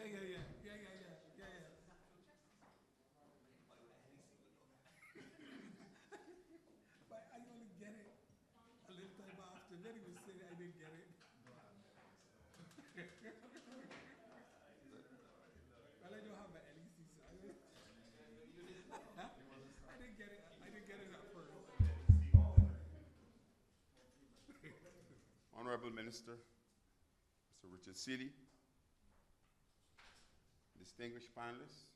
But I only get it a little time after. Then he was saying I didn't get it. Well, I don't have my LEC, so I didn't, huh? I didn't get it. I didn't get it at first. Honorable Minister, Mr. Richard Seeley, distinguished panelists,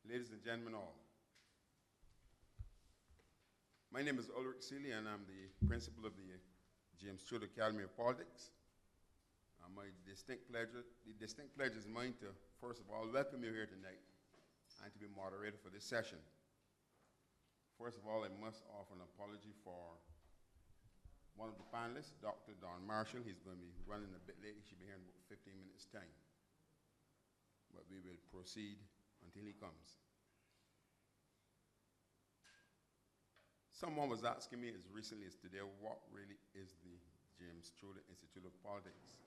ladies and gentlemen all. My name is Ulrich Seeley and I'm the principal of the James Stewart Academy of Politics. My distinct pleasure is mine to, first of all, welcome you here tonight and to be moderator for this session. First of all, I must offer an apology for one of the panelists, Dr. Don Marshall. He's going to be running a bit late. He should be here in about 15 minutes' time. But we will proceed until he comes. Someone was asking me as recently as today, what really is the James Stewart Institute of Politics?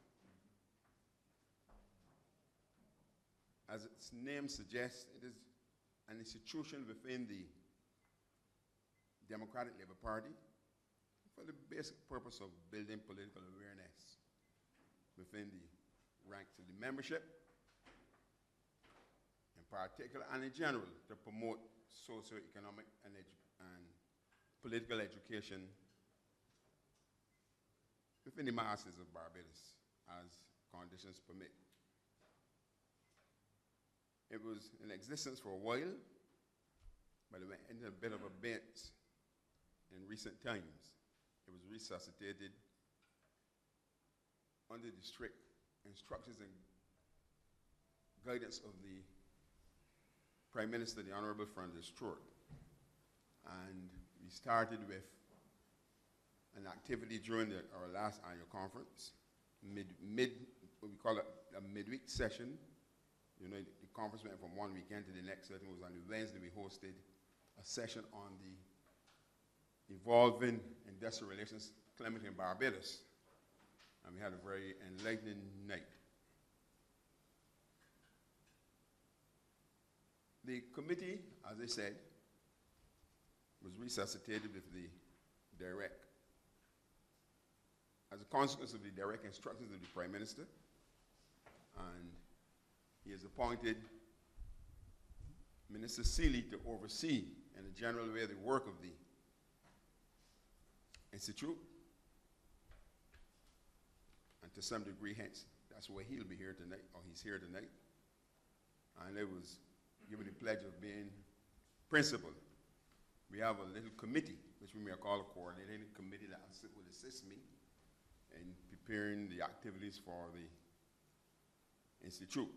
As its name suggests, it is an institution within the Democratic Labour Party for the basic purpose of building political awareness within the ranks of the membership, in particular and in general, to promote socio-economic and political education within the masses of Barbados as conditions permit. It was in existence for a while, but it went into a bit of a bent in recent times. It was resuscitated under the strict instructions and guidance of the Prime Minister, the Honorable Francis Stewart. And we started with an activity during our last annual conference, what we call it a midweek session. You know, the conference went from one weekend to the next. I think it was on the Wednesday we hosted a session on the evolving industrial relations climate in Barbados. And we had a very enlightening night. The committee, as I said, was resuscitated with the direct, as a consequence of the direct instructions of the Prime Minister, and he has appointed Minister Seeley to oversee in a general way the work of the Institute, and to some degree, hence, that's why he'll be here tonight, or he's here tonight. And I was given the pledge of being principal. We have a little committee, which we may call a coordinating committee that will assist me in preparing the activities for the Institute.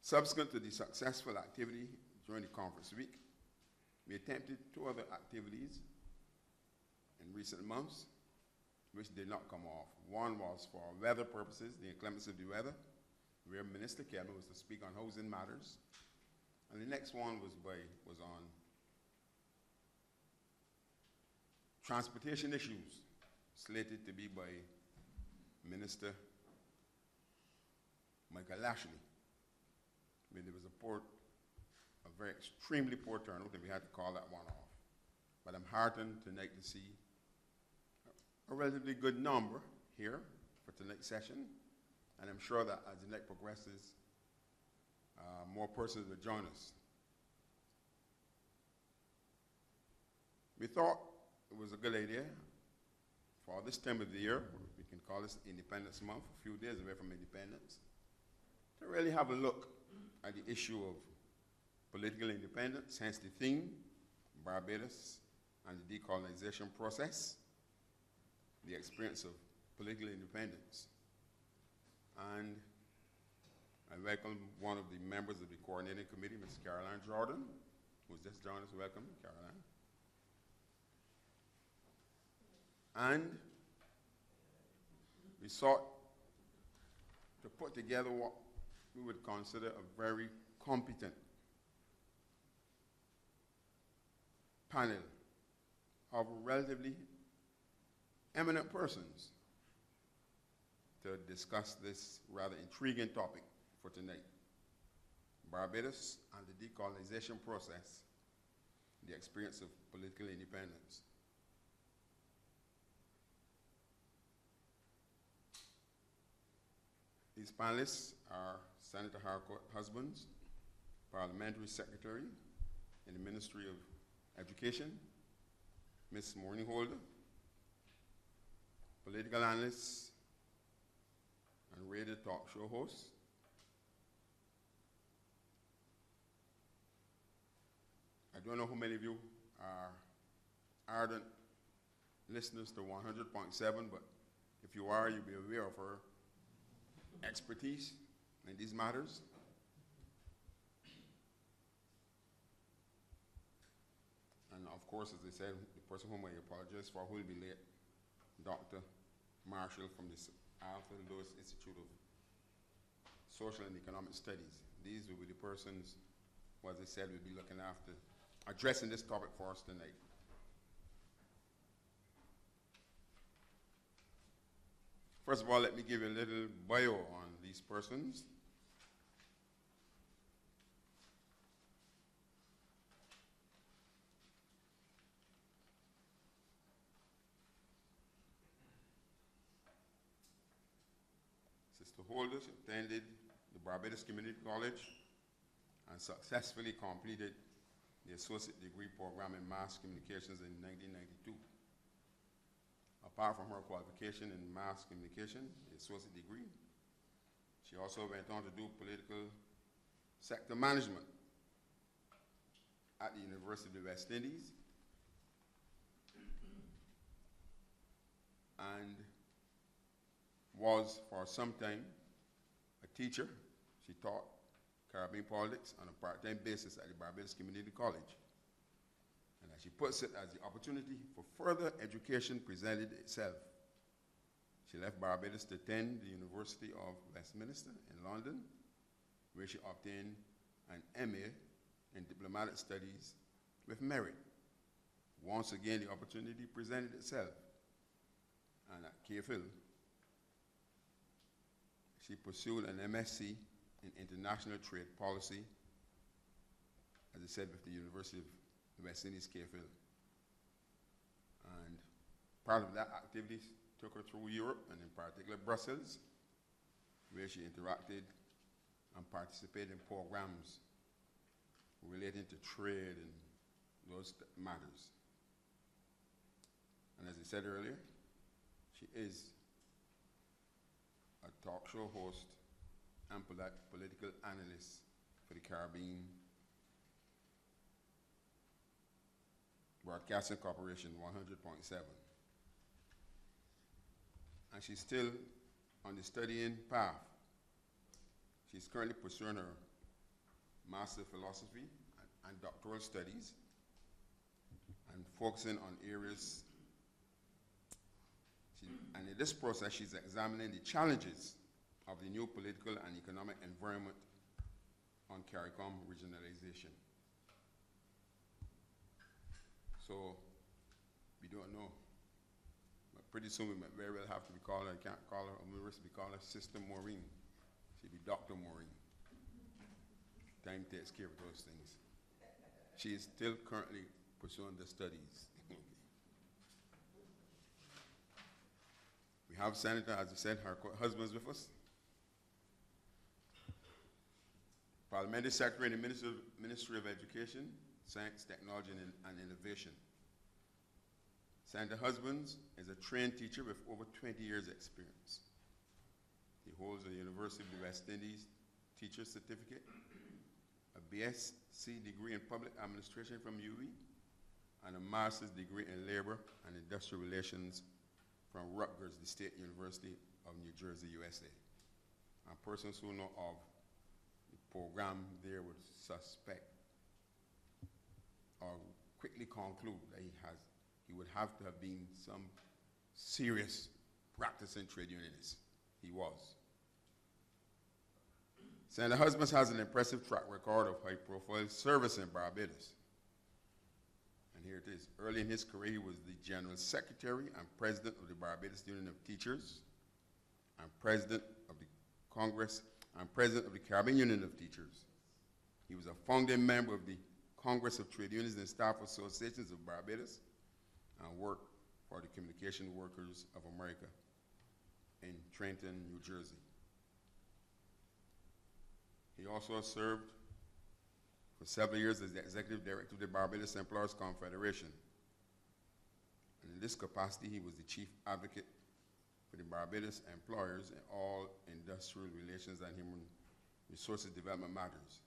Subsequent to the successful activity during the conference week, we attempted two other activities in recent months, which did not come off. One was for weather purposes, the inclemency of the weather, where Minister Kelman was to speak on housing matters. And the next one was on transportation issues, slated to be by Minister Michael Lashley. I mean, there was a very extremely poor turnout, and we had to call that one off. But I'm heartened tonight to see a relatively good number here for tonight's session, and I'm sure that as the night progresses, more persons will join us. We thought it was a good idea for this time of the year, we can call this Independence Month, a few days away from independence, to really have a look at the issue of political independence, hence the theme, Barbados and the decolonization process, the experience of political independence. And I welcome one of the members of the coordinating committee, Ms. Caroline Jordan, who's just joined us. Welcome, Caroline. And we sought to put together what we would consider a very competent panel of relatively eminent persons to discuss this rather intriguing topic for tonight: Barbados and the decolonization process, the experience of political independence. These panelists are Senator Harcourt Husbands, Parliamentary Secretary in the Ministry of Education, Ms. Maureen Holder, political analyst and radio talk show host, I don't know how many of you are ardent listeners to 100.7, but if you are, you'll be aware of her expertise in these matters. And of course, as I said, the person whom I apologize for who will be late, Dr. Marshall from the Alfred Lewis Institute of Social and Economic Studies. These will be the persons who, as I said, will be looking after addressing this topic for us tonight. First of all, let me give you a little bio on these persons. Sister Holder attended the Barbados Community College and successfully completed the associate degree program in mass communications in 1992. Apart from her qualification in mass communication, the associate degree, she also went on to do political sector management at the University of the West Indies and was for some time a teacher. She taught Caribbean politics on a part-time basis at the Barbados Community College. And as she puts it, as the opportunity for further education presented itself, she left Barbados to attend the University of Westminster in London, where she obtained an MA in diplomatic studies with merit. Once again, the opportunity presented itself. And at KFIL, she pursued an MSc in international trade policy, as I said, with the University of the West Indies, KFIL. And part of that activity took her through Europe, and in particular Brussels, where she interacted and participated in programs relating to trade and those matters. And as I said earlier, she is a talk show host and political analyst for the Caribbean Broadcasting Corporation 100.7. And she's still on the studying path. She's currently pursuing her Master of Philosophy and doctoral studies and focusing on areas. And in this process, she's examining the challenges of the new political and economic environment on CARICOM regionalization. So, we don't know. But pretty soon we might very well have to be called her, I can't call her, we will be calling her Sister Maureen. She'll be Dr. Maureen. Time takes care of those things. She is still currently pursuing the studies. We have Senator, as I said, her husband's with us. Parliamentary Secretary in the Ministry of Education, Science, Technology, and Innovation. Senator Husbands is a trained teacher with over 20 years' experience. He holds a University of the West Indies teacher certificate, a BSc degree in public administration from UE, and a master's degree in labor and industrial relations from Rutgers, the State University of New Jersey, USA. And persons who know of the program there would suspect or quickly conclude that he would have to have been some serious practicing trade unionist. He was. Senator Husbands has an impressive track record of high-profile service in Barbados. And here it is. Early in his career, he was the General Secretary and President of the Barbados Union of Teachers, and President of the Congress and President of the Caribbean Union of Teachers. He was a founding member of the Congress of Trade Unions and Staff Associations of Barbados and worked for the Communication Workers of America in Trenton, New Jersey. He also served for several years as the Executive Director of the Barbados Employers Confederation. And in this capacity, he was the Chief Advocate for the Barbados employers in all industrial relations and human resources development matters.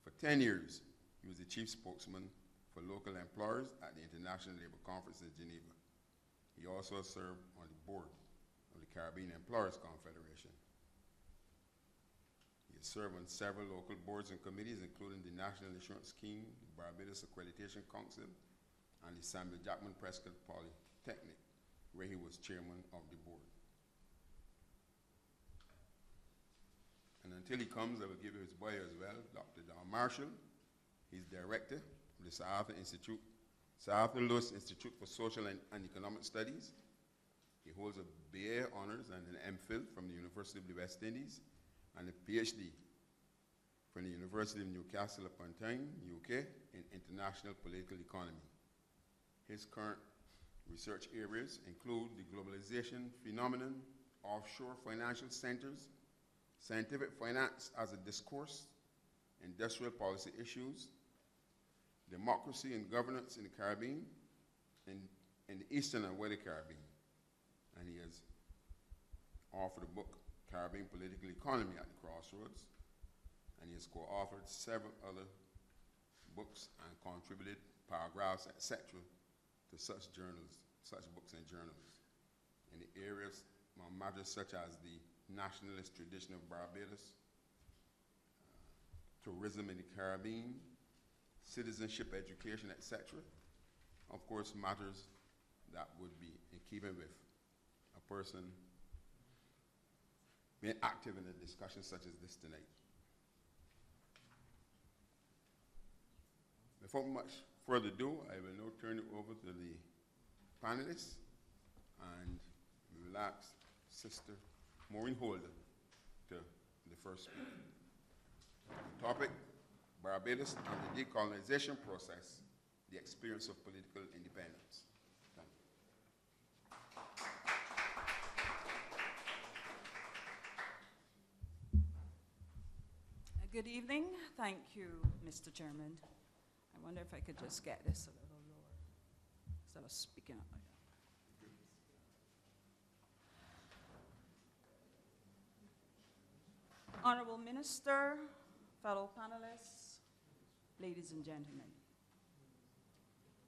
For 10 years, he was the Chief Spokesman for local employers at the International Labor Conference in Geneva. He also served on the board of the Caribbean Employers Confederation. He has served on several local boards and committees, including the National Insurance Scheme, the Barbados Accreditation Council, and the Samuel Jackman Prescott Polytechnic, where he was chairman of the board. And until he comes, I will give you his bio as well, Dr. Don Marshall. He's director of the Sir Arthur Lewis Institute for Social and Economic Studies. He holds a BA honors and an MPhil from the University of the West Indies and a PhD from the University of Newcastle upon Tyne, UK, in international political economy. His current research areas include the globalization phenomenon, offshore financial centers, scientific finance as a discourse, industrial policy issues, democracy and governance in the Caribbean, and in the Eastern and Western Caribbean. And he has authored a book, Caribbean Political Economy at the Crossroads, and he has co-authored several other books and contributed paragraphs, etc., to such books and journals in the areas, matters such as the nationalist tradition of Barbados, tourism in the Caribbean, citizenship, education, etc. Of course, matters that would be in keeping with a person being active in a discussion such as this tonight. Without much further ado, I will now turn it over to the panelists, and we will ask Sister Maureen Holder to the first speaker. The topic, Barbados and the decolonization process, the experience of political independence. Thank you. Good evening. Thank you, Mr. Chairman. I wonder if I could just get this a little lower instead of speaking up like that. Honorable Minister, fellow panelists, ladies and gentlemen.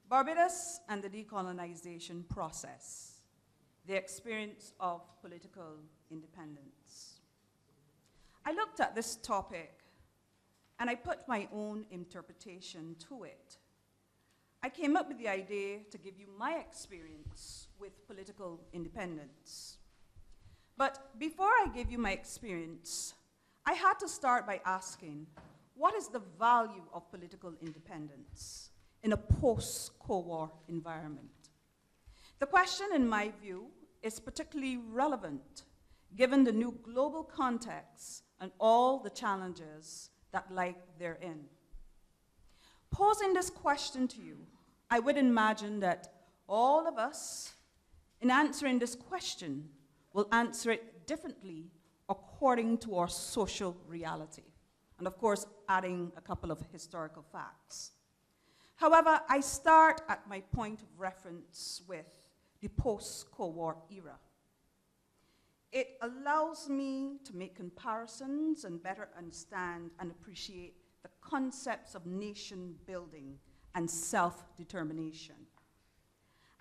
Barbados and the decolonization process, the experience of political independence. I looked at this topic and I put my own interpretation to it. I came up with the idea to give you my experience with political independence. But before I give you my experience, I had to start by asking, what is the value of political independence in a post-Cold War environment? The question, in my view, is particularly relevant given the new global context and all the challenges that lie therein. Posing this question to you, I would imagine that all of us, in answering this question, will answer it differently according to our social reality, and of course, adding a couple of historical facts. However, I start at my point of reference with the post-Cold War era. It allows me to make comparisons and better understand and appreciate the concepts of nation building and self-determination.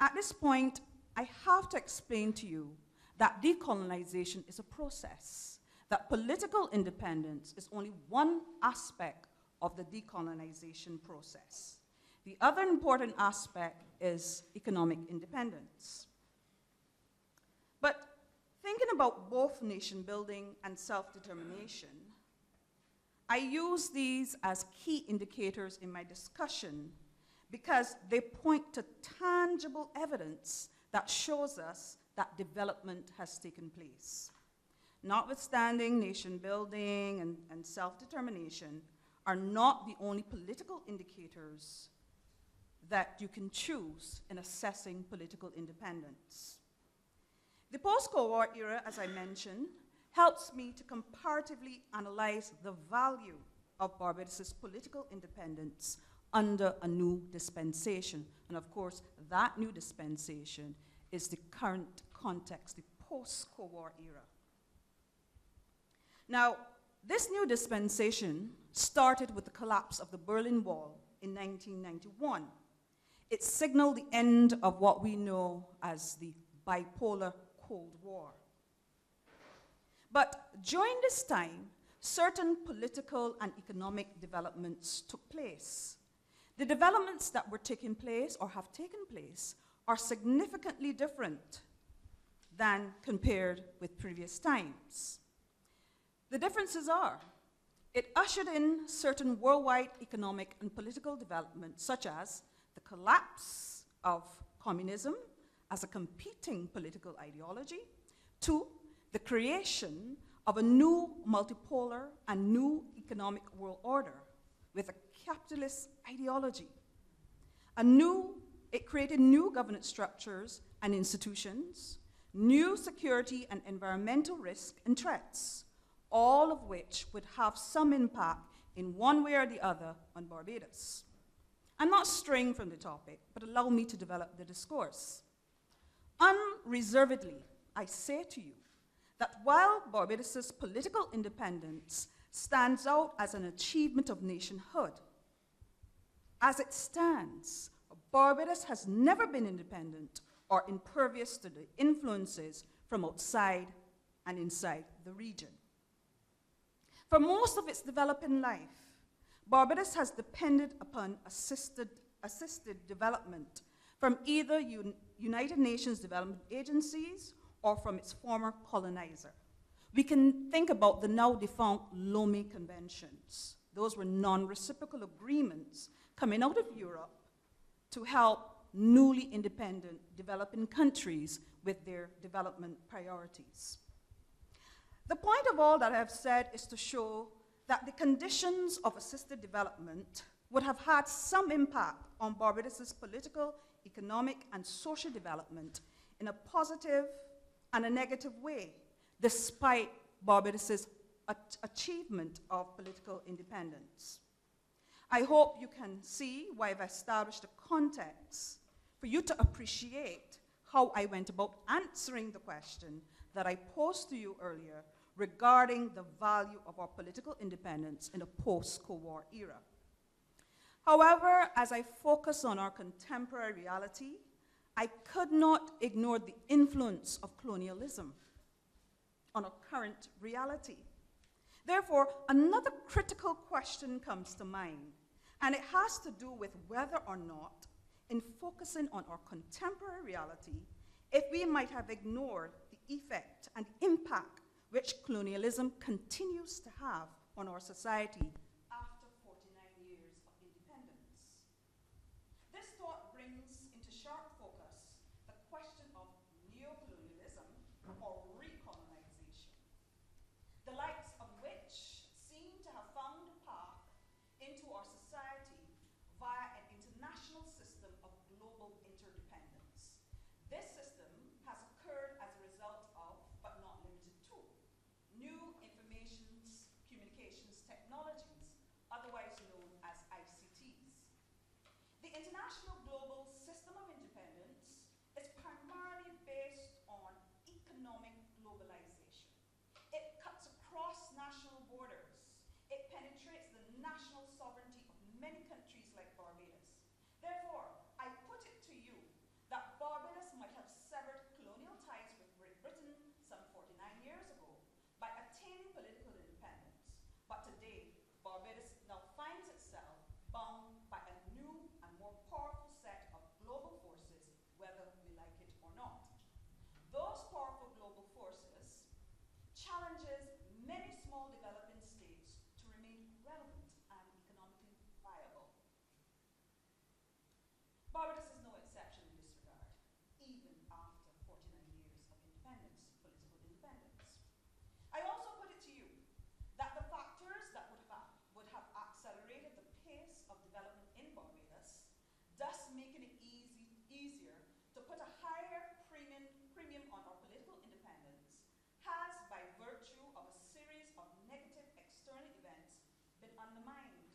At this point, I have to explain to you that decolonization is a process, that political independence is only one aspect of the decolonization process. The other important aspect is economic independence. But thinking about both nation building and self-determination, I use these as key indicators in my discussion because they point to tangible evidence that shows us that development has taken place. notwithstanding nation building and self-determination, are not the only political indicators that you can choose in assessing political independence. The post-Cold War era, as I mentioned, helps me to comparatively analyze the value of Barbados' political independence under a new dispensation. And of course, that new dispensation is the current context, the post-Cold War era. Now, this new dispensation started with the collapse of the Berlin Wall in 1991. It signaled the end of what we know as the bipolar Cold War. But during this time, certain political and economic developments took place. The developments that were taking place or have taken place are significantly different than compared with previous times. The differences are, it ushered in certain worldwide economic and political developments, such as the collapse of communism as a competing political ideology, to the creation of a new multipolar and new economic world order with a capitalist ideology. It created new governance structures and institutions, new security and environmental risks and threats, all of which would have some impact in one way or the other on Barbados. I'm not straying from the topic, but allow me to develop the discourse. Unreservedly, I say to you that while Barbados' political independence stands out as an achievement of nationhood, as it stands, Barbados has never been independent or impervious to the influences from outside and inside the region. For most of its developing life, Barbados has depended upon assisted development from either United Nations development agencies or from its former colonizer. We can think about the now defunct Lomé Conventions. Those were non-reciprocal agreements coming out of Europe to help newly independent developing countries with their development priorities. The point of all that I have said is to show that the conditions of assisted development would have had some impact on Barbados' political, economic, and social development in a positive and a negative way, despite Barbados' achievement of political independence. I hope you can see why I've established a context for you to appreciate how I went about answering the question that I posed to you earlier regarding the value of our political independence in a post-Cold War era. However, as I focus on our contemporary reality, I could not ignore the influence of colonialism on our current reality. Therefore, another critical question comes to mind, and it has to do with whether or not, in focusing on our contemporary reality, if we might have ignored the effect and impact which colonialism continues to have on our society after 49 years of independence. This thought brings into sharp focus the question of neocolonialism or recolonization, the likes of which seem to have found a path into our society via an international system of global interdependence. This system has occurred as a result of, but not limited to, new communications technologies, otherwise known as ICTs. The international global system of independence is primarily based on economic globalization. It cuts across national borders. It penetrates the national sovereignty of many countries like Barbados. Therefore, I put it to you that Barbados might have severed colonial ties with Great Britain some 49 years ago by attaining political independence. But today, Barbados now finds itself bound by a new and more powerful set of global forces, whether we like it or not. Those powerful global forces challenges many small developing states to remain relevant and economically viable. Barbados is no exception in this regard, even after 49 years of independence, political independence. I thus making it easier to put a higher premium on our political independence, has, by virtue of a series of negative external events, been undermined.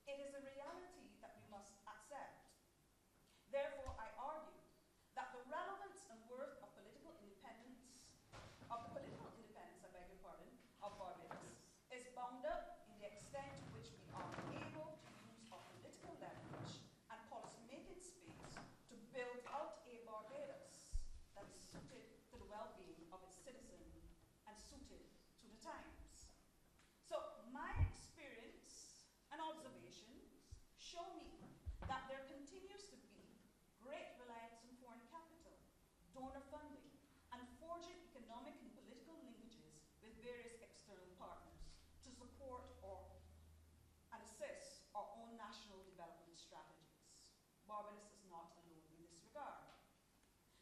It is a reality that we must accept. Therefore, I argue that the relevance and worth of political independence, I beg your pardon, of Barbados, is bound up in the extent to which we are able to use our political leverage and policy-making space to build out a Barbados that is suited to the well-being of its citizens and suited to the times. So my experience and observations show me that there continues to be great reliance on foreign capital, donor funding, and forging economic and political linkages with various external partners to support and assist our own national development strategies. Barbados is not alone in this regard.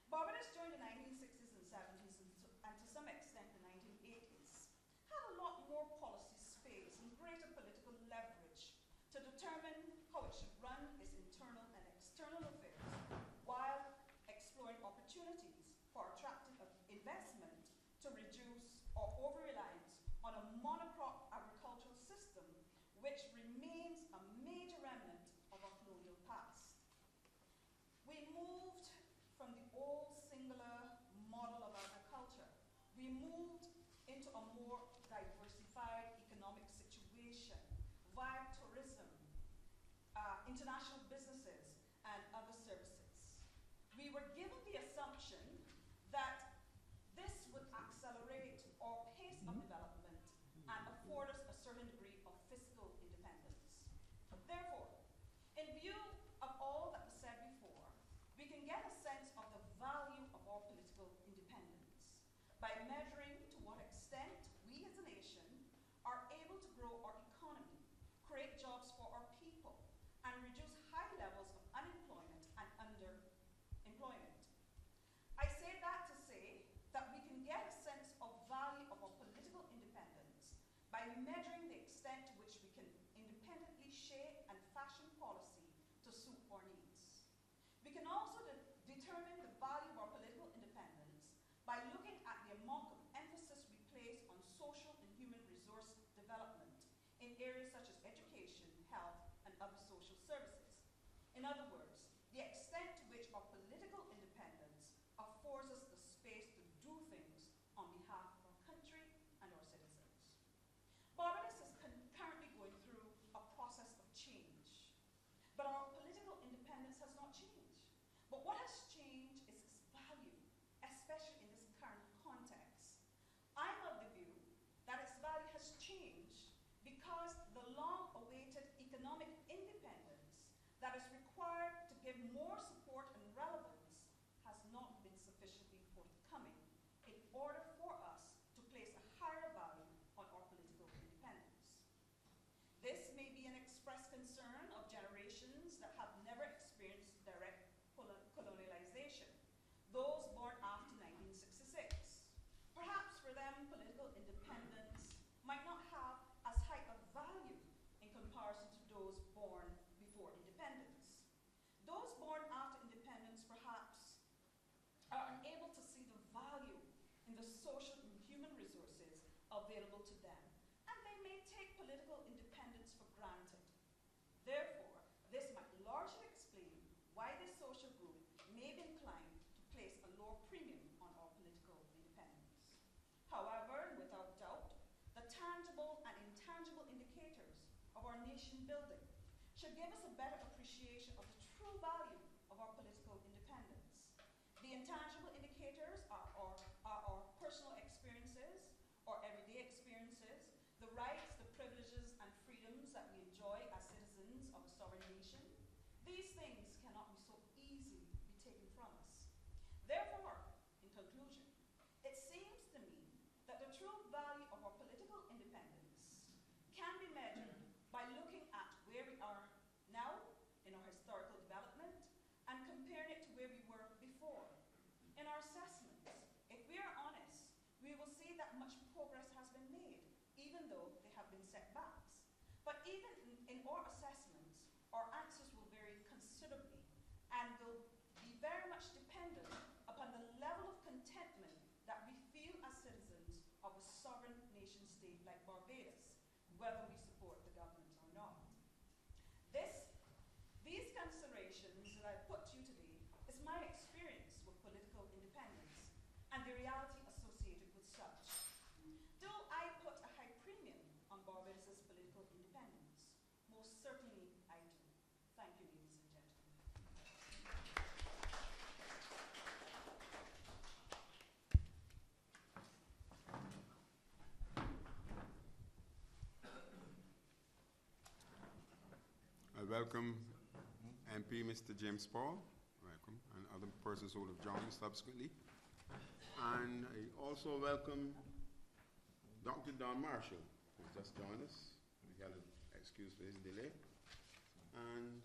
Barbados during the 1960s and 70s and to some extent the 1980s had a lot more policy space and greater political leverage to determine how it should run its internal and external affairs while exploring opportunities for attracting investment to reduce our over-reliance on a monocrop agricultural system which remains a major remnant of our colonial past. We moved from the old singular model of agriculture. We moved into a more diversified economic situation via tourism, international businesses, and other services. We were given the assumption that this would accelerate our pace of development and afford us a certain degree of fiscal independence. Therefore, in view of all that was said before, we can get a sense of the value of our political independence by measuring to what extent we as a nation are able to grow our economy, create jobs for our people, and reduce high levels of unemployment and underemployment. I say that to say that we can get a sense of value of our political independence by measuring the extent to which we can independently shape and fashion policy to suit our needs. We can also determine the value of our political independence by looking at the amount of emphasis we place on social and human resource development in areas such as education, health, and other social services. In other words, the extent to which our political independence affords us the space to do things on behalf of our country and our citizens. Barbados is currently going through a process of change, but our political independence has not changed. But what has changed is its value, especially in this current context. I'm of the view that its value has changed because the long-awaited economic independence that is required to give more support and relevance has not been sufficiently forthcoming in order for us to place a higher value on our political independence. This may be an express concern of generations that have never experienced direct colonialization, those born after 1966. Perhaps for them, political independence might not have as high a value in comparison to those born before independence. Those born after independence perhaps are unable to see the value in the social and human resources available to them, and they may take political independence for granted. Therefore, this might largely explain why this social group may be inclined to place a lower premium on our political independence. However, without doubt, the tangible and intangible indicators of our nation building should give us a better appreciation of the true value of our political independence. The intangible indicators are our personal experiences, our everyday experiences, the rights, the privileges, and freedoms that we enjoy as citizens of a sovereign nation. These things cannot be so easily be taken from us. Therefore, in conclusion, it seems to me that the true value of our political independence can be measured by looking at where we are now in our historical development and comparing it to where we were before. In our assessments, if we are honest, we will see that much progress has been made, even though there have been setbacks. But even in our assessments, our answers will vary considerably and will be very much dependent upon the level of contentment that we feel as citizens of a sovereign nation state like Barbados, whether we support the government or not. These considerations that I put to you today is my experience with political independence and the reality associated with such. Though I put a high premium on Barbados' political independence, most certainly I do. Thank you, ladies and gentlemen. I welcome MP Mr. James Paul, welcome, and other persons who will have joined us subsequently. And I also welcome Dr. Don Marshall, who's just joined us. We got an excuse for his delay. And,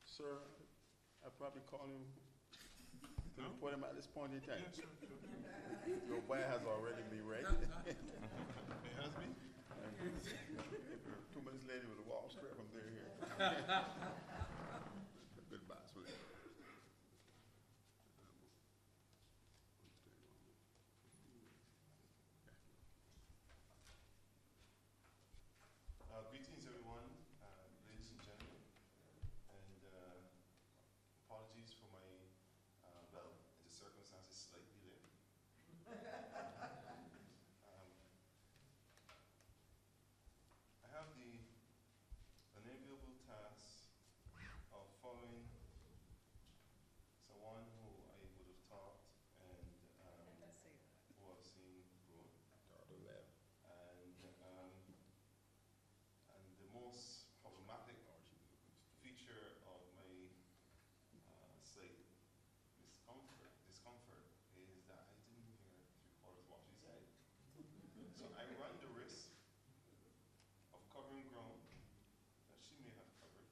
sir, I probably call him to report him at this point in time. Yes, sir. Your boy has already been ready. It has been? 2 minutes later with a walk straight from there here. Goodbye, sweetie. Greetings, everyone, ladies and gentlemen, and apologies for my, well, the circumstances slight delay. I have the unenviable task of following someone who I would have taught and who I've seen grow. And the most problematic feature of my slight discomfort is that I didn't hear 3/4 what she said. So I run the risk of covering ground that she may have covered.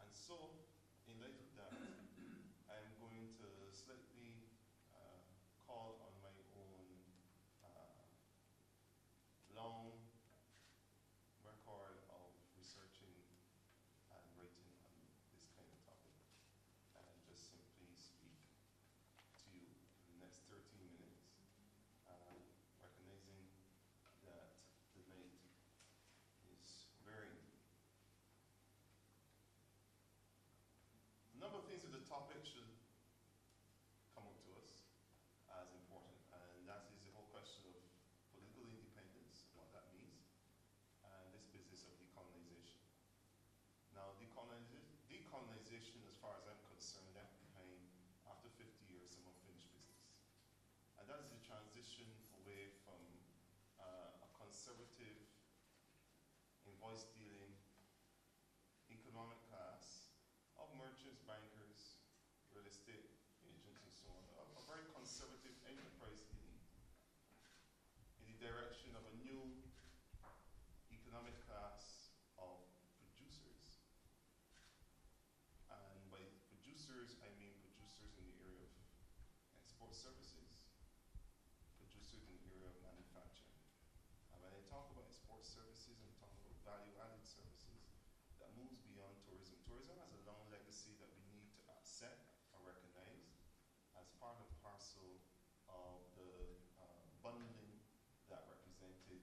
And so, in light of that, I am going to slightly call on my own long record of researching and writing on this kind of topic, and just simply speak to you in the next 13 minutes, recognizing that the night is wearing. A number of things that the topic should come up to us as important, and that is the whole question of political independence and what that means, and this business of decolonization. Now, decolonization, as far as I'm concerned, left behind after 50 years some unfinished business. And that is the transition away from a conservative, invoice-dealing, economic class of merchants, bankers, real estate agents, and so on, a very conservative enterprise elite in the direction of a new economic class of producers. And by producers, I mean producers in the area of export services, producers in the area of manufacturing. And when I talk about export services, I'm talking about value-added services that moves beyond tourism. Tourism has a long legacy that we need to accept or recognize as part and parcel of the bundling that represented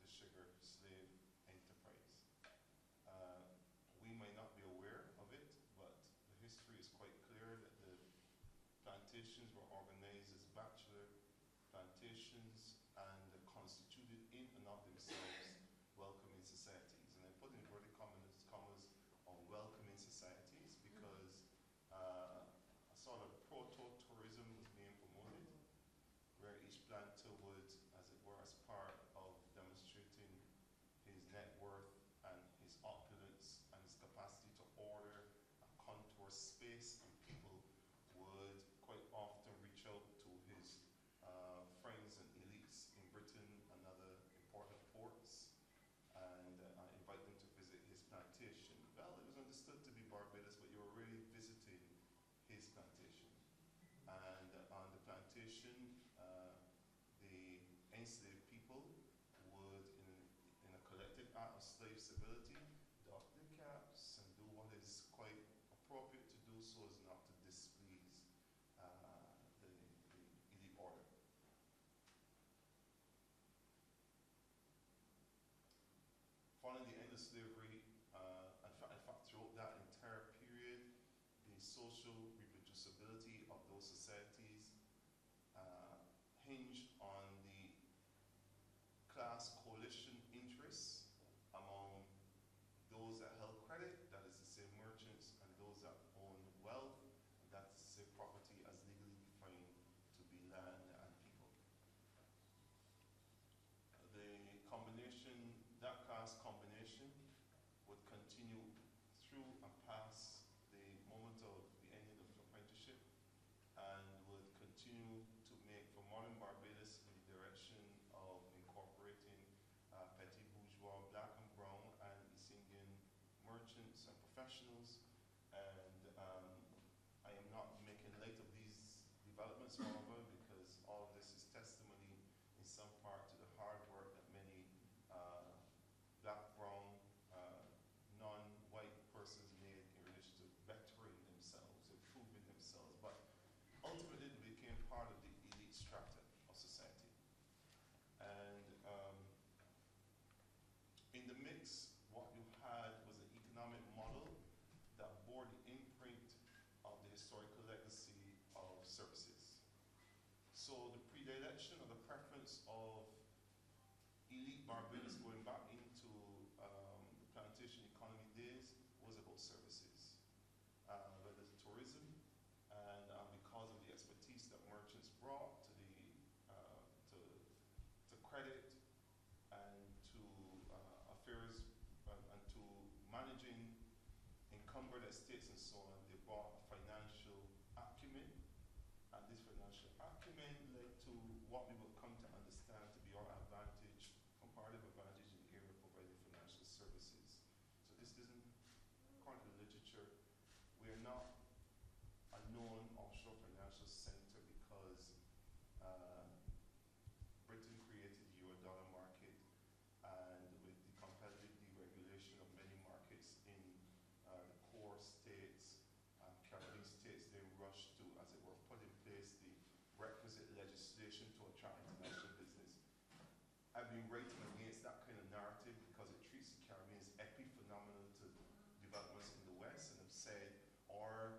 the sugar slave enterprise. We might not be aware of it, but the history is quite clear that the plantations were organized as bachelor plantations and constituted in and of themselves welcoming societies. And I put in inverted commas on welcoming societies because a sort of proto-tourism was being promoted, where each planter would, as it were, as part of demonstrating his net worth and his opulence and his capacity to order and contour space and people, would quite often reach out to his friends and elites in Britain and other important ports and invite them to visit his plantation. Well, it was understood to be Barbados, but you were really visiting his plantation. And on the plantation, the enslaved people would, in a collective act of slave civility, doff their caps and do what is quite appropriate to of slavery, in fact, throughout that entire period, the social reproducibility of those societies hinged on the class coalition interests among those that held credit, that is to say merchants, and those that owned wealth, and that is to say property as legally defined to be land and people. The combination, that class combination, would continue through and past the moment of the ending of apprenticeship, and would continue to make for modern Barbados in the direction of incorporating petty bourgeois, black and brown, and East Indian merchants and professionals. And I am not making light of these developments, however, because all of this is testimony in some part to the hard work that many black, brown, non-white persons made in relation to bettering themselves, improving themselves. But ultimately, they became part of the elite strata of society. And in the mix, what you had was an economic model that bore the imprint of the historical legacy of services. So the predilection or the preference of elite Barbados going back into the plantation economy days was about services, whether it's tourism, and because of the expertise that merchants brought to the to credit and to affairs and to managing encumbered estates and so on, they brought financial acumen, and this financial acumen led to what we would come to understand to be our advantage, comparative advantage in the area of providing financial services. So this isn't, according to the literature, we are not a known offshore financial center because Britain created the euro-dollar market, and with the competitive deregulation of many markets in the core states, Caribbean states, they rushed to, as it were, put in place the requisite legislation to attract international business. I've been writing against that kind of narrative because it treats the Caribbean as epiphenomenal to developments in the West, and have said our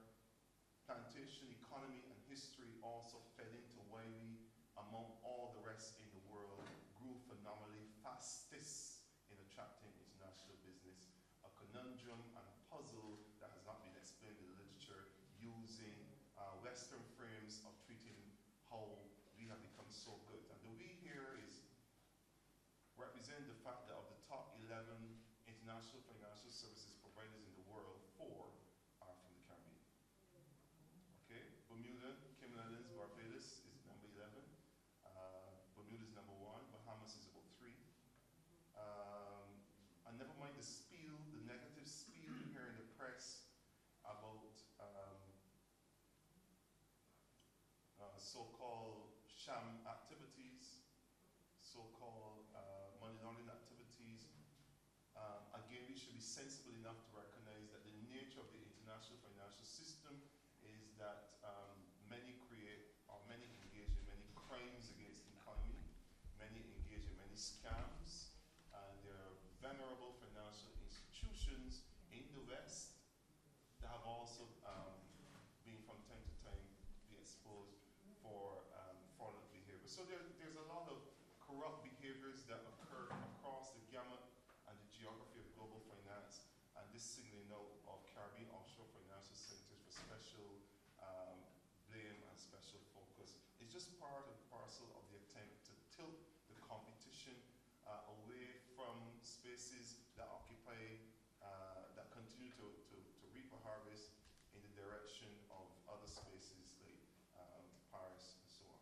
plantation economy and history also fed into why we, among all the rest in the world, grew phenomenally fastest in attracting international business. A conundrum and puzzle that has not been explained in the literature, using Western frames of treating how we have become so good. And the we here is represent the fact that of the top 11 international financial services providers in the world, 4 are from the Caribbean. Okay, Bermuda, Cayman Islands, Barbados is number 11. Bermuda is number 1. Bahamas is about 3. And never mind the spiel, the negative spiel you hear in the press about so-called sham activities, so-called money laundering activities. Again, we should be sensible enough to recognize that the nature of the international financial system is that many create, or many engage in many crimes against the economy, many engage in many scams, and there are venerable financial institutions in the West that have also been from time to time be exposed for fraudulent behavior. So there's a lot of corrupt behaviors that occur across the gamut and the geography of global finance, and this signaling out of Caribbean offshore financial centers for special blame and special focus. It's just part and parcel of the attempt to tilt the competition away from spaces that occupy, that continue to reap a harvest in the direction of other spaces like Paris and so on.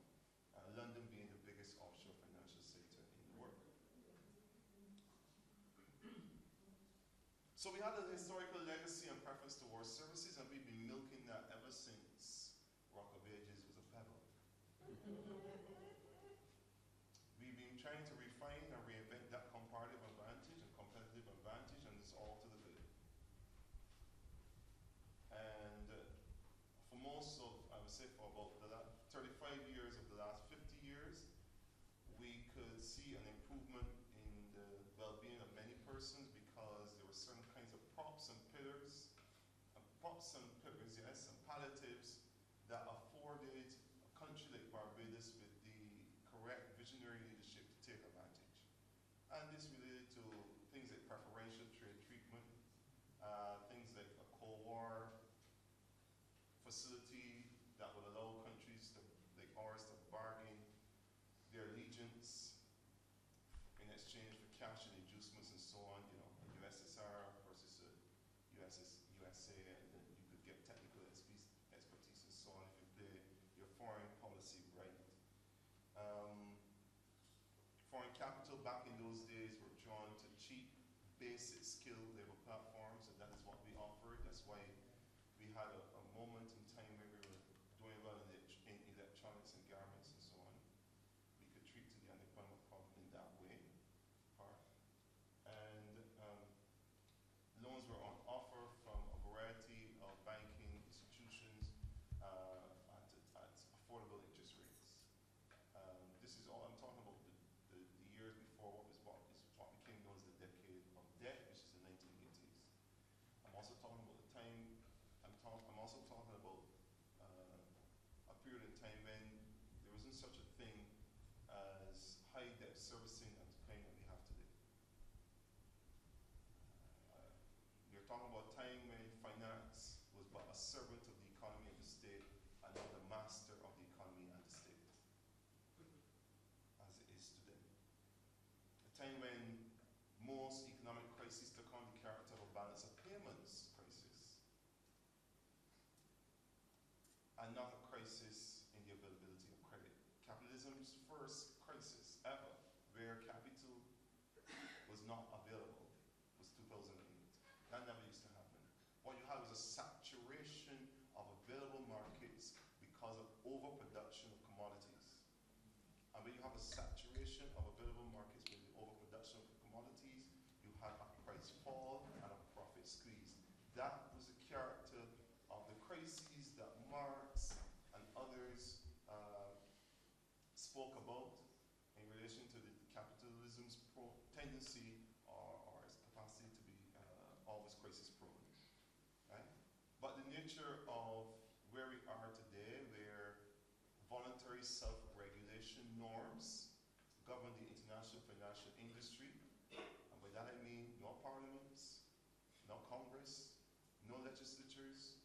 London being the biggest offshore financial center in the world. So we had a historical legacy and preference towards services, and we've been milking that ever since Rock of Ages was a pebble. We've been trying to refine and reinvent that comparative advantage and competitive advantage, and it's all to the good. And for most of, I would say for about the last 35 years of the last 50 years, we could see an improvement in the well-being of many persons because brought some pillars, yes, some palliatives that afforded a country like Barbados with the correct visionary leadership to take advantage. And this related to things like preferential trade treatment, things like a Cold War facility that would allow countries like ours to bargain their allegiance in exchange for cash and inducements and so on, you know, a USSR versus a USA, and then you could get technical expertise and so on if you play your foreign policy right. Foreign capital back in those days were drawn to cheap, basic skill labor platforms, and that is what we offered. That's why we had a moment in time where we were doing well in electronics and garments and so on. We could treat to the unemployment problem in that way. And loans were on offer from a variety of banking institutions at affordable interest rates. This is all I'm talking about the years before what became known as the decade of debt, which is the 1980s. I'm also talking about the time. I'm also talking about a period in time when there wasn't such a thing as high debt servicing and paying that we have today. We're talking about a time when finance was but a servant of the economy and the state, and not the master of the economy and the state, as it is today. A time when most economic crises took on the character of a balance of payments crisis, and not a crisis in the availability of credit. Capitalism's first crisis ever, where capital was not available, was 2008. That never used to happen. What you had was a saturation of available markets because of overproduction of commodities. And when you have a saturation of available markets with the overproduction of commodities, you had a price fall and a profit squeeze. That was the character of the crises that Marx and others spoke about in relation to the capitalism's tendency or its capacity to be always crisis prone. Right? But the nature of where we are today, where voluntary self-regulation norms govern the international financial industry, and by that I mean no parliaments, no Congress, no legislatures.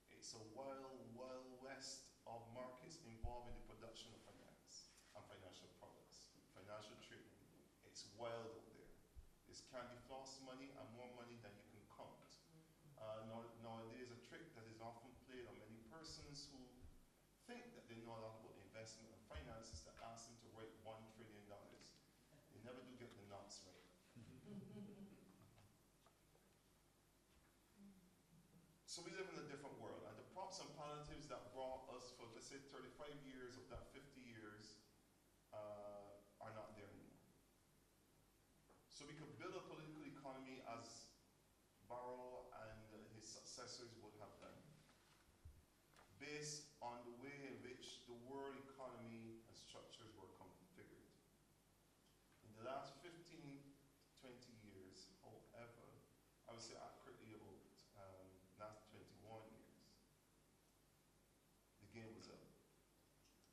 It's a wild, wild west of markets involved in the production of finance and financial products, financial trading. It's wild out there. There's candy floss money and more money than you can count. Nowadays, a trick that is often played on many persons who think that they know a lot about investment and finance is to ask them to write $1 trillion. They never do get the knots right. So we live in a different world, and the props and palliatives that brought us for, let's say, 35 years of that 50 years are not there anymore. So we could build a political economy as Barrow and his successors would have done, based on the way in which the world economy and structures were configured. In the last 15 to 20 years, however, I would say accurately about last 21 years, the game was up.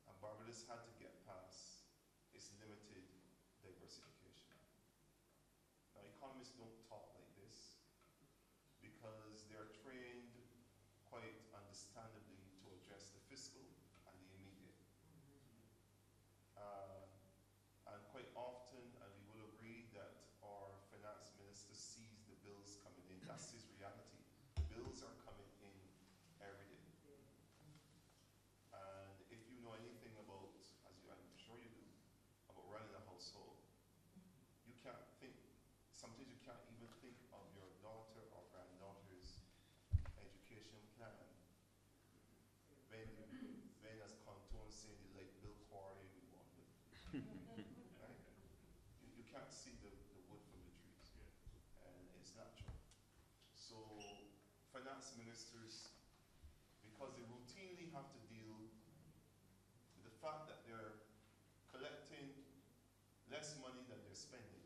And Barbados had to get past its limited diversification. Now, economists don't talk like this because they're trained quite understandably to address the fiscal and the immediate. And quite often, and we will agree that our finance minister sees the bills coming in. That's his reality. The bills are coming in every day. And if you know anything about, as you, I'm sure you do, about running a household, you can't think, sometimes you can't even think of your daughter or granddaughter's education plan when as Contour saying the light bill quarry we want with. Right? You can't see the wood from the trees. And it's natural. So finance ministers, because they routinely have to deal with the fact that they're collecting less money than they're spending,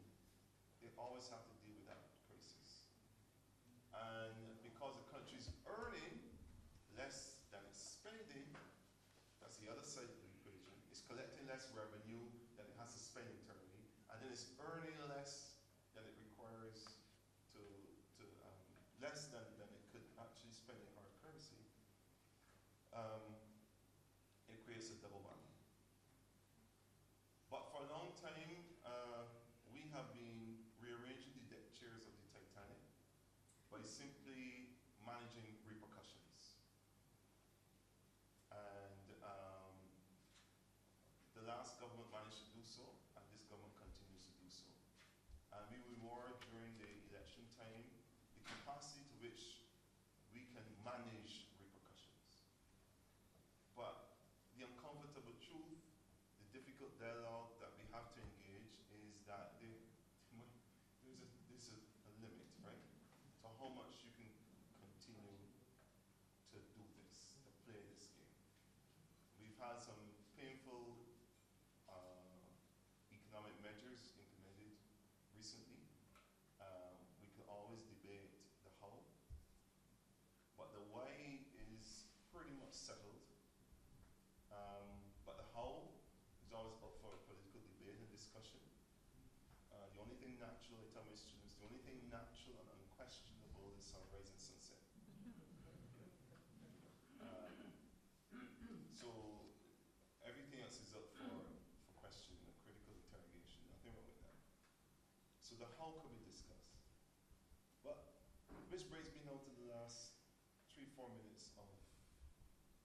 they always have to deal with that crisis. And because the country's earning the other side of the equation. It's collecting less revenue than it has to spend internally, and then it's earning less than it requires less than it could actually spend in hard currency. It creates a double whammy. But for a long time, we have been rearranging the deck chairs of the Titanic by simply managing repercussions. And the last government managed to do so, and this government continues to do so. And we reward during the election time the capacity to which we can manage repercussions. But the uncomfortable truth, the difficult dialogue that we have to engage is that there's a limit, right? To how much you can continue to do this, to play this game. We've had some painful economic measures implemented recently. We could always debate the how, but the why is pretty much settled. But the how is always up for political debate and discussion. The only thing natural, I tell my students, the only thing natural and unquestionable is sunrise and sunset. So everything else is up for question and critical interrogation. Nothing wrong with that. So the how could be discussed. But which brings me now to the last 3-4 minutes of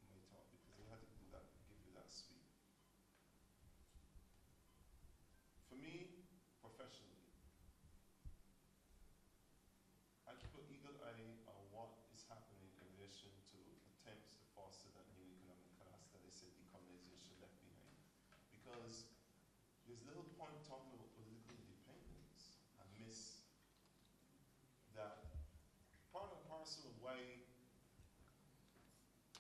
my talk, because I had to do that, give you that sweep. For me, professionally, I keep an eagle eye on what is happening in relation to attempts to foster that new economic class that I said decolonization left behind. Because there's little point talking about political independence and miss that part and parcel of why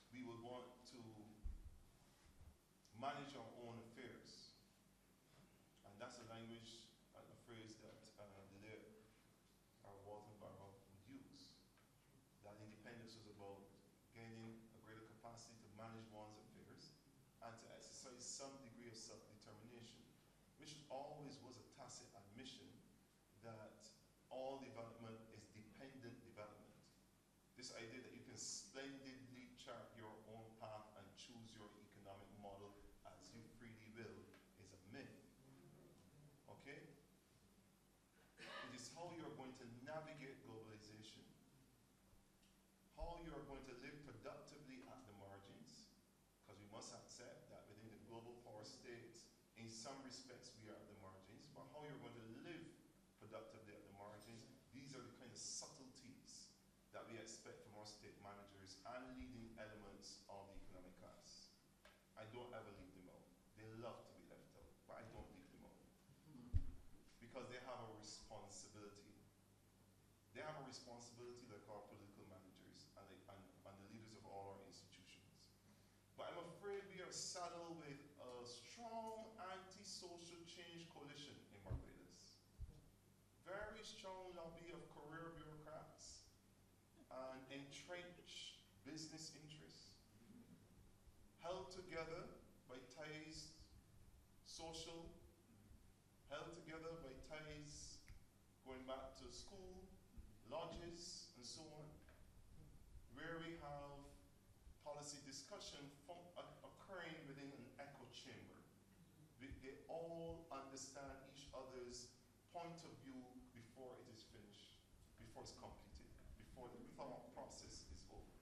we would want to manage our own affairs. And that's a language, a phrase that the late Walter Barrow would use. That independence was about gaining a greater capacity to manage one's affairs and to exercise some degree of self-determination, which always was a tacit admission that all development is dependent development. This idea that you can splendidly chart your own path and choose your economic model as you freely will is a myth. Okay? It is how you're going to navigate globalization, how you're going to live productively at the margins, because we must accept that within the global power states, in some respects we are at the margins, but how you're going to live productively at the margins, these are the kind of subtleties that we expect from our state managers and leading elements of the economic class. I don't ever leave them out. They love to be left out, but I don't leave them out. Because they have a responsibility. They have a responsibility like our political managers and the leaders of all our institutions. But I'm afraid we are saddled with a strong anti-social change coalition in Barbados. Very strong lobby of career bureaucrats and entrenched business interests, held together by ties social, held together by ties going back to school, lodges, and so on, where we have policy discussion occurring within an echo chamber. They all understand each other's point of view before it is finished, before it's completed, before the thought process is over.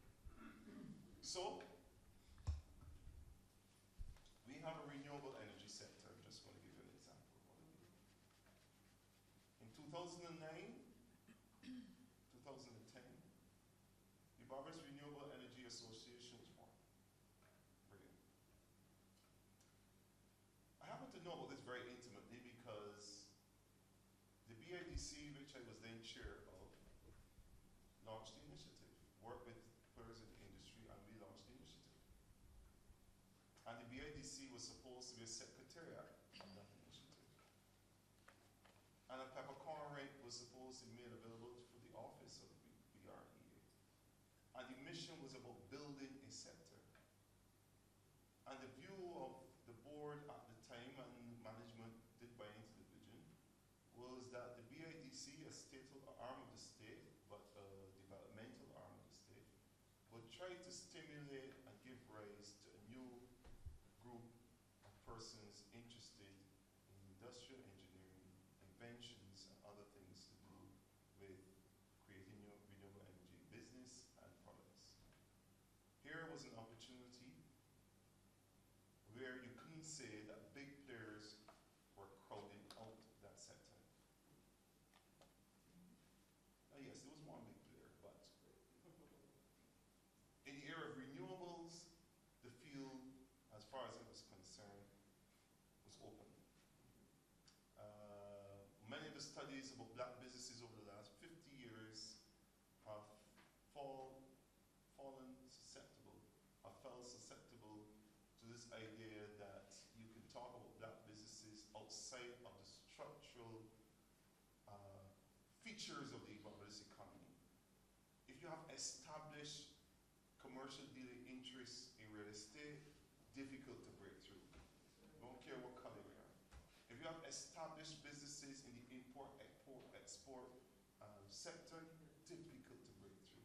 So, we have a renewable energy sector. I'm just going to give you an example of what it is. In 2009, 2010, the Barbados Renewable Energy Association was formed. Brilliant. I happen to know about this very intimately because the BIDC, which I was then chair of, launched the initiative, worked with players in the industry, and we launched the initiative. And the BIDC was supposed to be a secretariat of that initiative. And a peppercorn rate was supposed to be made available for the office of the BREA. And the mission was about building a sector. And the view stimulate and give rise to a new group of persons interested in industrial engineering, inventions, and other things to do with creating new renewable energy business and products. Here was an opportunity where you couldn't say that big players were crowding out that sector. Yes, there was one big player, but in the area of renewables, the field, as far as it was concerned, was open. Many of the studies about black businesses over the last 50 years have fell susceptible to this idea that you can talk about black businesses outside of the structural features of the Barbados economy. If you have established commercial dealing interests in real estate, difficult to break through. Don't care what color you are. If you have established businesses in the import, export sector, difficult to break through.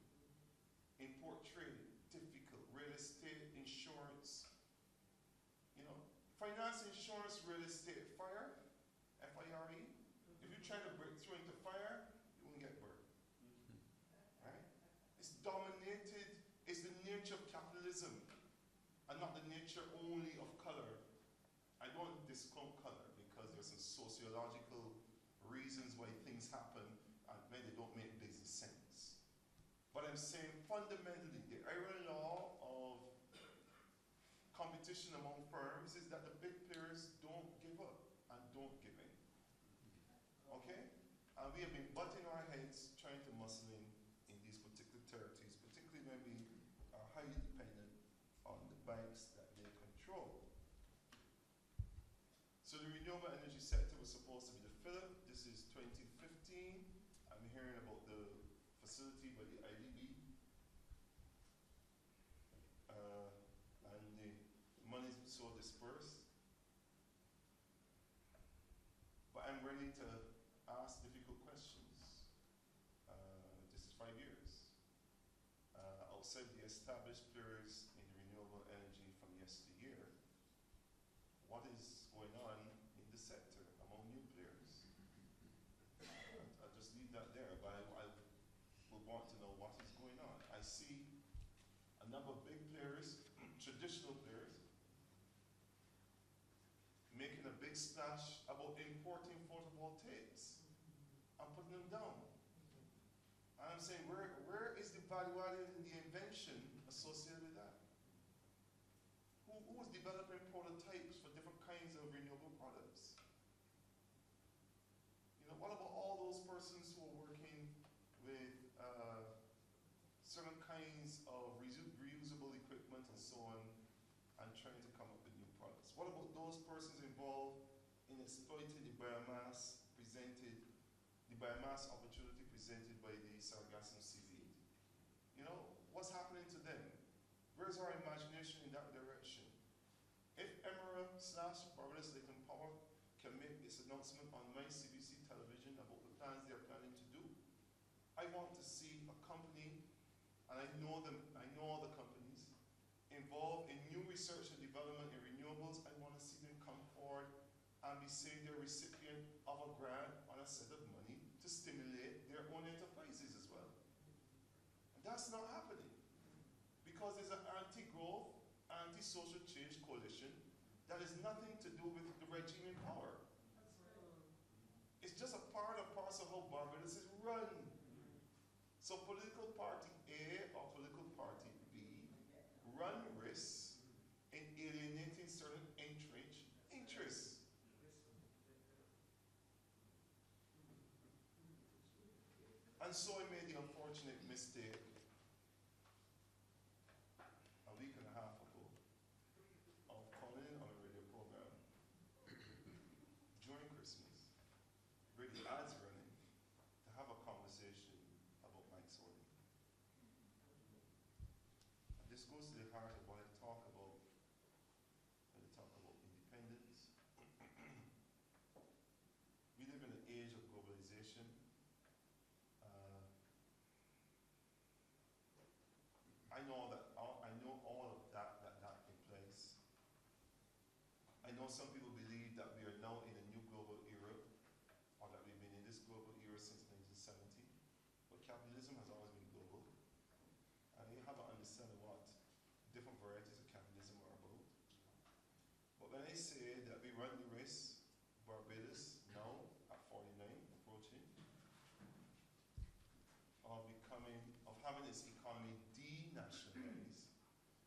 Import trade, difficult. Real estate, insurance. You know, finance, insurance, real estate, fire, F-I-R-E. If you try to break through into fire, you won't get burned. Right? It's dominated, it's the nature of capitalism and not the nature only of color. I don't discount color because there's some sociological reasons why things happen and when they don't make business sense. But I'm saying fundamentally, the iron law of competition among firms is that the big players don't give up and don't give in. Okay? And we have been butting our heads trying to muscle in these particular territories, particularly when we are highly dependent on the banks that they control. So the renewable energy sector was supposed to be the filler. This is 2015. I'm hearing about the facility by the IDB. And the money is so dispersed. But I'm ready to ask difficult questions. This is 5 years. Outside the established players in the renewable energy from yesteryear, what is going on in the sector among new players? I'll just leave that there, but I would want to know what is going on. I see a number of big players, traditional players, making a big splash about importing photovoltaics and putting them down. And I'm saying, where is the value added in the invention associated with that? Who is developing prototypes for different kinds of renewable products? You know, what about all those persons who are working with certain kinds of reusable equipment and so on, and trying to come up with new products? What about those persons involved in exploiting the biomass opportunity presented by the Sargassum seaweed? You know, what's happening to them? Where's our imagination in that direction? If Emira/Barbados Latent Power can make this announcement on my CBC television about the plans they're planning to do, I want to see a company, and I know all the companies, involved in new research and development in renewables. I want to see them come forward and be saying they're recipient of a grant on a set of money to stimulate their own enterprises as well. And that's not happening because there's an anti-growth, anti-social change coalition that has nothing to do with the regime in power. It's just a part and parcel of how Barbados is run. So political party A or political party B run risks in alienating certain entrenched interests. And so I made the unfortunate mistake a week and a half ago of calling in on a radio program during Christmas, where the ads running, to have a conversation about Mike Sorley. And this goes to the heart of what I talk about when I talk about independence. We live in an age of globalization. I know know some people believe that we are now in a new global era, or that we've been in this global era since 1970. But capitalism has always been global. And you have to understand what different varieties of capitalism are about. But when I say that we run the race, Barbados now at 49, approaching, of having its economy denationalized,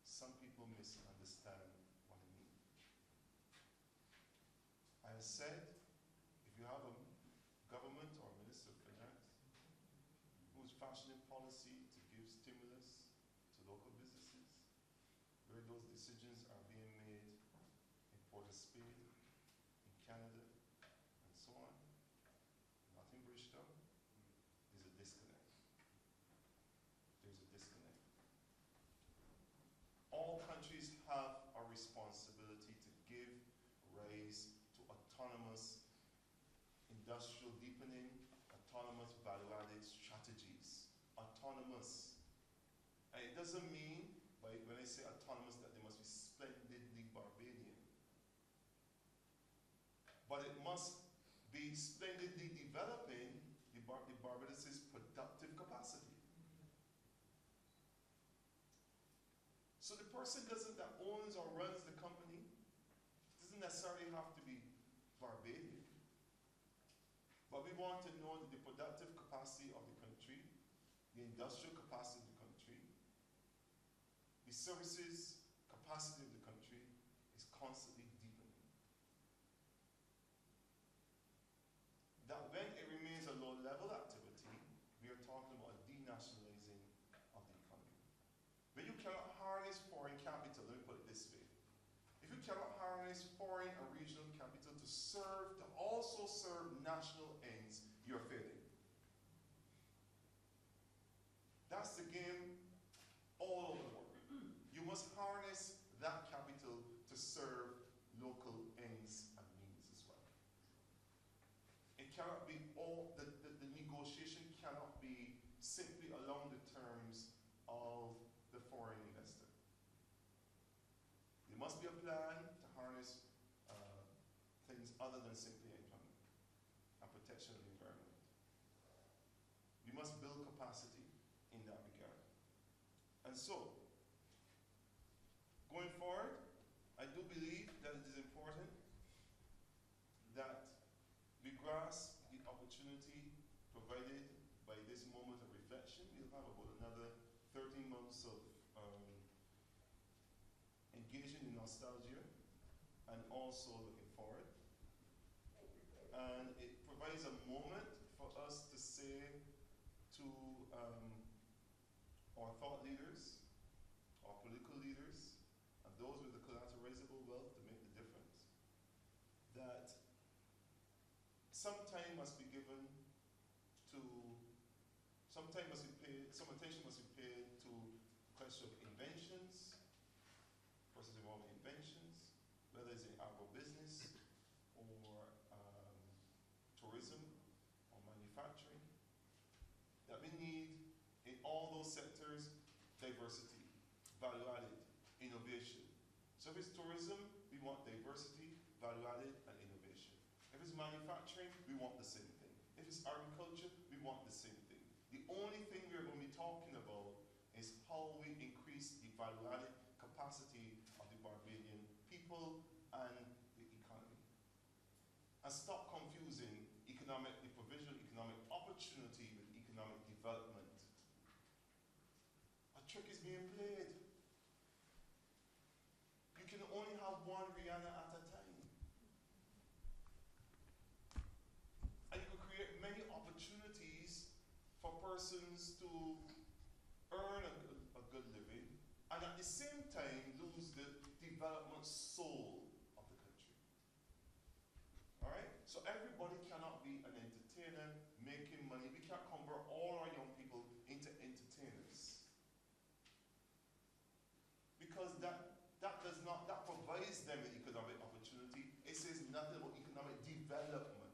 some people misunderstand what I mean. I have said, if you have a government or a minister of finance who is fashioning policy to give stimulus to local businesses, where those decisions are being made in Port of Spain, in Canada, and so on, not in Bristol, there's a disconnect. There's a disconnect. All countries have a responsibility to give rise to autonomous industrial deepening, autonomous value-added strategies. Autonomous. And it doesn't mean, when I say autonomous, that they must be splendidly Barbadian. But it must be splendidly developing the Barbados' productive capacity. So the person that owns or runs the company doesn't necessarily have to be Barbadian. But we want to know that the productive capacity of the country, the industrial capacity of the country, the services capacity of the country is constantly deepening. That when it remains a low-level activity, we are talking about a denationalizing of the economy. When you cannot harness foreign capital, let me put it this way. If you cannot harness foreign or regional capital to also serve national ends, you're failing. That's the game all over the world. You must harness that capital to serve local ends and means as well. It cannot be the negotiation cannot be simply along the terms of the foreign investor. There must be a plan to harness things other than simply employment and protection of the environment. We must build capacity in that regard. And so, going forward, I do believe that it is important that we grasp the opportunity provided by this moment of reflection. We'll have about another 13 months of engaging in nostalgia and also looking forward. And it provides a moment for us to say to our thought leaders, our political leaders, and those with the collateralizable wealth to make the difference, that some attention must be paid to the question of inventions, process involving inventions, whether it's in agribusiness or tourism or manufacturing, that we need in all those sectors diversity, value-added, innovation. So if it's tourism, we want diversity, value-added, and innovation. If it's manufacturing, we want the same thing. If it's agriculture, we want the same thing. The only thing we're going to be talking about is how we increase the value-added capacity of the Barbadian people and the economy. And stop confusing the provision of economic opportunity with economic development. A trick is being played. You can only have one Rihanna at a time. And you can create many opportunities for persons to earn a good living and at the same time lose the development soul of the country. Alright? So everybody cannot be an entertainer making money. We can't convert all our young people into entertainers. Because that provides them with economic opportunity. It says nothing about economic development.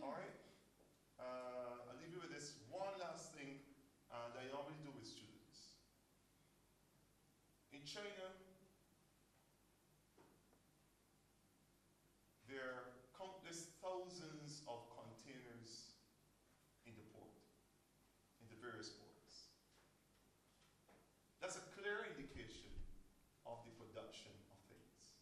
Alright? I'll leave you with this one last thing that I normally do with students. In China, various sports. That's a clear indication of the production of things.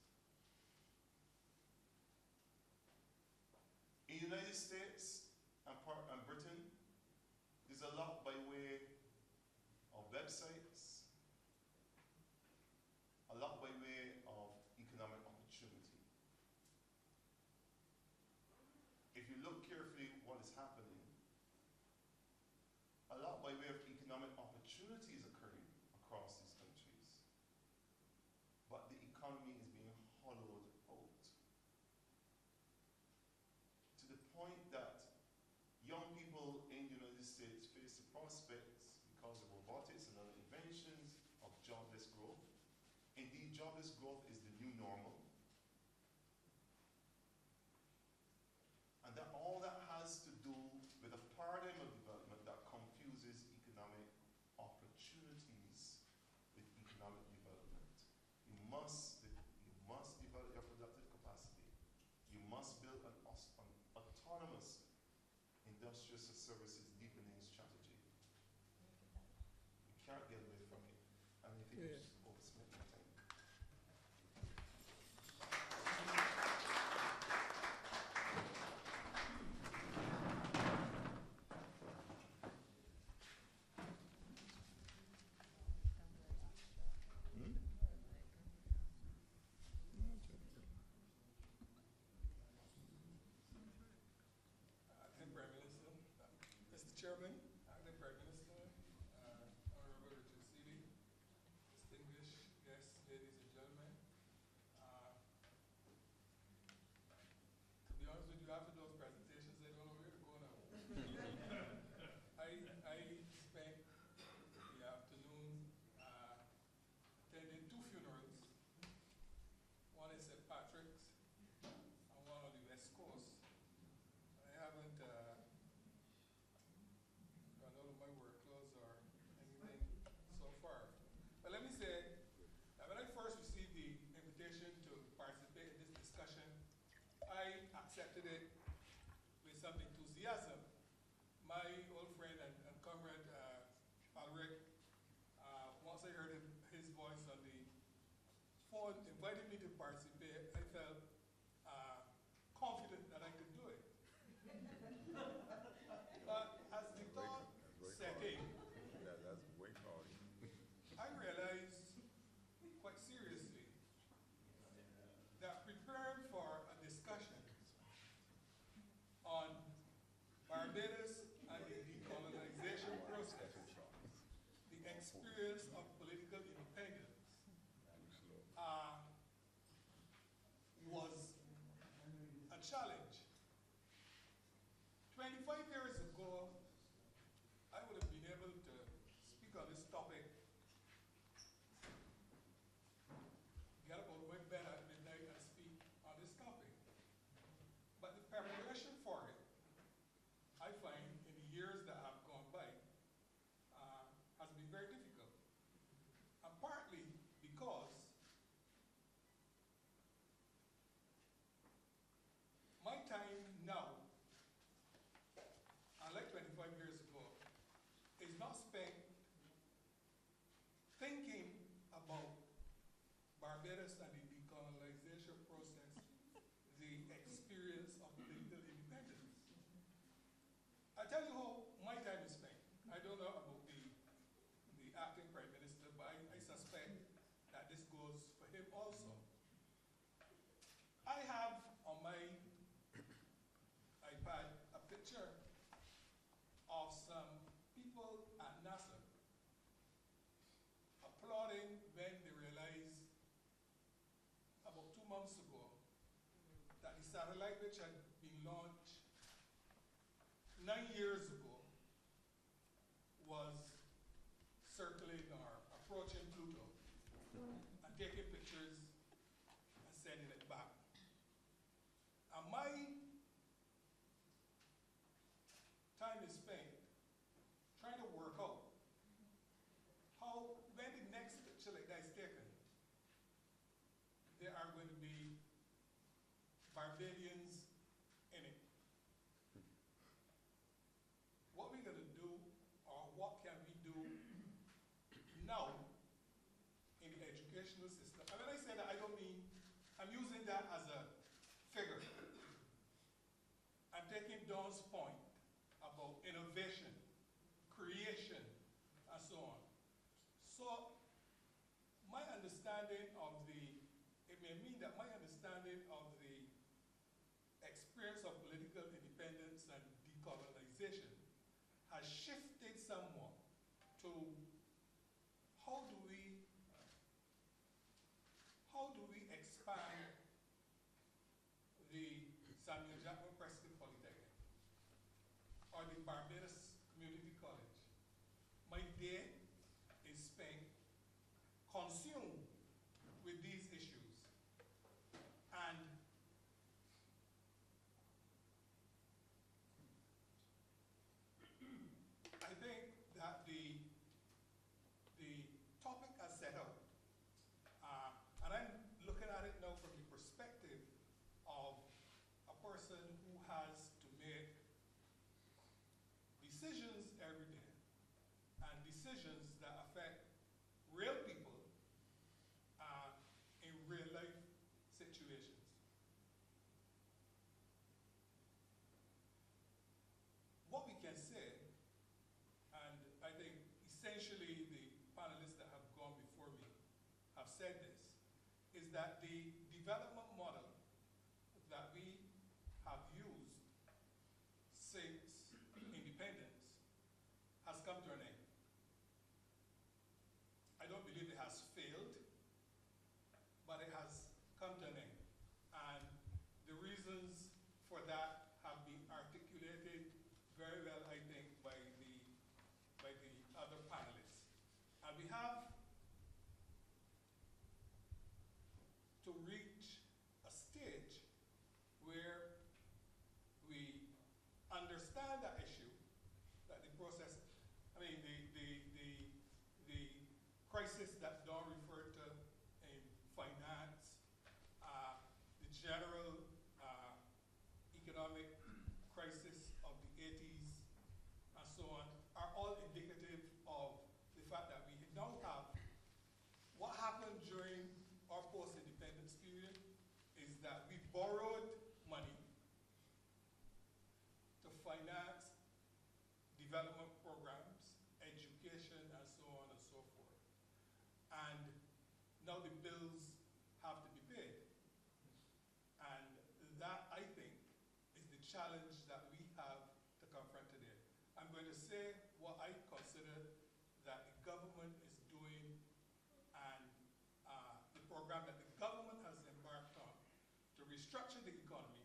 In the United States and Britain, there's a lot by way of websites, a lot by way of economic opportunity. If you look carefully what is happening, a lot by way of economic opportunity is occurring across these countries, but the economy is being hollowed out to the point that young people in the United States face the prospects because of robotics and other inventions of jobless growth. Indeed, jobless growth is the new normal. And that all that has to do with a paradigm of development that confuses economic opportunities with economic development. You must develop your productive capacity. You must build an autonomous industrial services deepening strategy. You can't get away from it. And I think Yeah. it's overspent my time. Acting Prime Minister, Mr. Chairman, Acting Prime Minister, Honorable Richard Seeley, distinguished guests, ladies and gentlemen. To be honest with you, after those presentations, I don't know where to go now. I spent the afternoon attending two funerals. One is St. Patrick's and one on the West Coast. I haven't gone out of my work clothes or anything so far. But let me say that when I first received the invitation to participate in this discussion, I accepted it with some enthusiasm. My old friend and comrade Alric, once I heard his voice on the phone inviting me to participate, I felt confident that I could do it. But as the thought set in, That's way hard. I realized quite seriously that preparing for a discussion on Barbados and the decolonization process, the experience of political independence, was a challenge. 25 years ago, I would have been able to speak on this topic, get up out of my bed at midnight and speak on this topic. But the preparation for it, I find in the years that have gone by, has been very difficult. And partly because my time now, unlike 25 years ago, is not spent thinking about Barbados and the decolonization process, the experience of political independence. I tell you how my time is spent. I don't know about the acting Prime Minister, but I suspect that this goes for him also. I have on my iPad a picture of some people at NASA applauding when they realized about 2 months ago that the satellite which had been launched 9 years ago was circling or approaching Pluto and taking pictures and sending it back. And my time is spent trying to work out how, when the next picture like that is taken, there are going to be Barbadians in it. What we're going to do, or what now in the educational system. And when I say that, I don't mean, I'm using that as a figure. I'm taking Don's point about innovation, creation, and so on. So my understanding of it may mean that my understanding of the experience of political independence and decolonization has shifted somewhat to how do we expand the Samuel Jackson Preston Polytechnic or the Barbados Community College. My day is spent consumed with these issues. And I think that the topic as set out, and I'm looking at it now from the perspective of a person who has to make decisions every day, and decisions that affect real people in real life situations. What we can say, and I think essentially the panelists that have gone before me have said this, is that the development model that we have used since independence has come to an end. I don't believe it has failed, but it has come to an end. And the reasons for that have been articulated very well, I think, by the other panelists. And we have to reach a stage where we understand that issue, that the process, I mean, the crisis that Don referred to in finance, the general economic crisis of the 80s, and so on, are all indicative of the fact that we now have, what happened during our post-independence period is that we borrowed money to finance development programs, education, and so on and so forth. And now the bills have to be paid. And that, I think, is the challenge that we have to confront today. I'm going to say what I consider that the government is doing, and the program that the government has embarked on to restructure the economy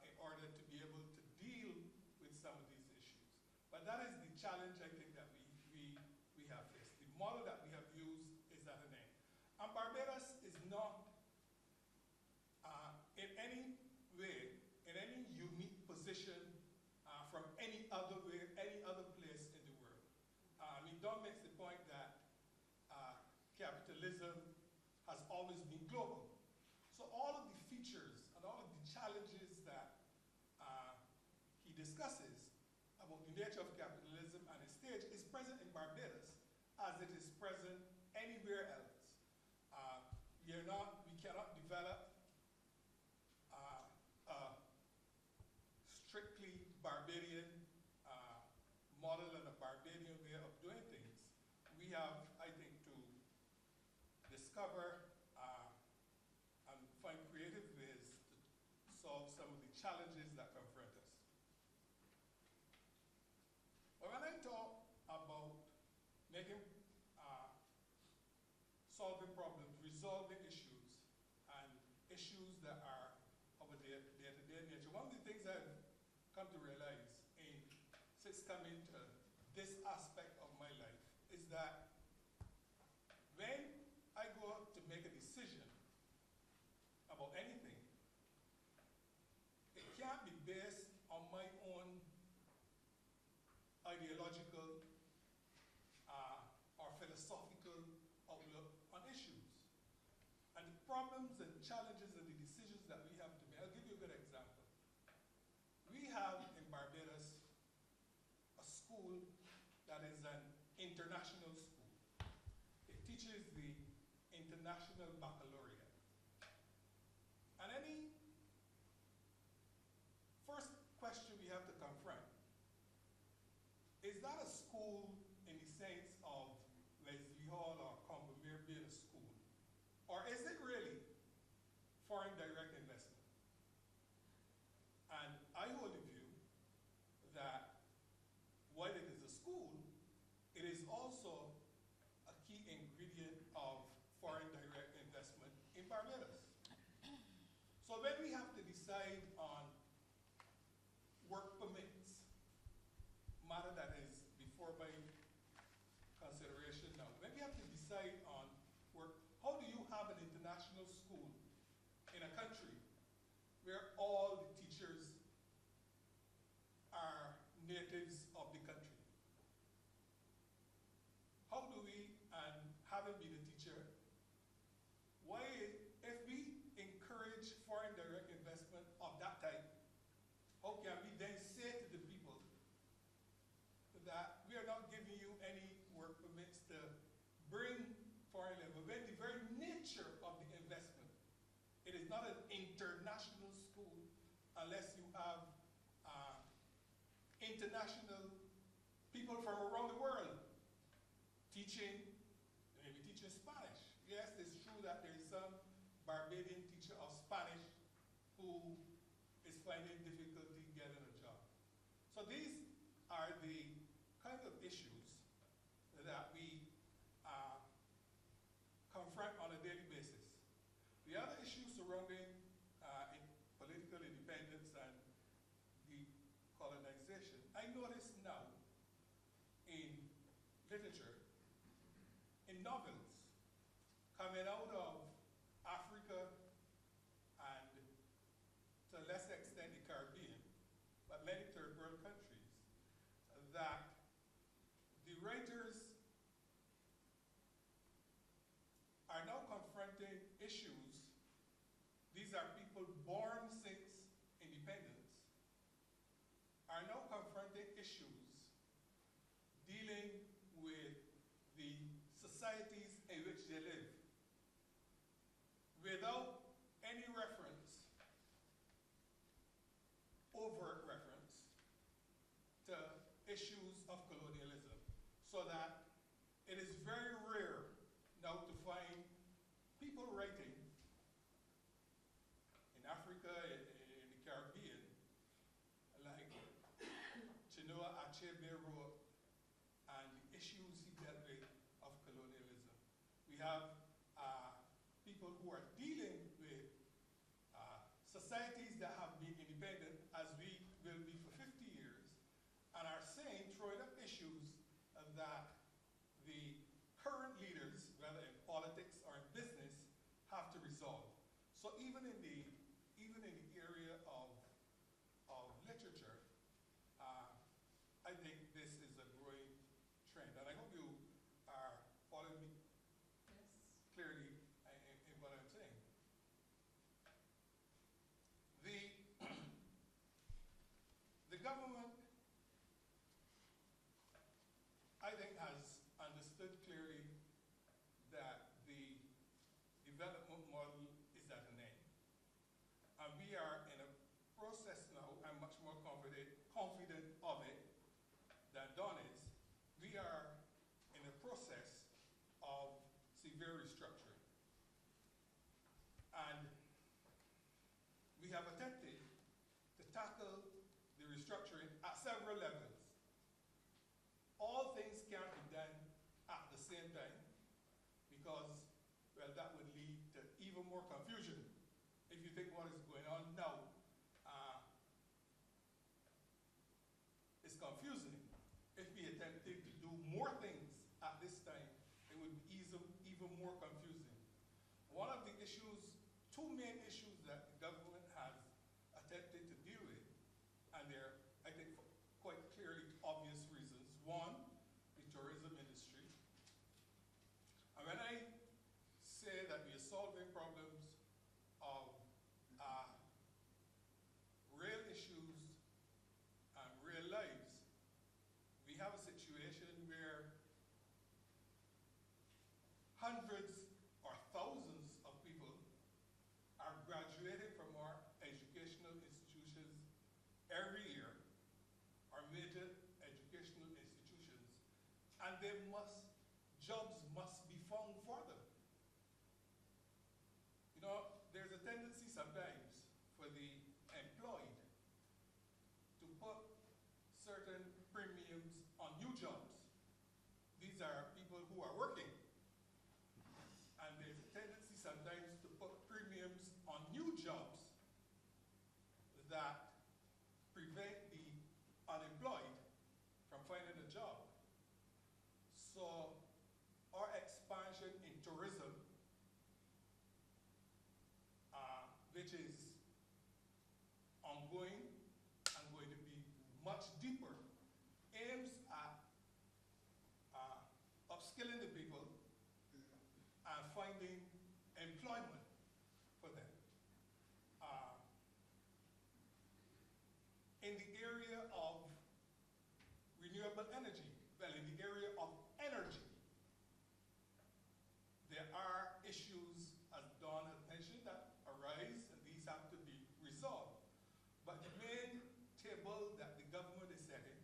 in order to be able to deal with some of these issues. But that is the challenge, I think, that we have faced. The model that we have used is at an end. And Barbados is not in any way, in any unique position from any other place in the world. I mean, Don makes the point that capitalism has always been global. So all of the features and all of the challenges that he discusses about the nature of capitalism and its stage is present in Barbados as it is present anywhere else. We cannot develop a strictly Barbadian model and a Barbadian way of doing things. We have, I think, to discover and find creative ways to solve some of the challenges that confront us. But when I talk about solving problems, resolving issues, and issues that are of a day-to-day nature, one of the things I've come to realize since coming to this aspect of my life is that when I go to make a decision about anything, it can't be based on my own ideological or philosophical outlook on issues. And the problems and challenges and the decisions that we have to make, I'll give you a good example. We have in Barbados a school that is an international school. international baccalaureate. And any first question we have to confront, is that a school in the sense of Leslie Hall or Combermere being a school? Or is it really foreign direct investment? And I hold the view that while it is a school, it is also a key ingredient of foreign direct investment in Barbados. So when we have to decide on work permits, matter that is before my consideration now, when we have to decide on work, how do you have an international school in a country where all the teachers are natives of the country? How do we, and having been a teacher, why, if we encourage foreign direct investment of that type, how can we then say to the people that we are not giving you any work permits to bring foreign labor, when the very nature of the investment, it is not an international school unless you have international people from around the world teaching, maybe teaching Spanish. Yes, it's true that there is some Barbadian teacher of Spanish who is finding difficulty getting a job. So these are the kind of issues that we confront on a daily basis. The other issues surrounding political independence and decolonization, I notice now in literature, in novels coming out of Africa and to a lesser extent the Caribbean, but many third world countries, that the writers are now confronting issues. These are people born since independence, are now confronting issues dealing with the societies in which they live without any reference, overt reference, to issues of colonialism. So that it is very rare now to find people writing in Africa, in the Caribbean, like Chinua Achebe wrote, and the issues he dealt with of colonialism. We have people who are dealing with societies that have been independent, as we will be for 50 years, and are saying, throwing up issues that the current leaders, whether in politics or in business, have to resolve. So even in the area of literature, I think this is a growing trend, and I hope you are following me clearly in what I'm saying. The government, I think, has understood clearly that the development model is at an end. And we are in a process now, I'm much more confident of it than Don is. We are in a process of severe restructuring. And we have attempted to tackle the restructuring at several levels. All things can't be done at the same time because, well, that would lead to even more confusion. If you think what is going on now is confusing, if we attempted to do more things at this time, it would be even more confusing. One of the issues, two main issues that the government has attempted to deal with, and they're, I think, for quite clearly obvious reasons. One, the tourism industry. And when I say that we are solving problems of real issues and real lives, we have a situation where hundreds or thousands jobs must be found for them. You know, there's a tendency sometimes for the employed to put certain premiums on new jobs. These are people who are working. And there's a tendency sometimes to put premiums on new jobs that prevent the unemployed from finding a job. So our expansion in tourism, which is ongoing and going to be much deeper, aims at upskilling the people and finding employment for them. In the area of renewable energy, well, in the area of energy, there are issues, as Dawn has mentioned, that arise, and these have to be resolved. But the main table that the government is setting,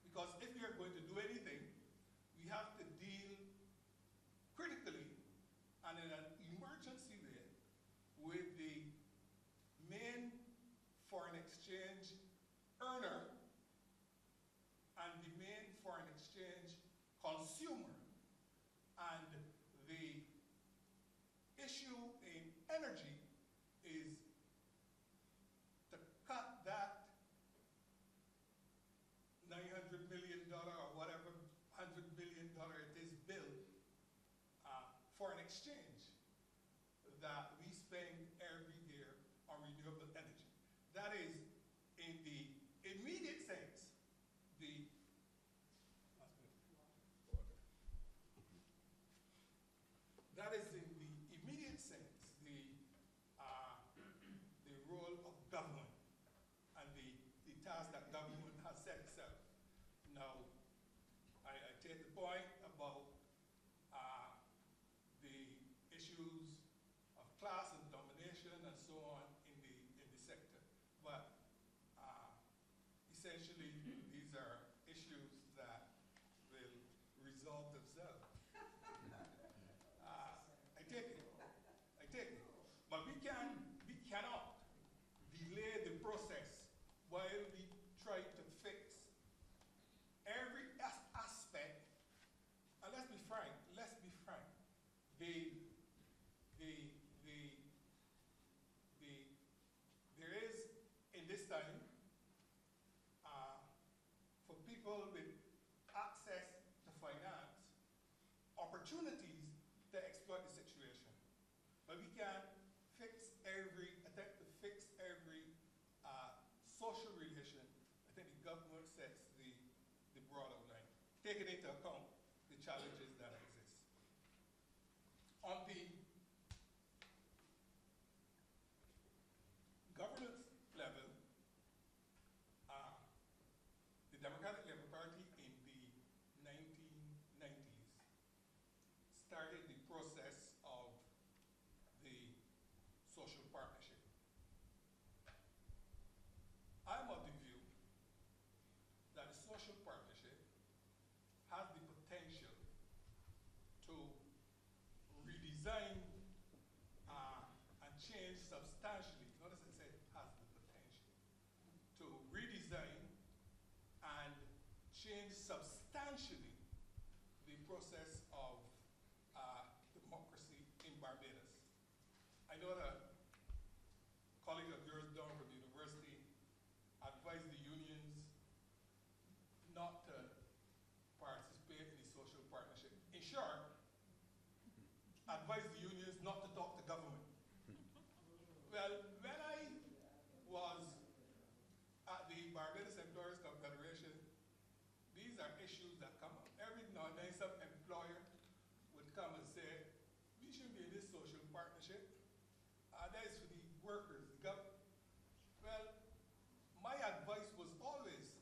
because if we are going to do anything, we have to deal critically and in an emergency way with the main foreign exchange earner and the main foreign exchange consumer. And the issue in energy is to cut that $900 million or whatever $100 billion it is bill for an exchange that we spend every year on renewable energy. That is, in the immediate sense, that is in the immediate sense, the role of government and the task that government has set itself. Now, I take the point about the issues of class and domination and so on in the sector. But essentially, these are issues that will resolve themselves. I take it. But we cannot delay the process while we try to fix every aspect. And let's be frank. There is, in this time, for people with access to finance, opportunities to exploit the situation. But we can't attempt to fix every social relation. I think the government sets the broad outline, taking into account the challenges that exist. On the governance level, the Democratic Labour Party in the 1990s started the process of the social partnership. I'm of the view that the social partnership has the potential to redesign and change substantially. Notice I said has the potential to redesign and change substantially the process of democracy in Barbados. I know that a colleague of yours down from the university advised the unions not to participate in the social partnership. In short, advised the unions not to talk to government. Well, when I was at the Barbados Employers Confederation, these are issues that come up. Every now and then some employer would come and say, we should be in this social partnership. That is for the workers, the government. Well, my advice was always,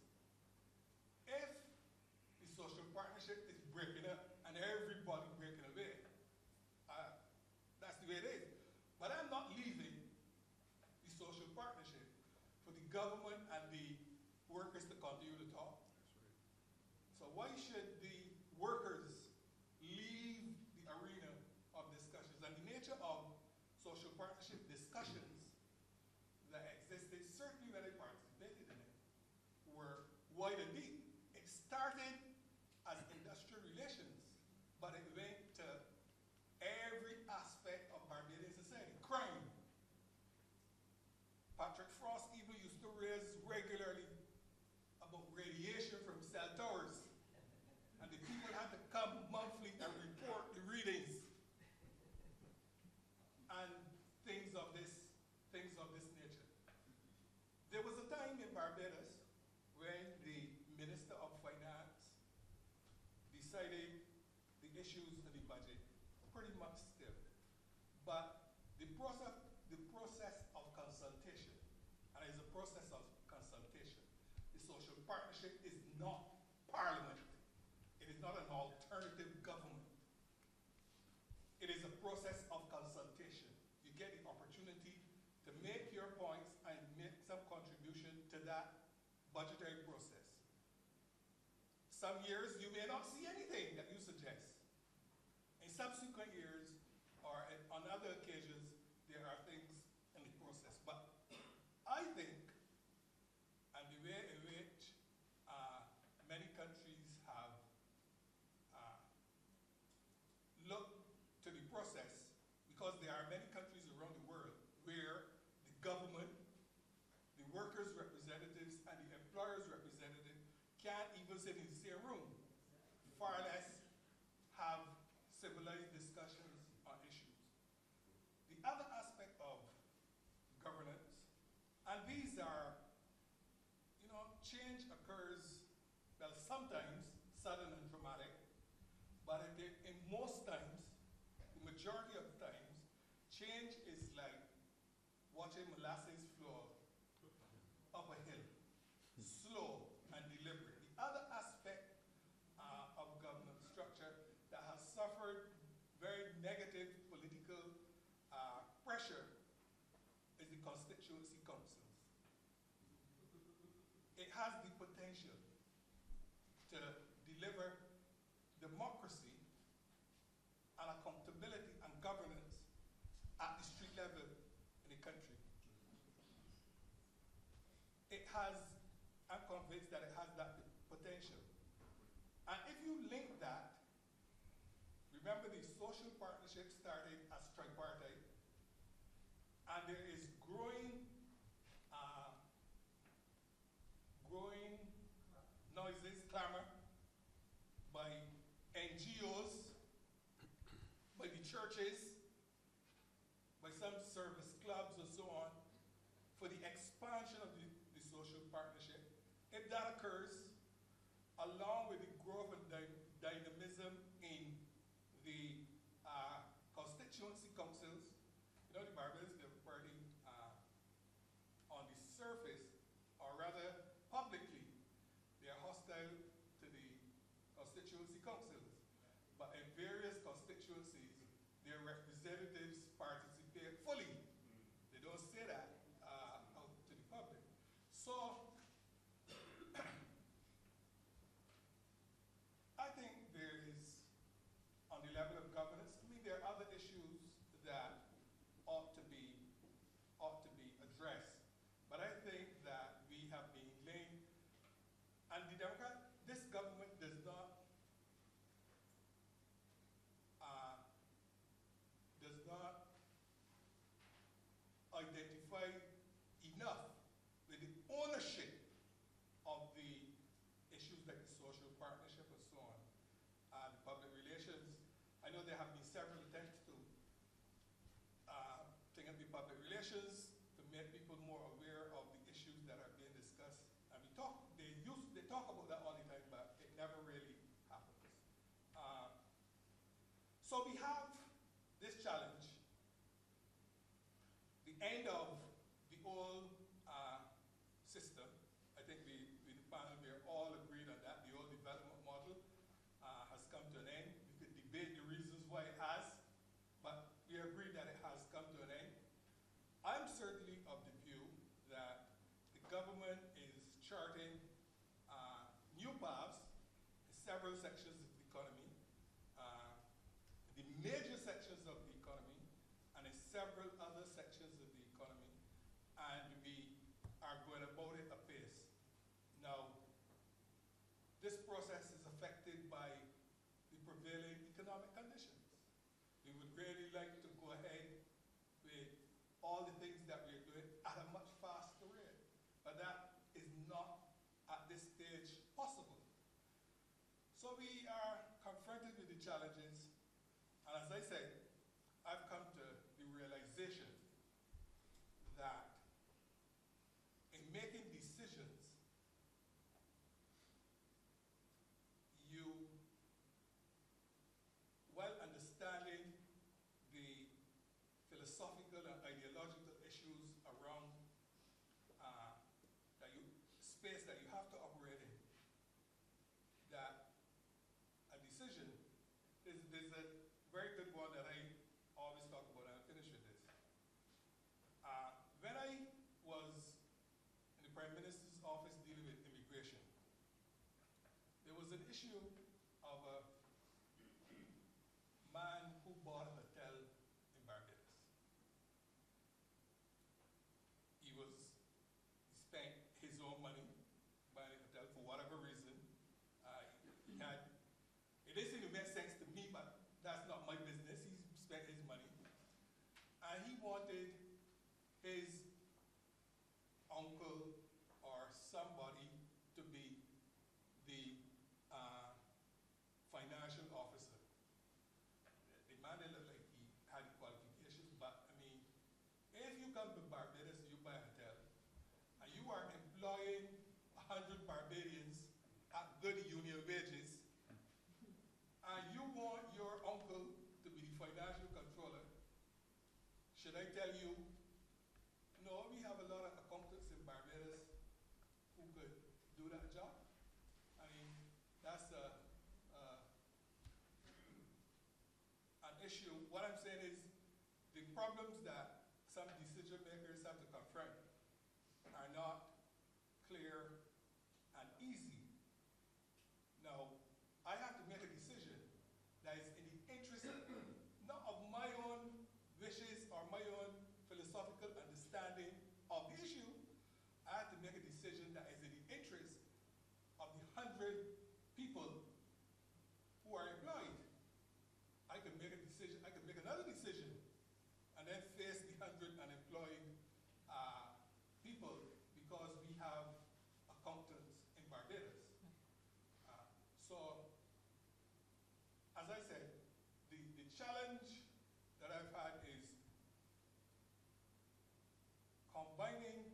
if the social partnership is breaking up and everybody breaking away, that's the way it is. But I'm not leaving the social partnership for the government and the workers to continue to talk. So why should the workers in Barbados when the Minister of Finance decided the issues of the budget, pretty much still. But the process of consultation, and it's a process of consultation. The social partnership is not parliament. It is not an alternative government. It is a process of consultation. You get the opportunity to make your points and make some contribution to that budgetary process. Some years you may not see anything that you suggest. In subsequent years, or on other occasions, there are things in the process. But I think, and the way in which many countries have looked to the process, because there are many countries around the world where the government, the workers' representatives, and the employers' representatives can't even sit in the same room, far less have civilized discussions on issues. The other aspect of governance, and these are, change occurs, well, sometimes sudden and dramatic, but in most times, the majority of times, change is like watching molasses flow up a hill, slow and deliberate. The other aspect of government structure that has suffered very negative political pressure is the constituency councils. It has the potential to deliver democracy and accountability and governance at the street level in the country. It has, I'm convinced that it has that potential. And if you link that, remember the social partnership started as tripartite, and there is growing noises, clamor by NGOs, by the churches, by some service clubs and so on, for the expansion of the social partnership. If that occurs, along with the growth and dynamism in the constituency councils, the Barbados Labour Party, on the surface, or rather publicly, they are hostile to the constituency councils. But in various constituencies, their representatives participate fully. They don't say that out to the public. So, I think there is, on the level of governance, I mean, there are other issues that ought to be addressed. But I think that we have been laying, and this government does not identify enough with the ownership of the issues like the social partnership and so on, and public relations. I know there have been several attempts to think of the public relations to make people more aware of the issues that are being discussed. And they talk about that all the time, but it never really happens. So we have this challenge, the end of the old system. I think the panel, we are all agreed on that. The old development model has come to an end. We could debate the reasons why it has, but we agree that it has come to an end. I'm certainly of the view that the government is charting new paths in several sections of the economy, the major sections of the economy, and in several other sections of the economy, and we are going about it apace. Now, this process is affected by the prevailing economic conditions. We would really like to go ahead with all the things that we're doing at a much faster rate, but that is not at this stage possible. So we are confronted with the challenges, and as I said, I've come to the realization that in making decisions philosophical and ideological issues around space that you have to operate in, that a decision is a very good one that I always talk about, and I'll finish with this. When I was in the Prime Minister's office dealing with immigration, there was an issue of a man who bought a hotel in Barbados. He spent his own money buying a hotel for whatever reason. It didn't seem to make sense to me, but that's not my business. He spent his money. And he wanted his uncle or somebody to be the financial officer. The man didn't look like he had the qualifications, but I mean, if you come to Barbados and you buy a hotel, and you are employing 100 Barbadians at good union wages, and you want your uncle to be the financial controller, should I tell you, no, we have a lot of accountants in Barbados who could do that job? I mean, that's an issue. What I'm saying is the problems that some decision makers have to confront are not clear and easy. Now, I have to make a decision that is in the interest not of my own wishes or my own philosophical understanding of the issue. I have to make a decision that is in the interest of the 100 people who are employed. I can make a decision, I can make another decision, and then face the 100 unemployed people because we have accountants in Barbados. So, as I said, the challenge that I've had is combining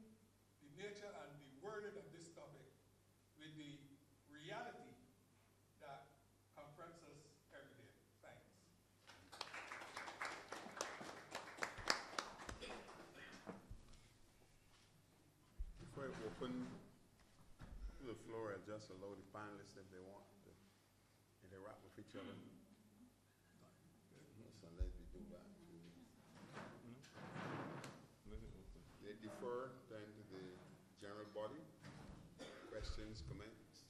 the nature and the wording of this topic with the reality that confronts us every day. Thanks. Before I open the floor, I just allow the panelists if they want to interact with each other. So let me do that. They defer then to the general body. Questions, comments?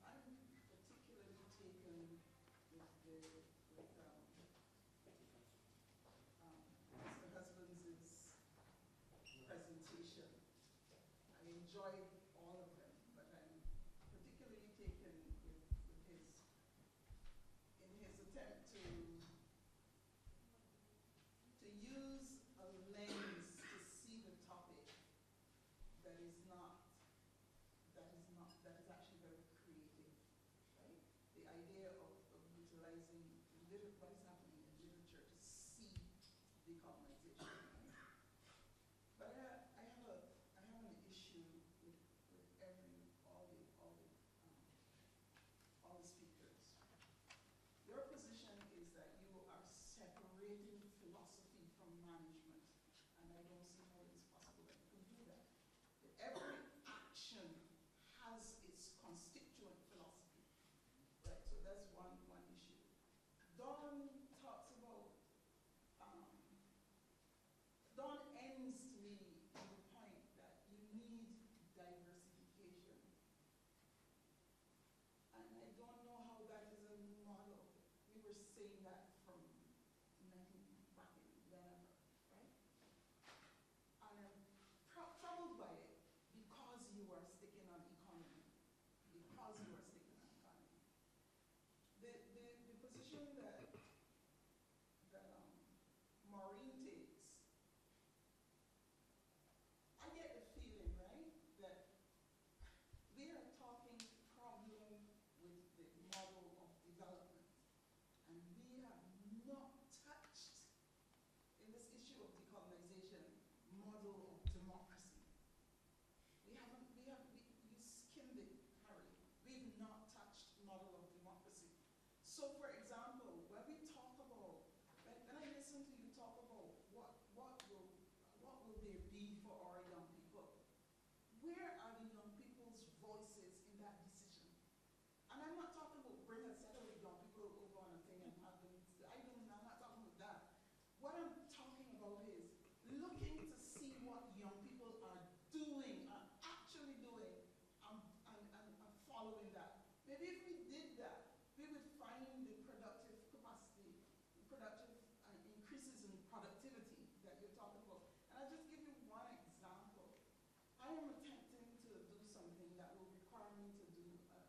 I'm particularly taken with Mr. Husbands' presentation. I enjoyed all of them, but I'm particularly taken with his attempt to use a lens to see the topic that is actually very creative, right? The idea of utilizing what is happening in literature to see decolonization, right? But I have an issue with all the speakers. Your position is that you are separating philosophy from management, and I don't see how it is possible that you can do that. Every action has its constituent philosophy, right? So that's one issue. Don talks about So, for example, when we talk about, when I listen to you talk about what will there be for our young people, where are the young people's voices in that decision? And I'm not talking about bring a set of young people over on a thing and have them, I'm not talking about that. What I'm talking about is looking to see what young people are doing, are actually doing, and following that. Maybe if we did that, we would find the productive capacity, the productive increases in productivity that you're talking about. And I'll just give you one example. I am attempting to do something that will require me to do a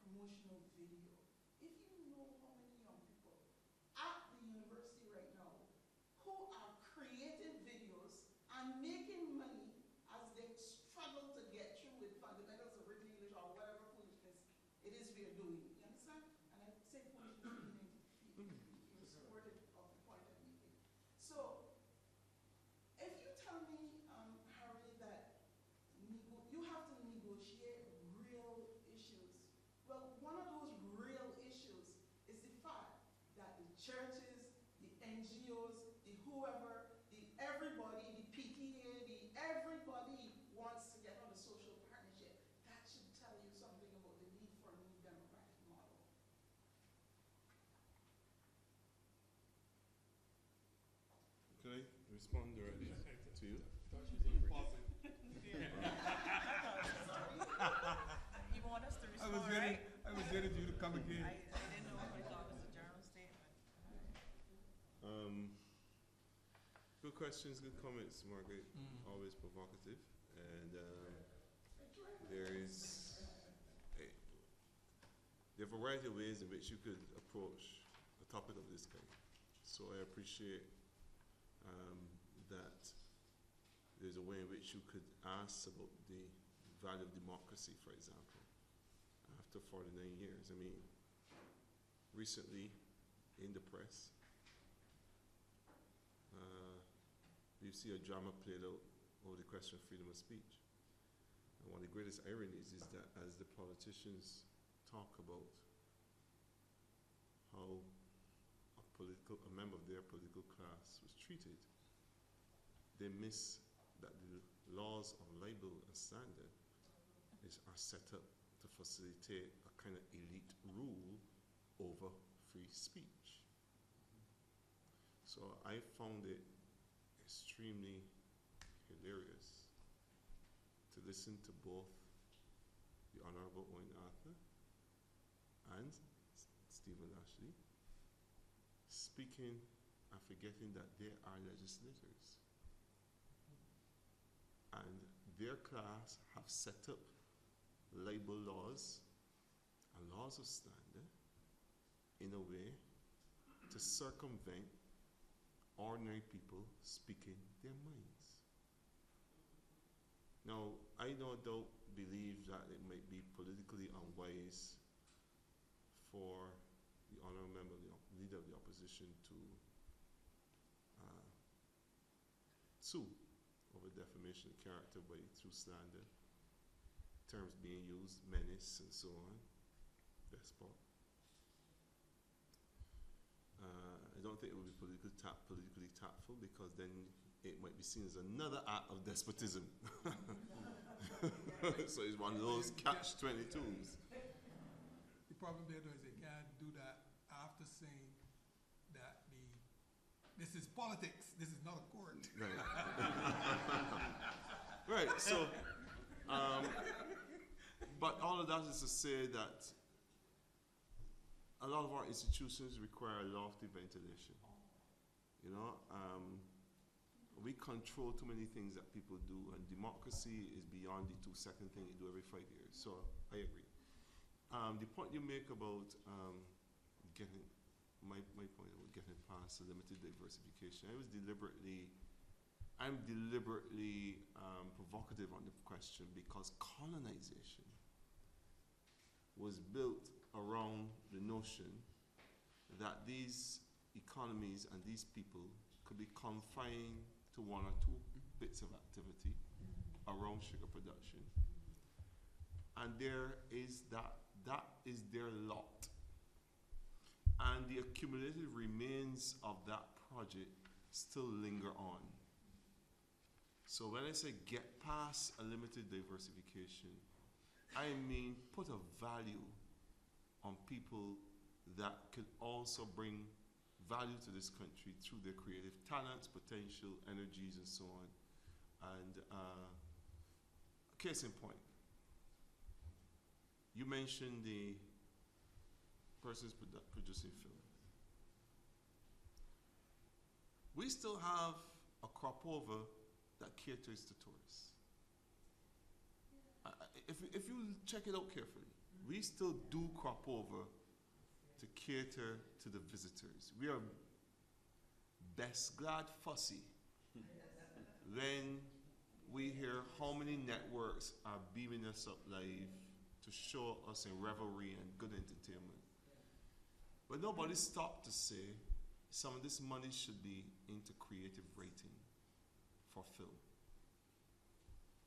promotional video. If you know how many young people at the university right now who are creating videos and making money as they struggle to get through with fundamentals of written English or whatever foolishness it is we are doing. You understand? And I say foolishness meaning you're supportive of the point I'm making. So, if you tell me, Harry, that you have to negotiate real issues, well, one of those real issues is the fact that the churches, the NGOs, the whoever, the everybody, the PTA, the everybody wants to get on the social partnership. That should tell you something about the need for a new democratic model. Can I respond directly to you? You want us to I was respond, ready, right? I was ready for you to come again. I didn't know if I thought it was a general statement. Good questions, good comments, Margaret. Always provocative. And there are a variety of ways in which you could approach a topic of this kind. So I appreciate that there's a way in which you could ask about the value of democracy, for example, after 49 years. I mean, recently in the press, you see a drama played out over the question of freedom of speech. And one of the greatest ironies is that as the politicians talk about how a member of their political class was treated, they miss that the laws of libel and slander are set up to facilitate a kind of elite rule over free speech. So I found it extremely hilarious to listen to both the Honorable Owen Arthur and Stephen Ashley speaking and forgetting that they are legislators. And their class have set up libel laws and laws of slander in a way to circumvent ordinary people speaking their minds. Now, I no doubt believe that it might be politically unwise for the honourable member, the leader of the opposition, to sue over defamation of character through slander, terms being used, menace, and so on, despot. I don't think it would be politically tactful, because then it might be seen as another act of despotism. So it's one of those catch-22s. The problem there is they can't do that after saying that this is politics, this is not a court. Right. Right, so, but all of that is to say that a lot of our institutions require lofty ventilation. You know, we control too many things that people do, and democracy is beyond the 2-second thing you do every 5 years. So I agree. The point you make about getting, my point about getting past the limited diversification, I'm deliberately provocative on the question, because colonization was built around the notion that these economies and these people could be confined to 1 or 2 bits of activity around sugar production. And that is their lot. and the accumulated remains of that project still linger on. So when I say get past a limited diversification, I mean put a value on people that could also bring value to this country through their creative talents, potential, energies, and so on. And case in point, you mentioned the persons producing film. We still have a crop over that caters to tourists. If you check it out carefully, we still do crop over to cater to the visitors. We are best glad fussy when we hear how many networks are beaming us up live to show us in revelry and good entertainment. But nobody stopped to say some of this money should be into creative rating for film.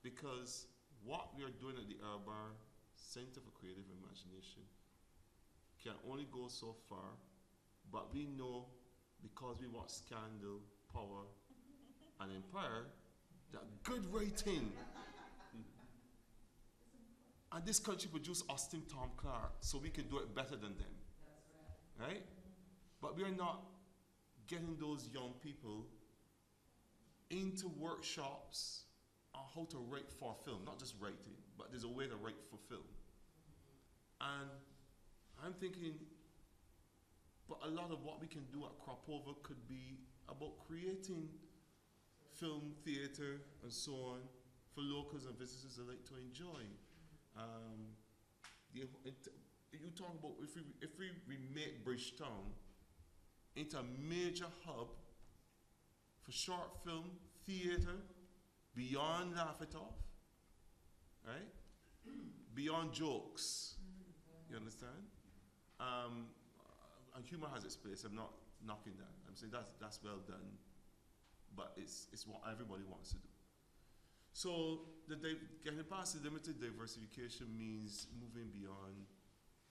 Because what we are doing at the Urban Center for Creative Imagination can only go so far, but we know, because we watch Scandal, Power, and Empire, that good rating. And this country produced Austin Tom Clark, so we can do it better than them. Right? But we are not getting those young people into workshops on how to write for film, not just writing, but there's a way to write for film. And I'm thinking, but a lot of what we can do at Cropover could be about creating film, theater, and so on for locals and visitors that like to enjoy. You talk about if we remake Bridgetown into a major hub for short film, theater, beyond Laugh It Off, right? Beyond jokes, you understand? And humor has its place. I'm not knocking that. I'm saying that's well done, but it's what everybody wants to do. So getting past the limited diversification means moving beyond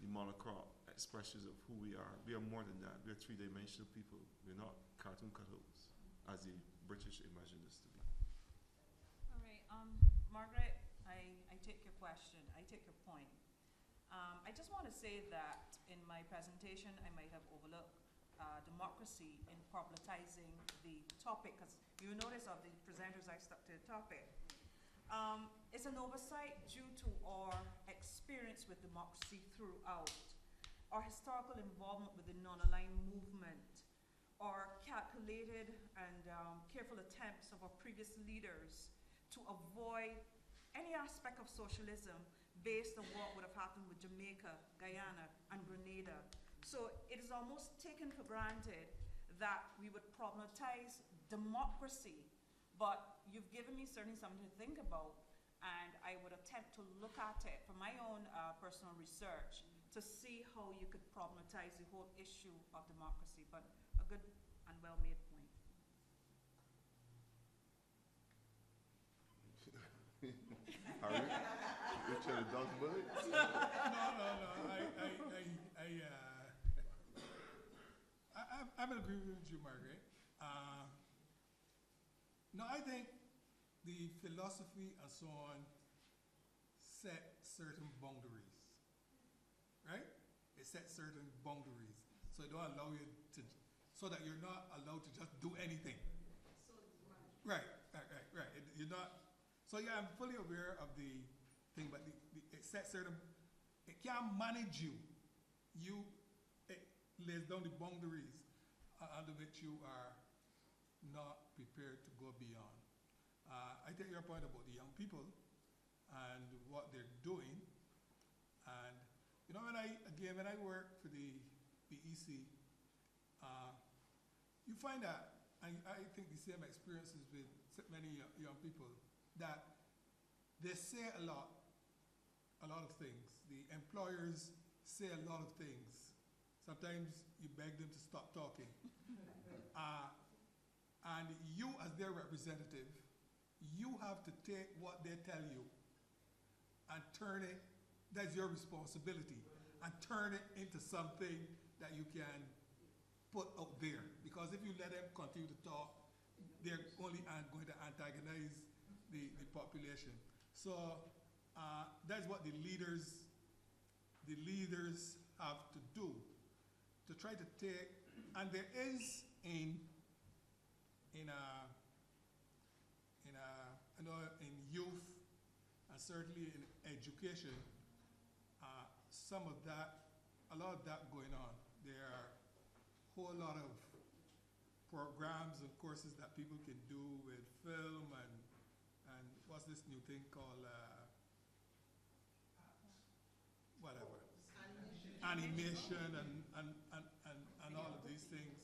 the monochrome expressions of who we are. We are more than that. We are three-dimensional people. We're not cartoon cutouts, as the British imagined us to be. All right, Margaret, I take your question. I take your point. I just want to say that in my presentation, I might have overlooked democracy in problematizing the topic, because you notice of the presenters I stuck to the topic. It's an oversight due to our experience with democracy throughout, our historical involvement with the non-aligned movement, our calculated and careful attempts of our previous leaders to avoid any aspect of socialism based on what would have happened with Jamaica, Guyana, and Grenada. So it is almost taken for granted that we would problematize democracy, but you've given me certainly something to think about, and I would attempt to look at it for my own personal research to see how you could problematize the whole issue of democracy, but a good and well-made point. Are you? Richard Dodge Bullet? No. I'm in agreement with you, Margaret. No, I think the philosophy and so on set certain boundaries, right? It sets certain boundaries, so it don't allow you to, so that you're not allowed to just do anything. Right. You're not. So yeah, I'm fully aware of the thing, but it sets certain. It can't manage you. It lays down the boundaries under which you are not prepared to go beyond. I take your point about the young people and what they're doing, and you know, when I work for the EC, you find that, and I think the same experiences with many young people, that they say a lot of things. The employers say a lot of things. Sometimes you beg them to stop talking. And you, as their representative, you have to take what they tell you and turn it, that's your responsibility, and turn it into something that you can put out there. Because if you let them continue to talk, they're only going to antagonize the population. So that's what the leaders have to do, to try to take, and there is in youth and certainly in education, a lot of that going on. There are a whole lot of programs and courses that people can do with film and what's this new thing called whatever, animation and all of these things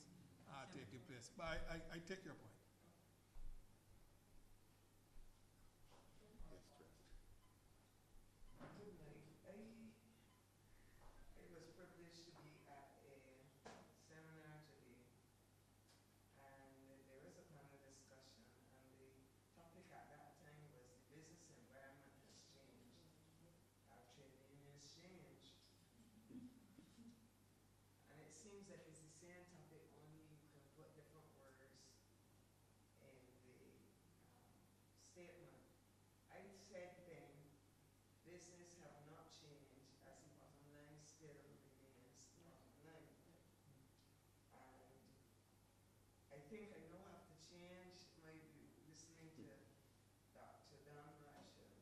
are taking place. But I take your point. I was privileged to be at a seminar today, and there was a panel discussion, and the topic at that time was the business environment has changed. Our trade unions changed. And it seems like it's the same topic, only you can put different words in the statement. I said then, business have not changed as the bottom line still remains the bottom line. And I think I now have to change my view, listening to Dr. Don Marshall,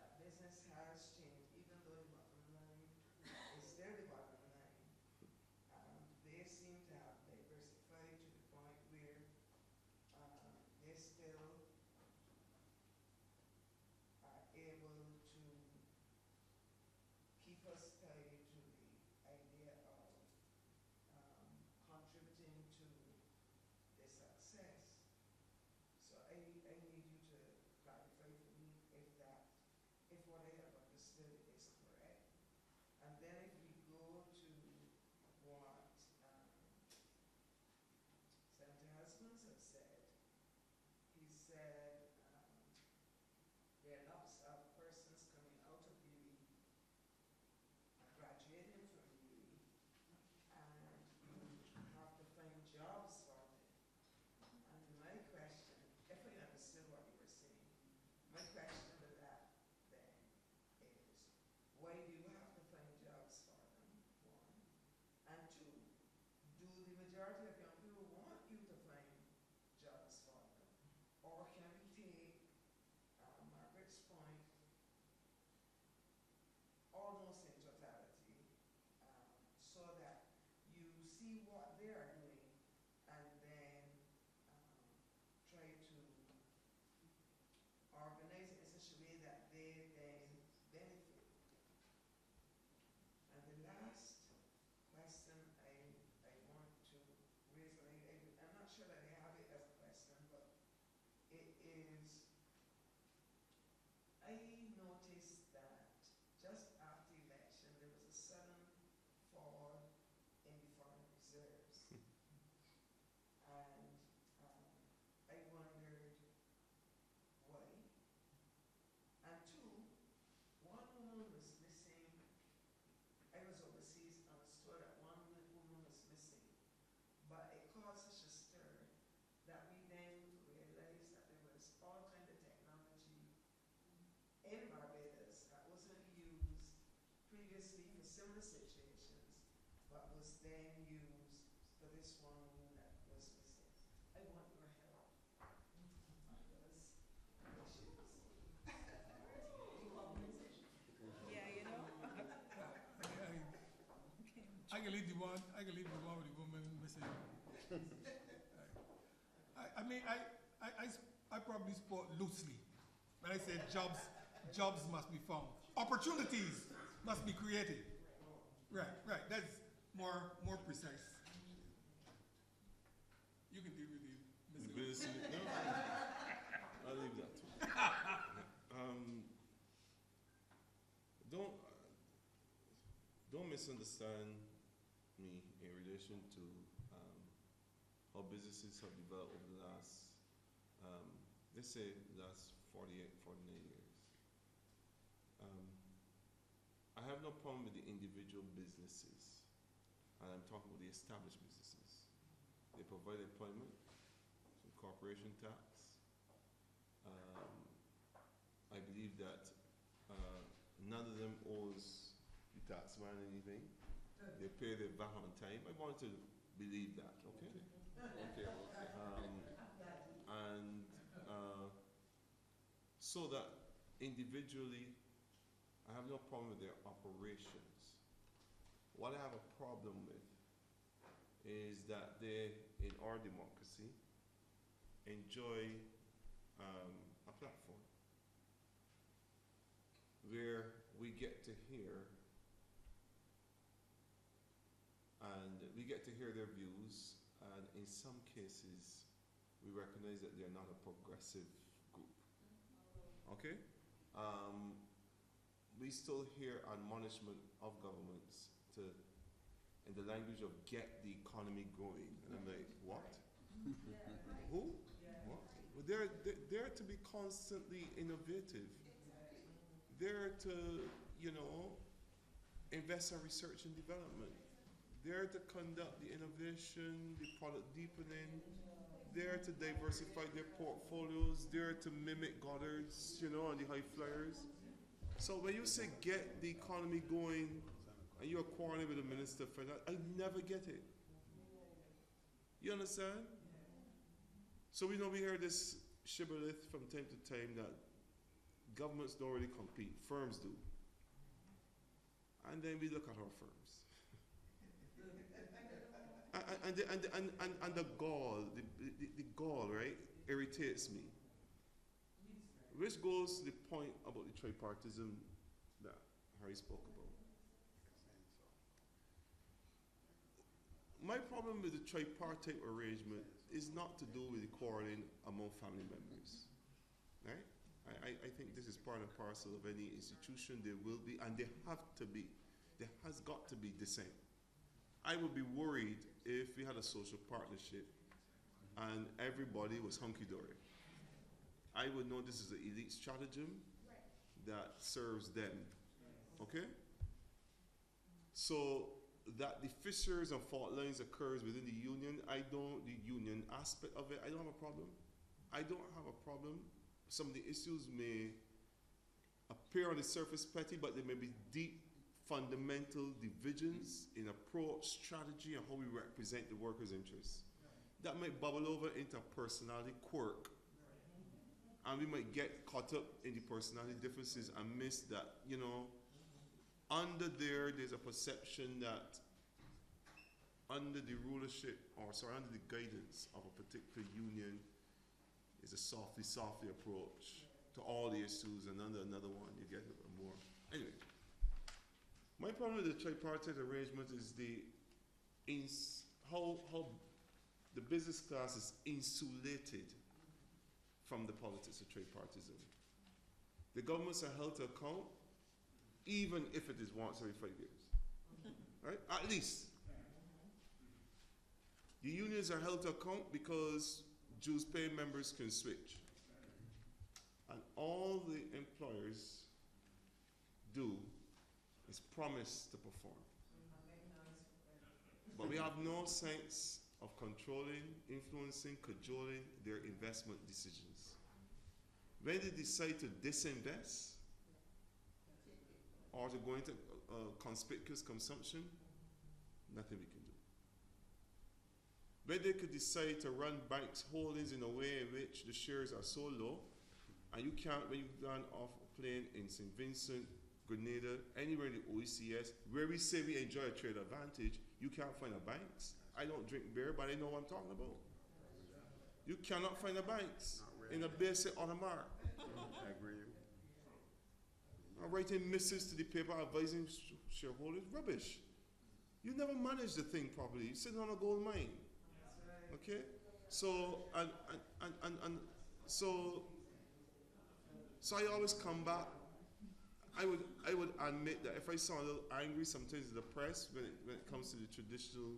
that business has changed, even though the bottom line is still the bottom line. They seem to have diversified to the point where they still are able to keep us tied to the idea of contributing to the success. So I need you to clarify for me if what I have understood is correct. And then if we go to what Senator Husbands have said, he said there are lots of persons coming out of UWI, graduating from UWI, and you have to find jobs for them. And my question, if I understood what you were saying, my question to that then is, why do you have to find jobs for them, one? And two, do the majority of young people want you to find jobs for them? Or can we take Margaret's point almost in totality, so that you see what they are doing and then try to organize it in such a way that they then benefit? And the last question I want to raise, I'm not sure that I have it as a question, but it is, I noticed that just after election, there was a sudden fall in the foreign reserves. And I wondered why. And two, one woman was missing. I was overseas and was told that one woman was missing. But it caused such a stir that we then realized that there was all kind of technology in Barbados that wasn't used previously for similar situations, but was then used for this one woman that was missing. I want your help on those issues. Yeah, you know? I can leave the one with the woman missing. I probably spoke loosely when I said jobs must be found. Opportunities must be created. Right, that's more precise. You can deal with the missing. Business, no, I'll leave that to you. Don't misunderstand me in relation to how businesses have developed over the last, let's say, last 49 years. I have no problem with the individual businesses. and I'm talking about the established businesses. They provide employment, some corporation tax. I believe that none of them owes the taxman anything. They pay their VAT on time. I want to believe that, okay? And so that individually, I have no problem with their operations. What I have a problem with is that they, in our democracy, enjoy a platform where we get to hear their views, and in some cases we recognize that they're not a progressive group. Okay? We still hear admonishment of governments to, in the language of get the economy going, and I'm like, what? Who? What? Well, they're to be constantly innovative. They're to, invest in research and development. They're to conduct the innovation, the product deepening. They're to diversify their portfolios. They're to mimic Goddards, and the high flyers. So when you say get the economy going, and you're quarreling with the Minister for that, I never get it. You understand? So we hear this shibboleth from time to time that governments don't really compete, firms do. And then we look at our firms. And the gall, right, irritates me. Which goes to the point about the tripartism that Harry spoke about. My problem with the tripartite arrangement is not to do with the quarreling among family members, right? I think this is part and parcel of any institution. There will be, and there have to be. There has got to be dissent. I would be worried if we had a social partnership and everybody was hunky-dory. I would know this is an elite stratagem that serves them, okay? So that the fissures and fault lines occurs within the union, the union aspect of it, I don't have a problem. I don't have a problem. Some of the issues may appear on the surface petty, but there may be deep fundamental divisions in approach, strategy, and how we represent the workers' interests. That might bubble over into a personality quirk. And we might get caught up in the personality differences and miss that, under there's a perception that under the rulership, under the guidance of a particular union is a softly approach to all the issues, and under another one you get more. Anyway, my problem with the tripartite arrangement is how the business class is insulated from the politics of tripartism. The governments are held to account, even if it is once every 5 years, right? At least. The unions are held to account because dues paying members can switch. And all the employers do is promise to perform. But we have no sense of controlling, influencing, cajoling their investment decisions. When they decide to disinvest or to go into conspicuous consumption, nothing we can do. When they could decide to run banks' holdings in a way in which the shares are so low, and you can't, when you land off a plane in St. Vincent, Grenada, anywhere in the OECS, where we say we enjoy a trade advantage, you can't find a banks. I don't drink beer, but I know what I'm talking about. You cannot find a banks in a basic Audemars. I agree. I'm writing missives to the paper advising shareholders, rubbish. You never manage the thing properly. You're sitting on a gold mine. Okay? So, so I always come back. I would admit that if I sound a little angry sometimes in the press when it comes to the traditional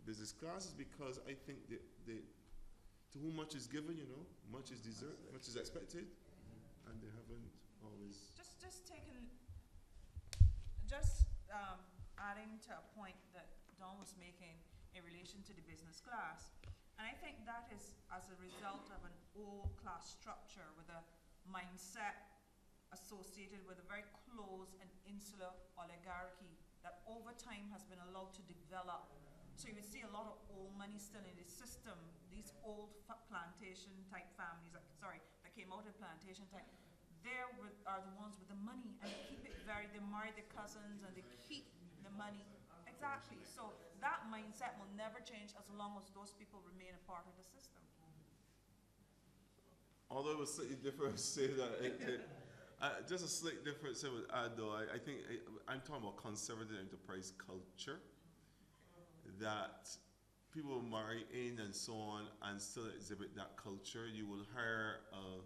business classes, because I think that to whom much is given, much is deserved, much is expected, and they haven't always. Just adding to a point that Don was making in relation to the business class. And I think that is as a result of an old class structure with a mindset associated with a very close and insular oligarchy that over time has been allowed to develop. So you would see a lot of old money still in the system. These old plantation type families, that came out of plantation type, are the ones with the money, and they keep it they marry their cousins and they keep the money. Exactly. So that mindset will never change as long as those people remain a part of the system. Although it was slightly different, say that just a slight difference I would add though. I think I'm talking about conservative enterprise culture, that people will marry in and so on and still exhibit that culture. You will hire a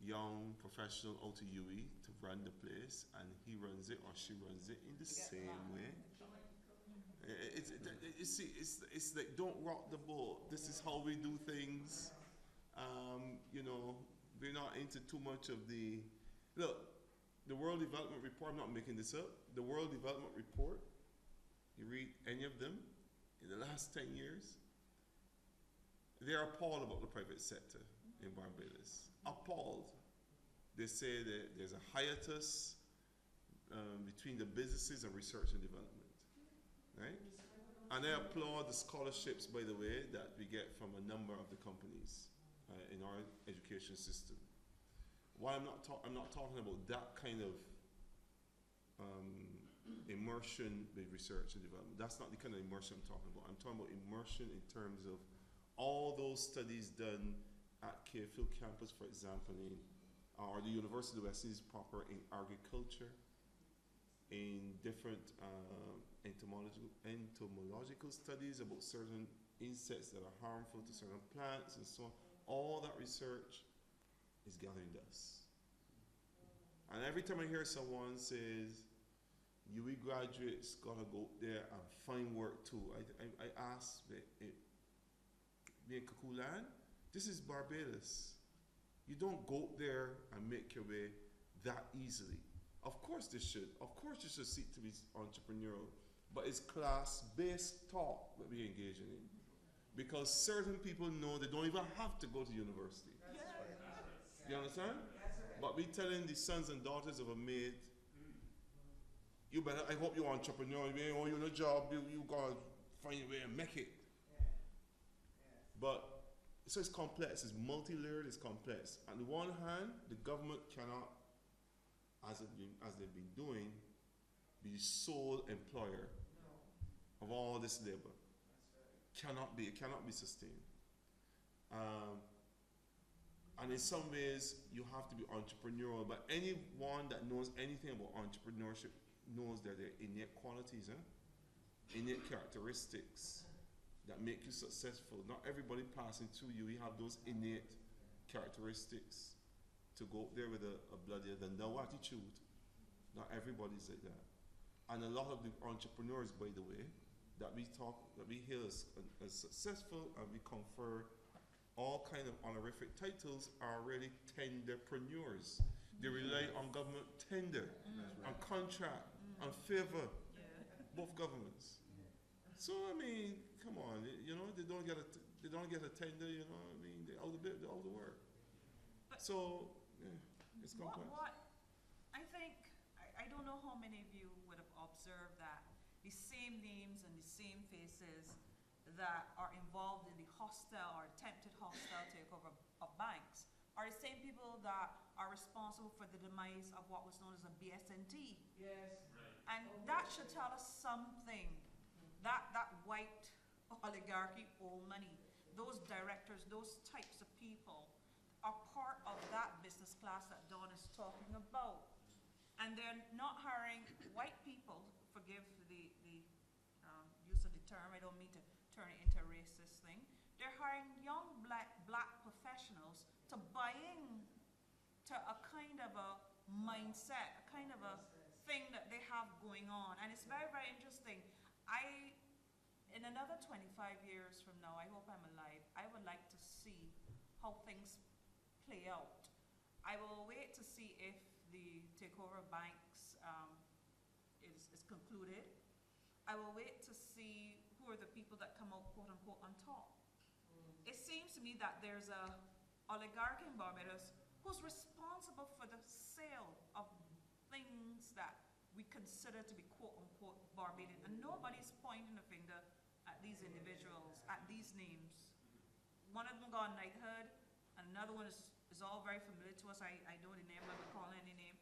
young professional out of UE to run the place, and he runs it or she runs it in the same way. It's like, don't rock the boat. This is how we do things. We're not into too much of the, look, the World Development Report, I'm not making this up, the World Development Report, you read any of them in the last 10 years, they're appalled about the private sector in Barbados. Appalled. They say that there's a hiatus between the businesses and research and development, right? And I applaud the scholarships, by the way, that we get from a number of the companies in our education system. Why I'm not talking about that kind of immersion with research and development. That's not the kind of immersion I'm talking about. I'm talking about immersion in terms of all those studies done at Carefield campus, for example, or the University of West Indies proper, in agriculture, in different entomological studies about certain insects that are harmful to certain plants and so on. All that research is gathering dust. And every time I hear someone says, UE graduates gotta go there and find work too, I ask, me in Kakulan, this is Barbados. You don't go there and make your way that easily. Of course they should. Of course you should seek to be entrepreneurial. But it's class-based talk that we're engaging in. Because certain people know they don't even have to go to university. You understand? But we telling the sons and daughters of a maid, you better, I hope you're entrepreneurial, you're in a job, you gotta find a way and make it. But, so it's complex, it's multi-layered, it's complex. On the one hand, the government cannot, as they've been doing, be sole employer of all this labor. It cannot be sustained. And in some ways, you have to be entrepreneurial, but anyone that knows anything about entrepreneurship knows that there are innate qualities, innate characteristics that make you successful. Not everybody passing through you, you have those innate characteristics to go up there with a bloodier than no attitude. Not everybody's like that. And a lot of the entrepreneurs, by the way, that we hail as successful and we confer all kind of honorific titles are really tenderpreneurs. They rely on government tender, on contract, on favor, both governments. So I mean, come on, they don't get a tender, they're out of work. So it's complex. I think I don't know how many of you would have observed that the same names and the same faces that are involved in the hostile or attempted hostile takeover of banks are the same people that are responsible for the demise of what was known as a BSNT. Yes. And that should tell us something. That white oligarchy, old money, those directors, those types of people are part of that business class that Dawn is talking about. And they're not hiring white people, forgive the use of the term, I don't mean to turn it into a racist thing. They're hiring young black professionals to buy into a kind of a mindset, a kind of a thing that they have going on. And it's very, very interesting. In another 25 years from now, I hope I'm alive, I would like to see how things play out. I will wait to see if the takeover of banks is concluded. I will wait to see who are the people that come out quote unquote on top. It seems to me that there's a oligarch in Barbados who's responsible for the sale of things that we consider to be quote unquote Barbadian. And nobody's pointing a finger at these individuals, at these names. One of them got knighthood, and another one is all very familiar to us. I know the name, I'm not calling any name.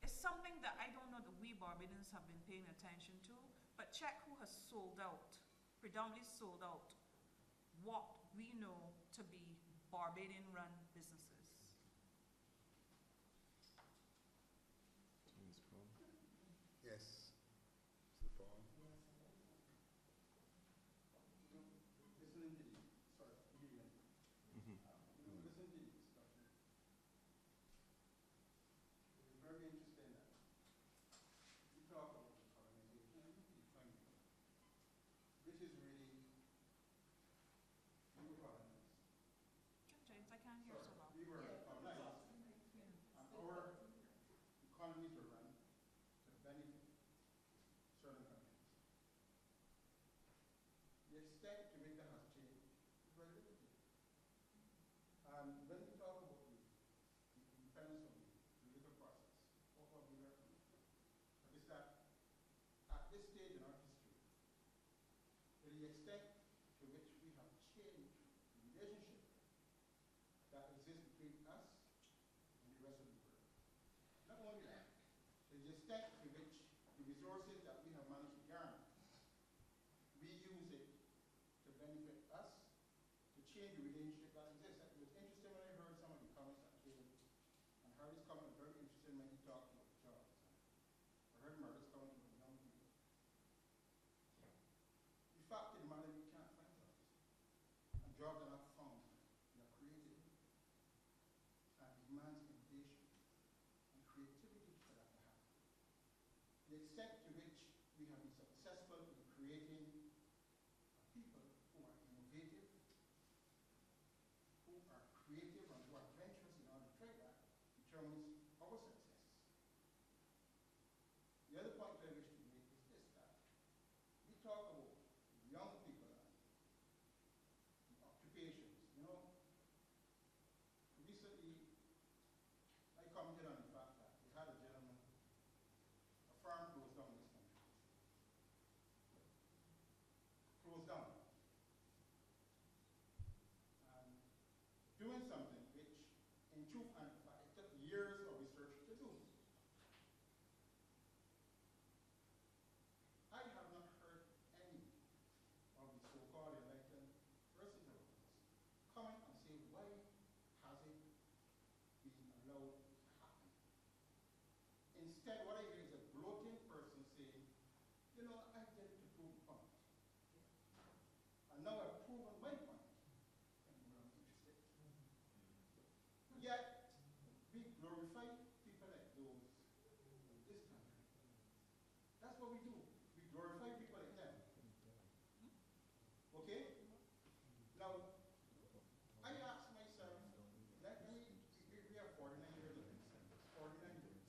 It's something that I don't know that we Barbadians have been paying attention to, but check who has sold out, predominantly sold out, what we know to be Barbadian-run businesses. Yes. Mr. Paul. Listening to the, sorry, hearing, listening to the discussion, it was very interesting that you talk about the colonization and the finding, which is really, we were colonized. James, I can't hear so well. We were colonized, and our economies were run to benefit certain countries. The extent to which that has changed is very limited. And when we talk about the independence of the political process, what we learn from it is that at this stage in our history, to the extent to which we have changed the relationship that exists between us and the rest of the world. Not only that, to the extent to which the resources that we have managed to garner, we use it to benefit us, to change the relationship that exists. It was interesting when I heard some of the comments that came, and Harry's comment was very interesting when he talked about jobs. I heard Margaret's comment about young people. The fact of the matter, we can't find jobs. And jobs are not found, they are created. And demands innovation and creativity for that to happen. The extent to which we have been successful in creating people who are innovative, who are creative, and who are adventurous in order to try that determines our success. The other point I wish to make is this, that we talk about young people and the occupations. You know, recently I commented on the fact that we had a gentleman, a farm closed down in this country. Closed down. And doing something which, in truth and fact, it took years of research to do. I have not heard any of the so-called enlightened persons around us come and say, why has it been allowed to happen? Instead, what I hear is a gloating person saying, you know, I did it to prove a point. And now I've proven my point. And I'm interested. Yet, we glorify people like those in this country. That's what we do. We glorify people like them. Okay? Now, I ask myself, we are 49 years old. 49 years.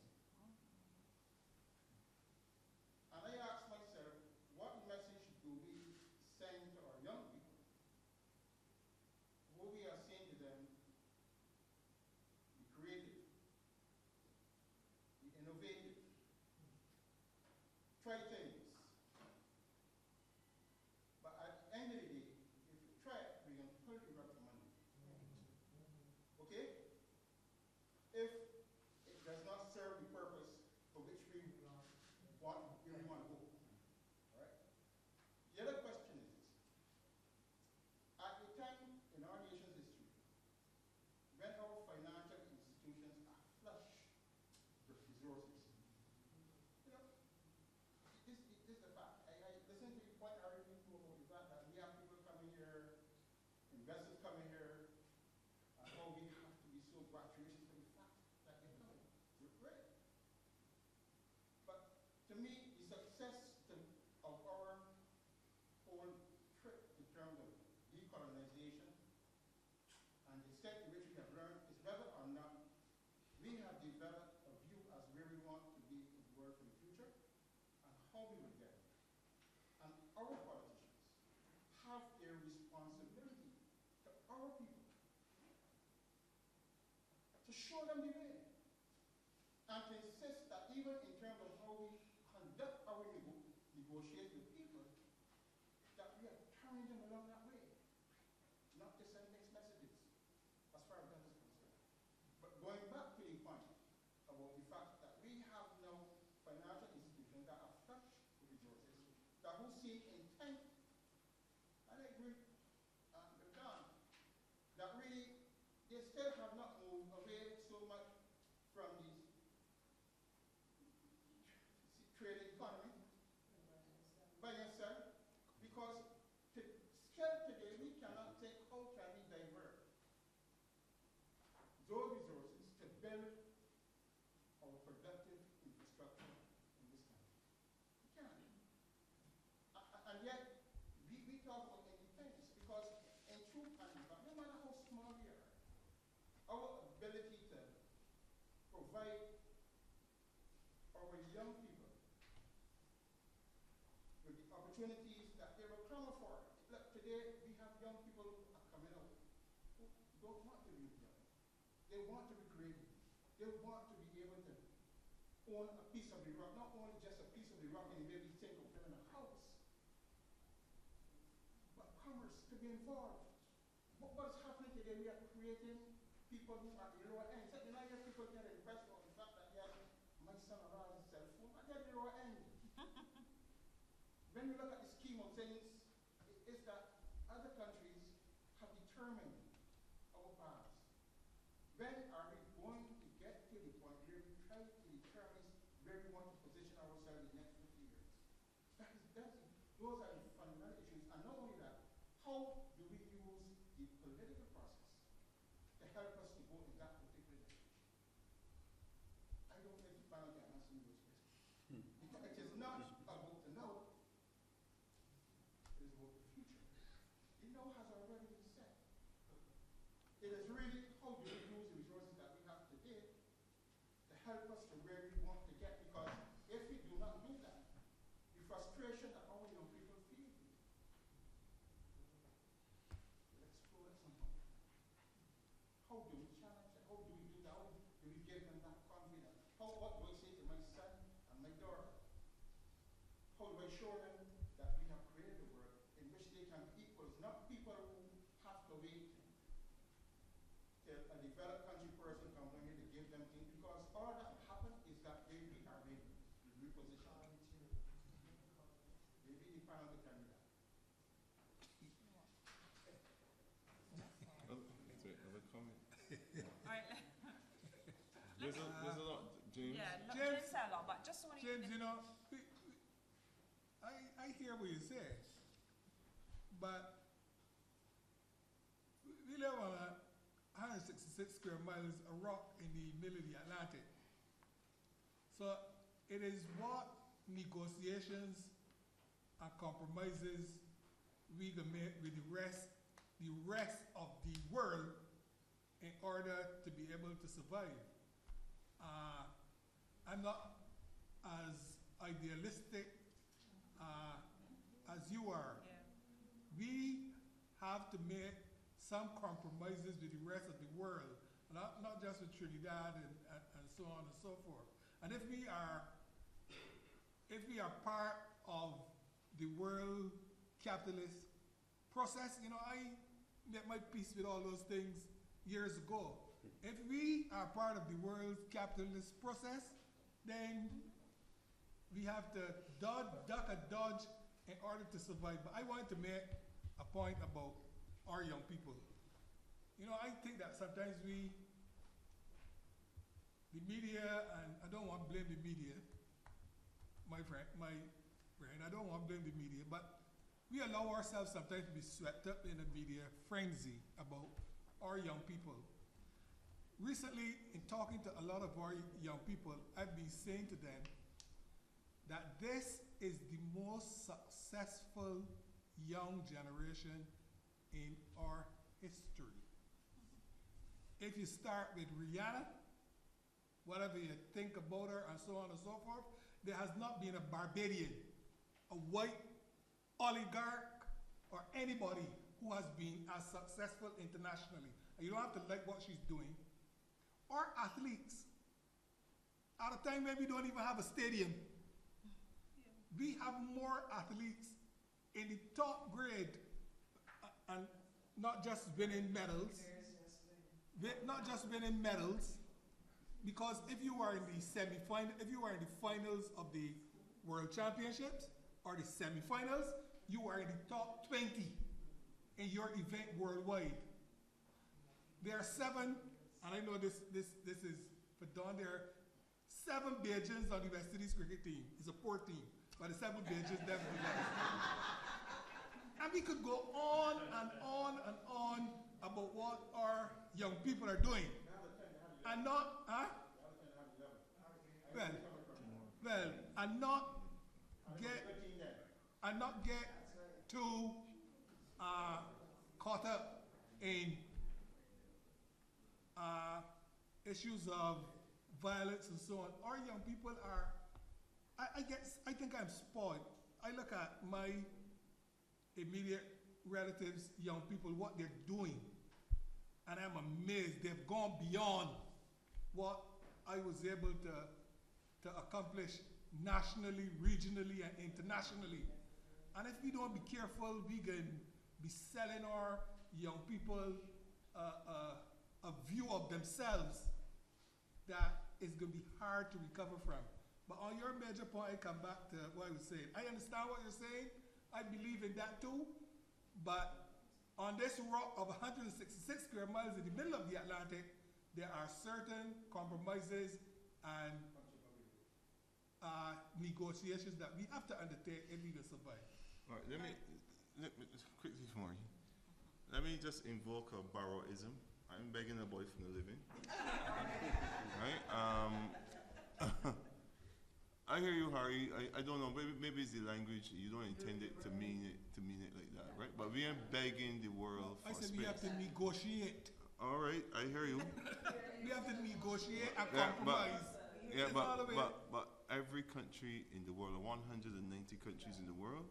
And I ask myself, what message do we send to our young people? What we are saying to them, be creative, be innovative, try things. But at the end of the day, if you try it, we're going to pull you back to money. Okay? If it does not serve the purpose for which we want to go. All right? The other question is this. At a time in our nation's history, when our financial institutions are flush with resources, you know, this is the fact. I listen to the point I already made about the fact that we have people coming here, investors coming here, and how we have to be so gratuitous for the fact that they're coming. We're great. But to me, the success of our whole trip in terms of decolonization and the extent to which we have learned is whether or not we have developed a view as where we want to be in the world for the future and how we will get there. our politicians have a responsibility to our people to show them the way and to insist that even in terms of how we conduct our negotiations with people, that we are carrying them along that way, not to send mixed messages, as far as that is concerned. But going back to the point about the fact that we have now financial institutions that are flush with resources, that who seem intent, and I agree with Don, that really they still have not moved away so much from the trading economy by yourself, because still today we cannot take how can we divert those resources to build our productive infrastructure in this country. We can't. And yet, we talk about independence because in truth and in fact, no matter how small we are, our ability to provide our young people with the opportunities that they will clamor for. Look, today we have young people who are coming out who don't want to be employed. They want to be creative. They want to be able to own a piece of the rock, not only just a piece of the rock and maybe think of building a house, but commerce to be involved. What is happening today? We are creating people who are at the lower end. So, you know, hear people get impressed about the fact that, yes, my son or daughter has a cell phone, and they're at the lower end. When we look at the scheme of things, is that other countries have determined our paths. When are we going to get to the point where we try to determine where we want to position ourselves in the next 50 years? Those are the fundamental issues. And not only that, how do we use the political process to help us to go in that particular direction? I don't think the panel can answer me those questions. Because it is not about the now, it is about the future. The now has already been set. It is really how do we use the resources that we have today to help us to where we want to get, because if we do not do that, the frustration that our young people feel will explode somehow. How do we challenge it? How do we do that? How do we give them that confidence? What do I say to my son and my daughter? How do I show them that we have created a world in which they can be equals, not people who have to wait till a developed country person comes down here to give them things, because all that will happen is that they will are repositioned. Maybe the panel can do that. Sorry, another comment. All right. There's a lot, James. Yeah, James- James said a lot, but just want to. James, you know, I hear what you say, but we live on 166 square miles of rock in the middle of the Atlantic. So it is what negotiations and compromises we can make with the rest of the world in order to be able to survive. I'm not as idealistic as you are. Yeah. We have to make some compromises with the rest of the world, not just with Trinidad and so on and so forth. And if we are part of the world capitalist process, you know, I made my peace with all those things years ago. If we are part of the world capitalist process, then we have to duck and dodge in order to survive. But I want to make a point about our young people. You know, I think that sometimes the media, and I don't want to blame the media, my friend, I don't want to blame the media, but we allow ourselves sometimes to be swept up in a media frenzy about our young people. Recently, in talking to a lot of our young people, I've been saying to them that this is the most successful young generation in our history. If you start with Rihanna, whatever you think about her and so on and so forth, there has not been a Barbadian, a white oligarch or anybody who has been as successful internationally, and you don't have to like what she's doing, or athletes. At a time when we don't even have a stadium, we have more athletes in the top grade, and not just winning medals, not just winning medals, because if you are in the semi-final, if you are in the finals of the World Championships or the semi-finals, you are in the top 20 in your event worldwide. There are 7, and I know this is for Don, there are 7 Bajans on the West Indies cricket team. It's a poor team, but the 7 Bajans definitely last. And we could go on and on and on about what our young people are doing. And not, and not get too caught up in issues of violence and so on. Our young people are, I think I'm spoiled. I look at my immediate relatives, young people, what they're doing, and I'm amazed. They've gone beyond what I was able to accomplish nationally, regionally, and internationally. And if we don't be careful, we can be selling our young people a view of themselves that is going to be hard to recover from. But on your major point, I come back to what I was saying. I understand what you're saying. I believe in that too. But on this rock of 166 square miles in the middle of the Atlantic, there are certain compromises and negotiations that we have to undertake if we will survive. All right, let me quickly for you. Let me just invoke a Barrowism. I'm begging a boy for a living. Right? I hear you, Harry. I don't know. Maybe it's the language. You don't intend it to mean it like that, right? But we are begging the world for I said space. we have to negotiate. All right, I hear you. We have to negotiate and compromise. But every country in the world, 190 countries in the world,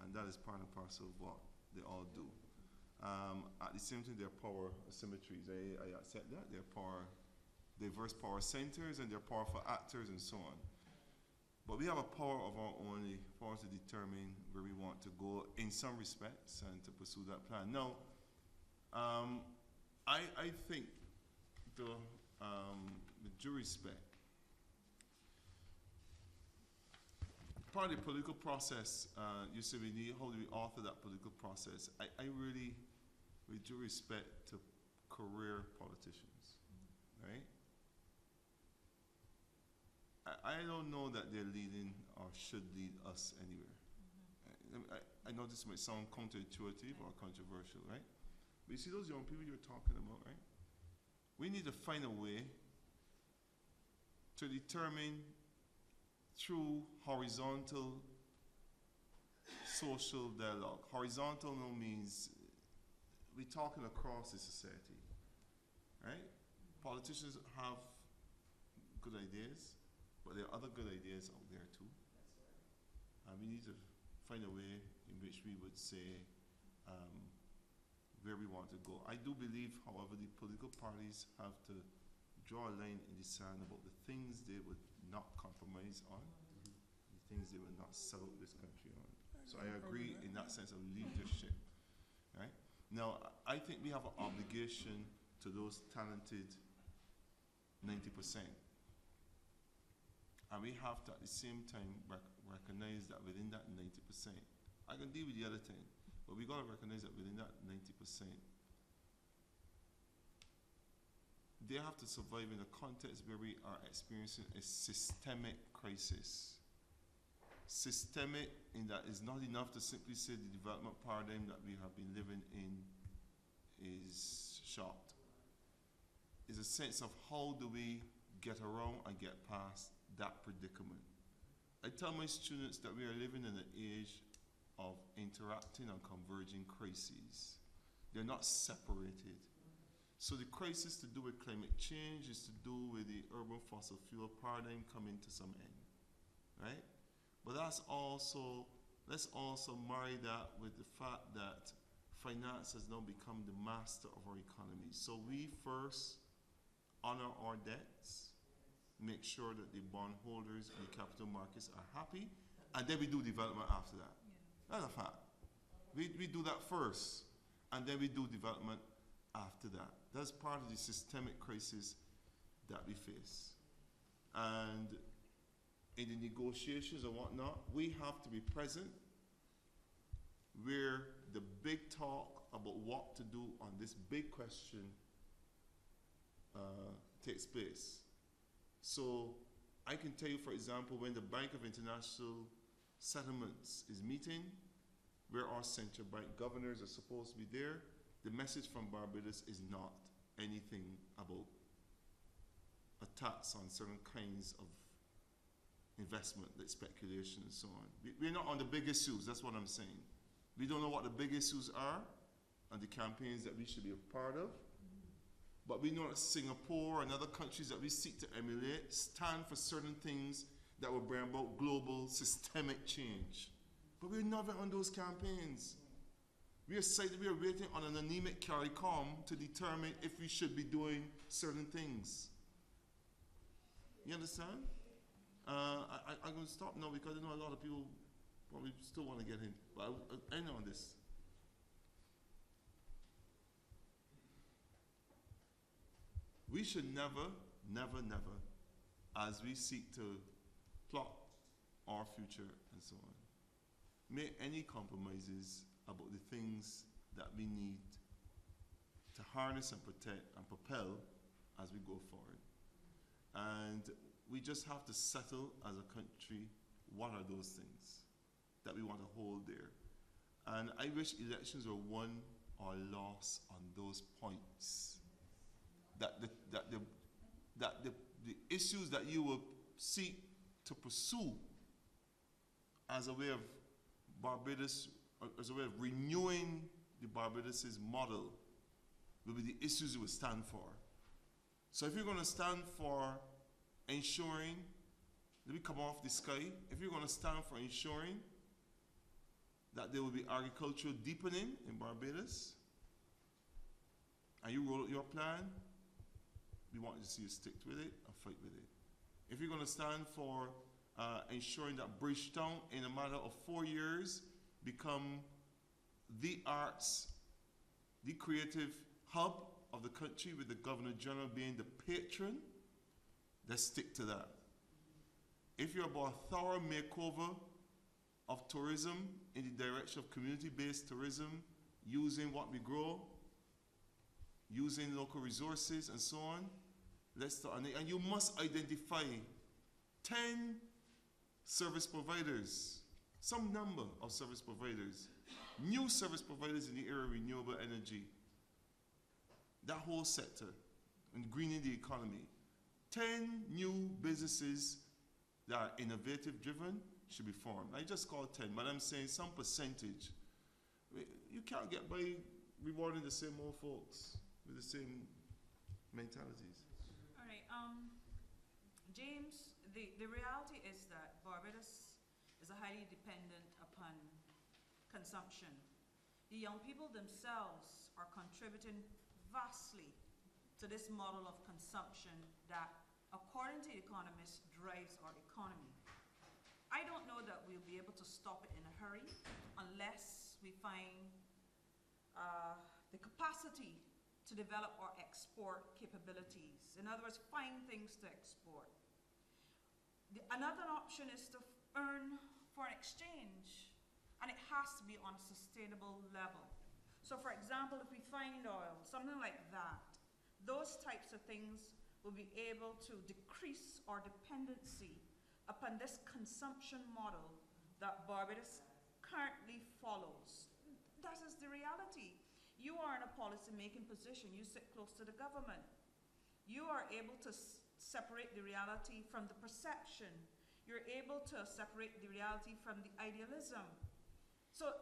and that is part and parcel of what they all do. At the same time, there are power asymmetries. I accept that. There are diverse power centers, and there are powerful actors, and so on. But we have a power of our own, the power to determine where we want to go in some respects and to pursue that plan. Now, I think with due respect, part of the political process, you say we need, how do we author that political process? I really, with due respect to career politicians, right? I don't know that they're leading or should lead us anywhere. I know this might sound counterintuitive or controversial, right? But you see those young people you're talking about, right? We need to find a way to determine through horizontal social dialogue. Horizontal no means we're talking across the society, right? Politicians have good ideas, but there are other good ideas out there too. And we need to find a way in which we would say where we want to go. I do believe, however, the political parties have to draw a line in the sand about the things they would not compromise on, the things they would not sell this country on. So I agree in that sense of leadership, right? Now, I think we have an obligation to those talented 90%. And we have to, at the same time, recognize that within that 90%, I can deal with the other 10, but we got to recognize that within that 90%, they have to survive in a context where we are experiencing a systemic crisis. Systemic in that it's not enough to simply say the development paradigm that we have been living in is shot. It's a sense of how do we get around and get past that predicament. I tell my students that we are living in an age of interacting and converging crises. They're not separated. So the crisis to do with climate change is to do with the urban fossil fuel paradigm coming to some end, right? But that's also let's also marry that with the fact that finance has now become the master of our economy. So we first honor our debts, make sure that the bondholders and the capital markets are happy, and then we do development after that. That's a fact. We do that first, and then we do development after that. That's part of the systemic crisis that we face. And in the negotiations and whatnot, we have to be present where the big talk about what to do on this big question takes place. So I can tell you, for example, when the Bank of International Settlements is meeting, where our central bank governors are supposed to be there, the message from Barbados is not anything about a tax on certain kinds of investment, like speculation and so on. We're not on the big issues, that's what I'm saying. We don't know what the big issues are and the campaigns that we should be a part of. But we know that Singapore and other countries that we seek to emulate stand for certain things that will bring about global systemic change. But we're never on those campaigns. We are waiting on an anemic CARICOM to determine if we should be doing certain things. You understand? I'm going to stop now because I know a lot of people probably still want to get in. But I end on this. We should never, never, never, as we seek to plot our future and so on, make any compromises about the things that we need to harness and protect and propel as we go forward. And we just have to settle as a country what are those things that we want to hold there. And I wish elections were won or lost on those points. That the issues that you will seek to pursue as a way of Barbados, as a way of renewing the Barbados' model, will be the issues you will stand for. So if you're going to stand for ensuring, let me come off the sky, if you're going to stand for ensuring that there will be agricultural deepening in Barbados, and you roll out your plan, we want to see you stick with it and fight with it. If you're going to stand for ensuring that Bridgetown, in a matter of 4 years, become the arts, the creative hub of the country, with the Governor General being the patron, let's stick to that. If you're about a thorough makeover of tourism in the direction of community-based tourism, using what we grow, using local resources and so on, let's start. And you must identify 10 service providers, some number of service providers, new service providers in the area of renewable energy, that whole sector, and greening the economy. 10 new businesses that are innovative driven should be formed. I just call 10, but I'm saying some percentage. You can't get by rewarding the same old folks with the same mentalities. All right, James, the reality is that Barbados is highly dependent upon consumption. The young people themselves are contributing vastly to this model of consumption that, according to economists, drives our economy. I don't know that we'll be able to stop it in a hurry unless we find the capacity to develop our export capabilities. In other words, find things to export. Another option is to earn foreign exchange, and it has to be on a sustainable level. So for example, if we find oil, something like that, those types of things will be able to decrease our dependency upon this consumption model that Barbados currently follows. That is the reality. You are in a policy-making position. You sit close to the government. You are able to separate the reality from the perception. You're able to separate the reality from the idealism. So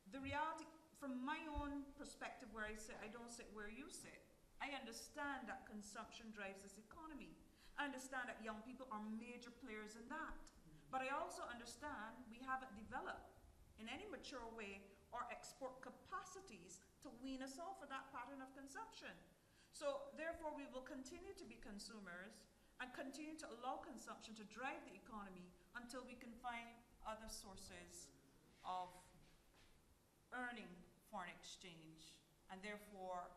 the reality, from my own perspective where I sit, I don't sit where you sit. I understand that consumption drives this economy. I understand that young people are major players in that. But I also understand we haven't developed in any mature way or export capacities to wean us off of that pattern of consumption. So therefore, we will continue to be consumers and continue to allow consumption to drive the economy until we can find other sources of earning foreign exchange, and therefore,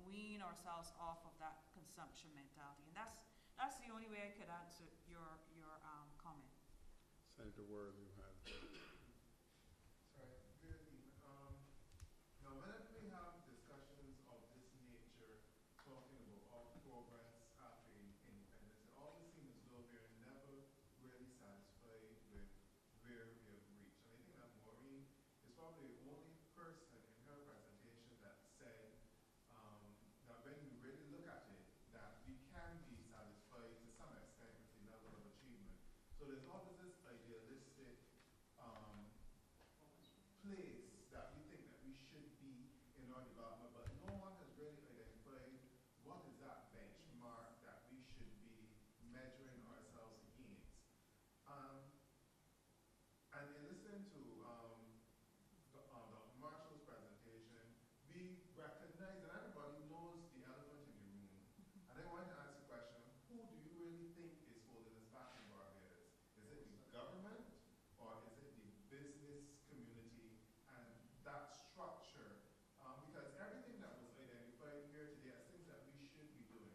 wean ourselves off of that consumption mentality. And that's the only way I could answer your comment. Senator Ward, you have. Sorry, good evening. Now, whenever we have discussions of this nature, talking about progress after independence, it always seems as though we're never really satisfied with where we have reached. And I think that Maureen is probably the only person in her presentation that said that when you really look at it, that we can be satisfied to some extent with the level of achievement. So there's always this idealistic place that we think that we should be in our development, but no one has really identified what is that benchmark that we should be measuring ourselves against. And in listening to Dr. Marshall's presentation, we recognize, and everybody knows the elephant in the room, and I want to ask the question, who do you really think is holding us back in Barbados? Is it the government, or is it the business community and that structure? Because everything that was identified here today as things that we should be doing,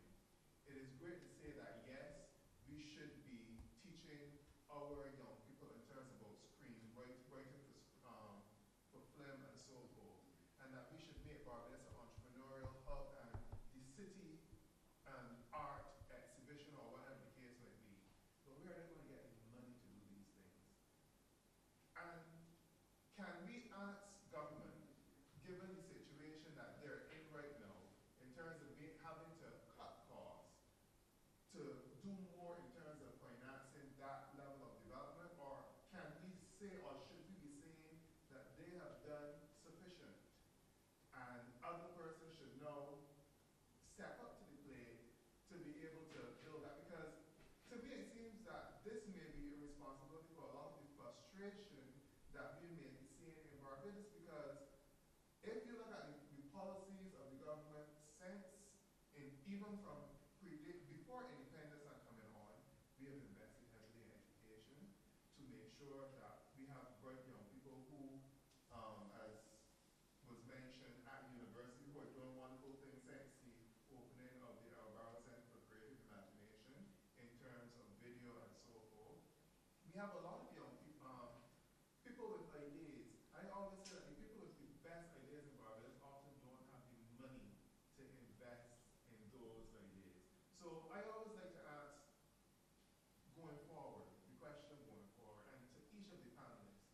it is great to say that yes, we should be teaching our young people in terms about screens, writing for film and so forth, and that we should make Barbados an entrepreneurial hub and the city and art exhibition or whatever the case might be. But where are they going to get the money to do these things? And can we ask government, given the situation that they're in right now, in terms of having to cut costs, to do more in terms of financing that level of development, or can we say, or should we be saying that they have done sufficient and other persons should now step up to the plate to be able to build that? Because to me it seems that this may be a responsibility for a lot of the frustration that we may be seeing in Barbados, because if you look at the policies of the government since, even from before independence and coming on, we have invested heavily in education to make sure that we have bright young people who, as was mentioned at university, who are doing wonderful things since the opening of the Barbados Center for Creative Imagination in terms of video and so forth. We have a lot of young people, people with ideas. I always say that the people with the best ideas in Barbados often don't have the money to invest in those ideas. So I always like to ask, going forward, the question going forward, and to each of the panelists,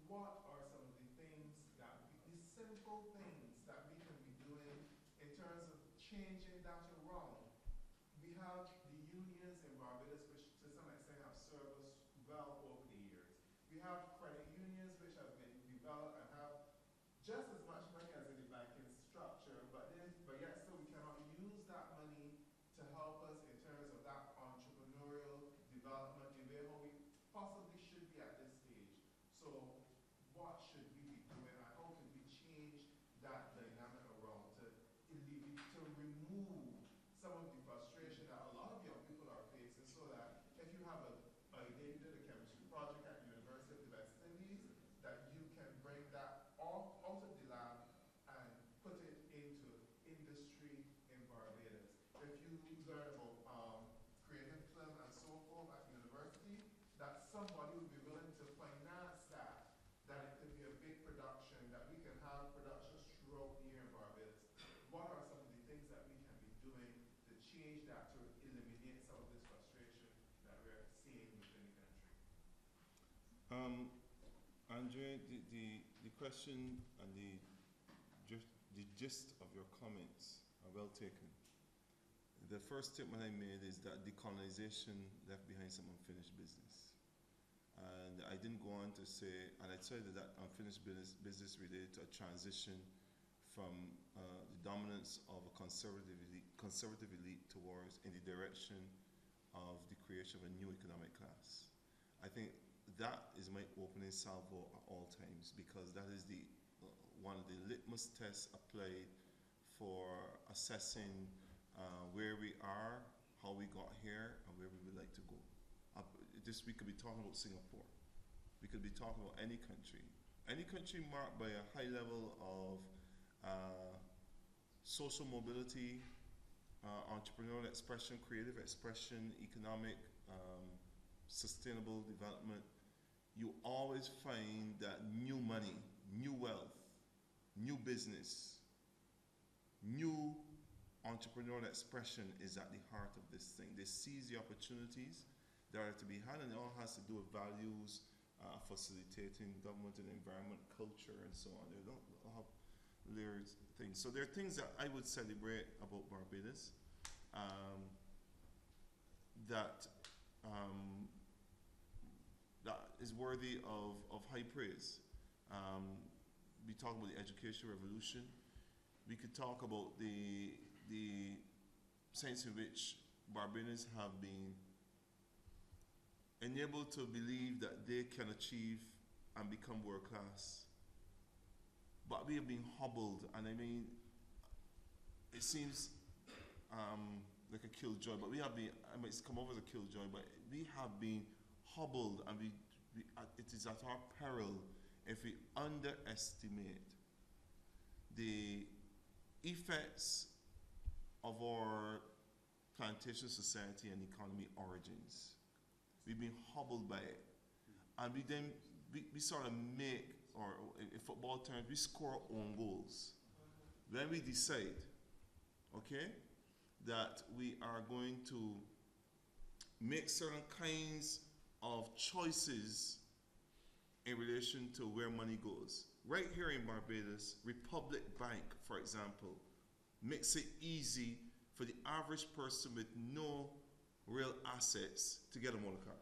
what are some of the things that, the simple things that we can be doing in terms of changing that around? We have the unions in Barbados, which to some extent have served us well over the years. We have credit unions which have been developed and have just as much money as in the banking structure, but yet still we cannot use that money to help us in terms of that entrepreneurial development in where we possibly should be at this stage. So what should we be doing, and how can we change that dynamic around to remove some of the frustration that a lot of young people are facing, so that if you have an idea, you did a chemistry project at the University of the West Indies, that you can bring that out of the lab and put it into industry in Barbados. If you learn about creative film and so forth at university, that somebody would be willing to finance that it could be a big production, that we can have productions throughout the year in Barbados. What are some of the things that we can be doing to change that, to eliminate some of this frustration that we're seeing within the country? Andre, the question and the gist of your comments are well taken. The first statement I made is that decolonization left behind some unfinished business. And I didn't go on to say, and I said that unfinished business related to a transition from the dominance of a conservative elite towards in the direction of the creation of a new economic class. I think that is my opening salvo at all times, because that is the one of the litmus tests applied for assessing where we are, how we got here, and where we would like to go. We could be talking about Singapore. We could be talking about any country. Any country marked by a high level of social mobility, entrepreneurial expression, creative expression, economic, sustainable development. You always find that new money, new wealth, new business, new entrepreneurial expression is at the heart of this thing. They seize the opportunities that are to be had, and it all has to do with values, facilitating government and environment, culture, and so on. They don't have layered things. So there are things that I would celebrate about Barbados that that is worthy of high praise. We talk about the education revolution. We could talk about the sense in which Barbadians have been enabled to believe that they can achieve and become world class. But we have been hobbled, and I mean, it seems like a killjoy, but we have been, I mean, it's come over as a killjoy, but we have been hobbled, and it is at our peril if we underestimate the effects of our plantation society and economy origins. We've been hobbled by it. And we sort of make, or in football terms, we score our own goals. When we decide, okay, that we are going to make certain kinds of choices in relation to where money goes. Right here in Barbados, Republic Bank, for example, makes it easy for the average person with no real assets to get a motor car.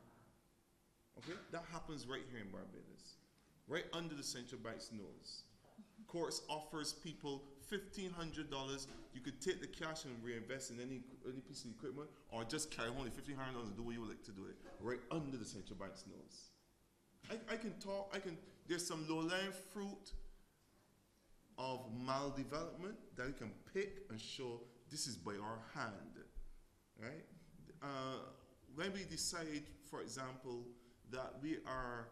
Okay? That happens right here in Barbados, right under the central bank's nose. Courts offers people $1,500. You could take the cash and reinvest in any piece of equipment, or just carry only $1,500 and do what you would like to do it, right under the central bank's nose. There's some low-lying fruit of maldevelopment that we can pick and show this is by our hand, right? When we decide, for example, that we are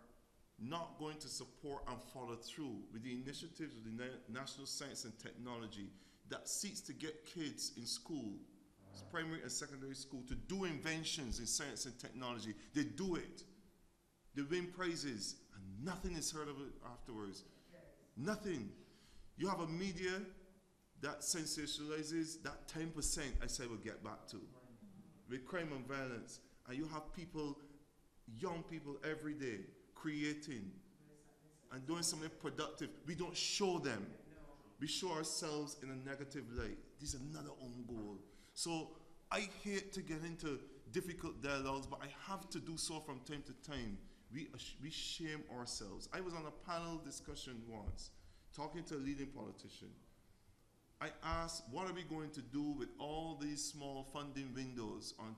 not going to support and follow through with the initiatives of the National Science and Technology that seeks to get kids in school, primary and secondary school, to do inventions in science and technology. They do it. They win prizes, and nothing is heard of it afterwards. Nothing. You have a media that sensationalizes that 10% I said we'll get back to, with crime and violence. And you have people, young people every day, creating and doing something productive. We don't show them. We show ourselves in a negative light. This is another own goal. So I hate to get into difficult dialogues, but I have to do so from time to time. We shame ourselves. I was on a panel discussion once, talking to a leading politician. I asked, what are we going to do with all these small funding windows on,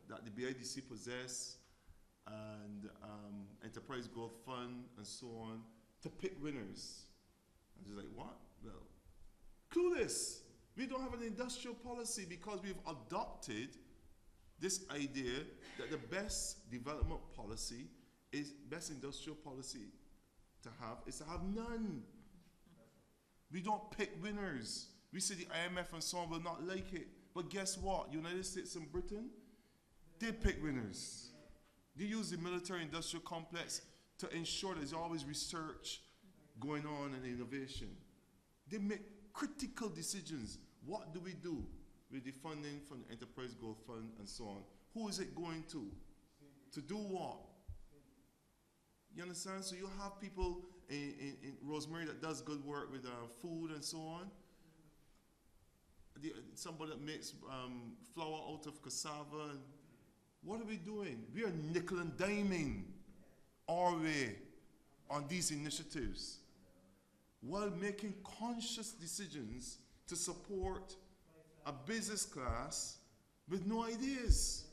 that the BIDC possess, and Enterprise Growth Fund, and so on, to pick winners? I was like, what? Well, clueless. We don't have an industrial policy because we've adopted this idea that the best development policy is, best industrial policy to have is to have none. We don't pick winners. We say the IMF and so on will not like it. But guess what? United States and Britain, they pick winners. They use the military-industrial complex to ensure there's always research going on and innovation. They make critical decisions. What do we do with the funding from the Enterprise Growth Fund and so on? Who is it going to? To do what? You understand? So you have people in Rosemary that does good work with food and so on. Somebody that makes flour out of cassava. And what are we doing? We are nickel and diming our way on these initiatives while making conscious decisions to support a business class with no ideas.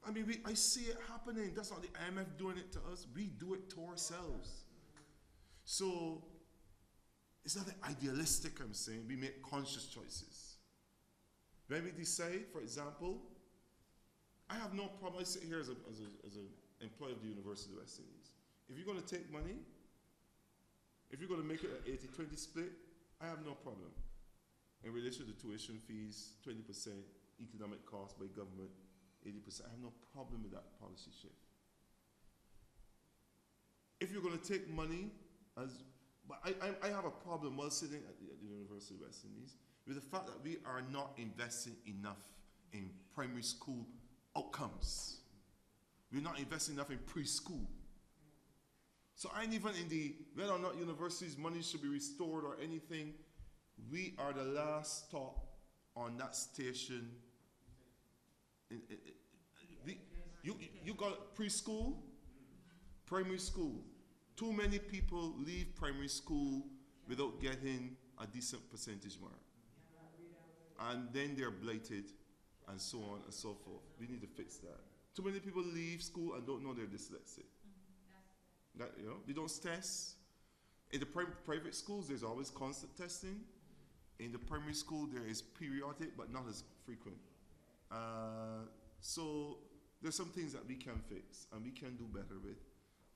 I mean, I see it happening. That's not the IMF doing it to us. We do it to ourselves. So, it's not idealistic, I'm saying. We make conscious choices. When we decide, for example, I have no problem. I sit here as an employee of the University of West Indies. If you're going to take money, if you're going to make it an 80-20 split, I have no problem. In relation to tuition fees, 20% economic cost by government, 80%. I have no problem with that policy shift. If you're going to take money, but I have a problem while sitting at the University of West Indies with the fact that we are not investing enough in primary school outcomes. We're not investing enough in preschool. So I ain't even in the whether or not universities' money should be restored or anything. We are the last stop on that station. You got preschool, primary school. Too many people leave primary school without getting a decent percentage mark. And then they're blighted and so on and so forth. We need to fix that. Too many people leave school and don't know they're dyslexic. They don't test. In the private schools, there's always constant testing. In the primary school, there is periodic, but not as frequent. So there's some things that we can fix and we can do better with.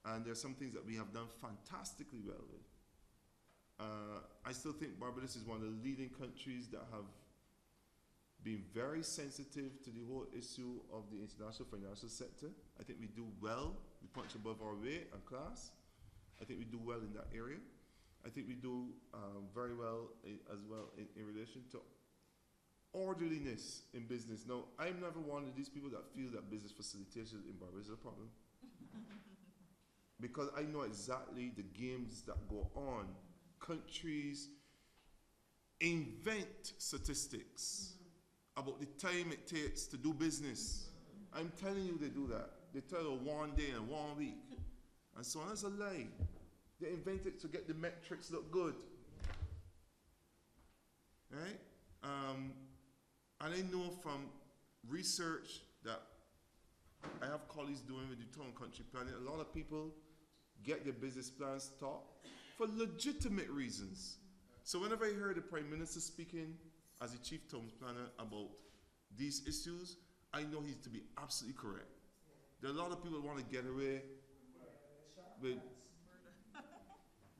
And there's some things that we have done fantastically well with. I still think Barbados is one of the leading countries that have been very sensitive to the whole issue of the international financial sector. I think we do well. We punch above our weight and class. I think we do well in that area. I think we do very well as well in relation to orderliness in business. Now, I'm never one of these people that feel that business facilitation in Barbados is a problem. Because I know exactly the games that go on. Countries invent statistics about the time it takes to do business. I'm telling you they do that. They tell you 1 day and 1 week. And so on. That's a lie. They invent it to get the metrics look good. Right? And I know from research that I have colleagues doing with the town country planning, a lot of people get their business plans stopped for legitimate reasons. So whenever I hear the Prime Minister speaking as the Chief Town Planner about these issues, I know he's to be absolutely correct. There are a lot of people who want to get away with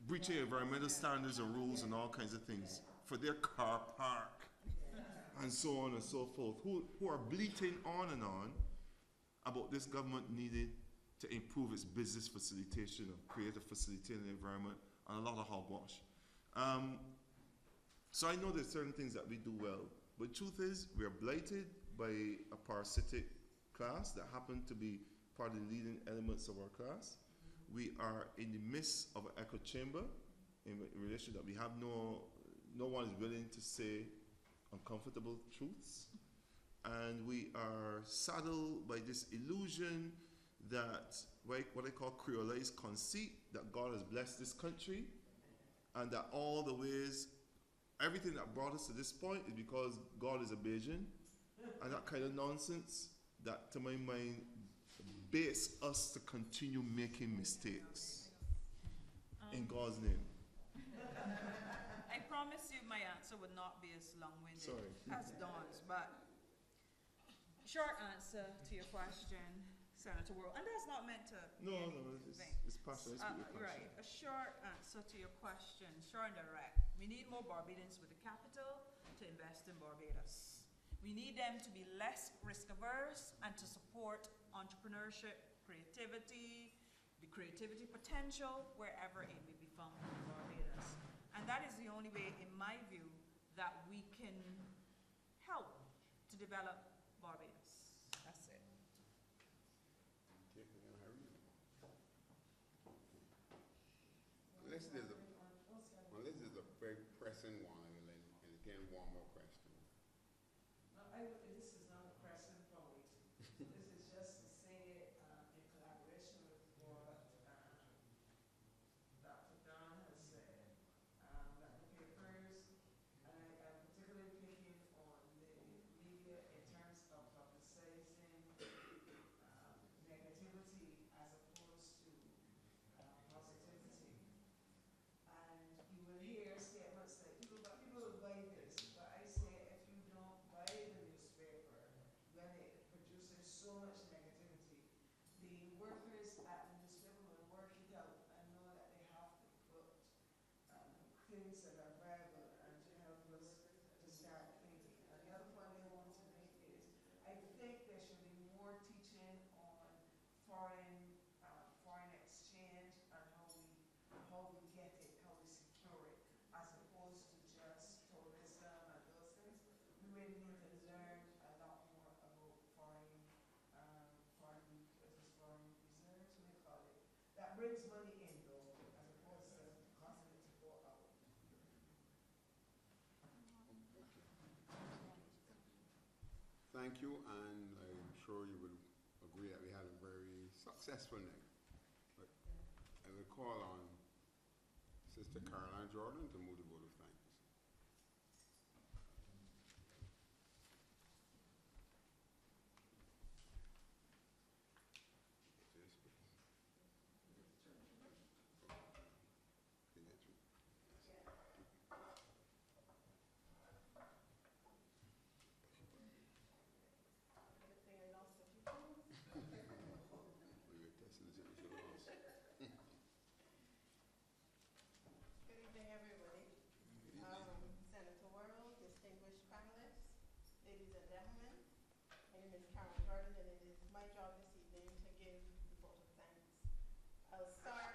breaching environmental standards and rules and all kinds of things for their car park and so on and so forth, who are bleating on and on about this government needed to improve its business facilitation and create a facilitating environment and a lot of hogwash. So I know there's certain things that we do well, but truth is we are blighted by a parasitic class that happen to be part of the leading elements of our class. We are in the midst of an echo chamber in relation that we have no one is willing to say uncomfortable truths. And we are saddled by this illusion that what I call creolized conceit, that God has blessed this country and that all the ways, everything that brought us to this point is because God is a Bajan, and that kind of nonsense that, to my mind, baits us to continue making mistakes in God's name. I promise you my answer would not be as long-winded Sorry. as Dawn's, but short answer to your question, Senator Worrell, and that's not meant to No, it's passion. right, a short answer to your question, short and direct. We need more Barbadians with the capital to invest in Barbados. We need them to be less risk-averse and to support entrepreneurship, creativity, the creativity potential wherever it may be found in Barbados. And that is the only way, in my view, that we can help to develop Barbados. That's it. Unless there's a very pressing one, and again, one more question. This is not a pressing point. This is just to say, in collaboration with what Dr. Don has said, that the papers, and I'm particularly picking on the media in terms of publicizing so much negativity. The workers at the newspaper will work it out and know that they have to put things that are viable and to help us to start thinking. And the other point I want to make is, I think there should be more teaching on foreign exchange and how we get it, how we secure it, as opposed to just tourism and those things. We really need to learn a lot more about foreign reserves, what do you call it? That brings money in though, as opposed to causing it to go out. Thank you, and I'm sure you will agree that we had a very successful night. But I will call on Sister Caroline Jordan to move the vote of thanks. Yes, please. You're testing the temperature of us. Good evening, everybody. Senator Worrell, distinguished panelists, ladies and gentlemen. My name is Karen Jordan, and it is my job this evening to give the vote of thanks. I'll start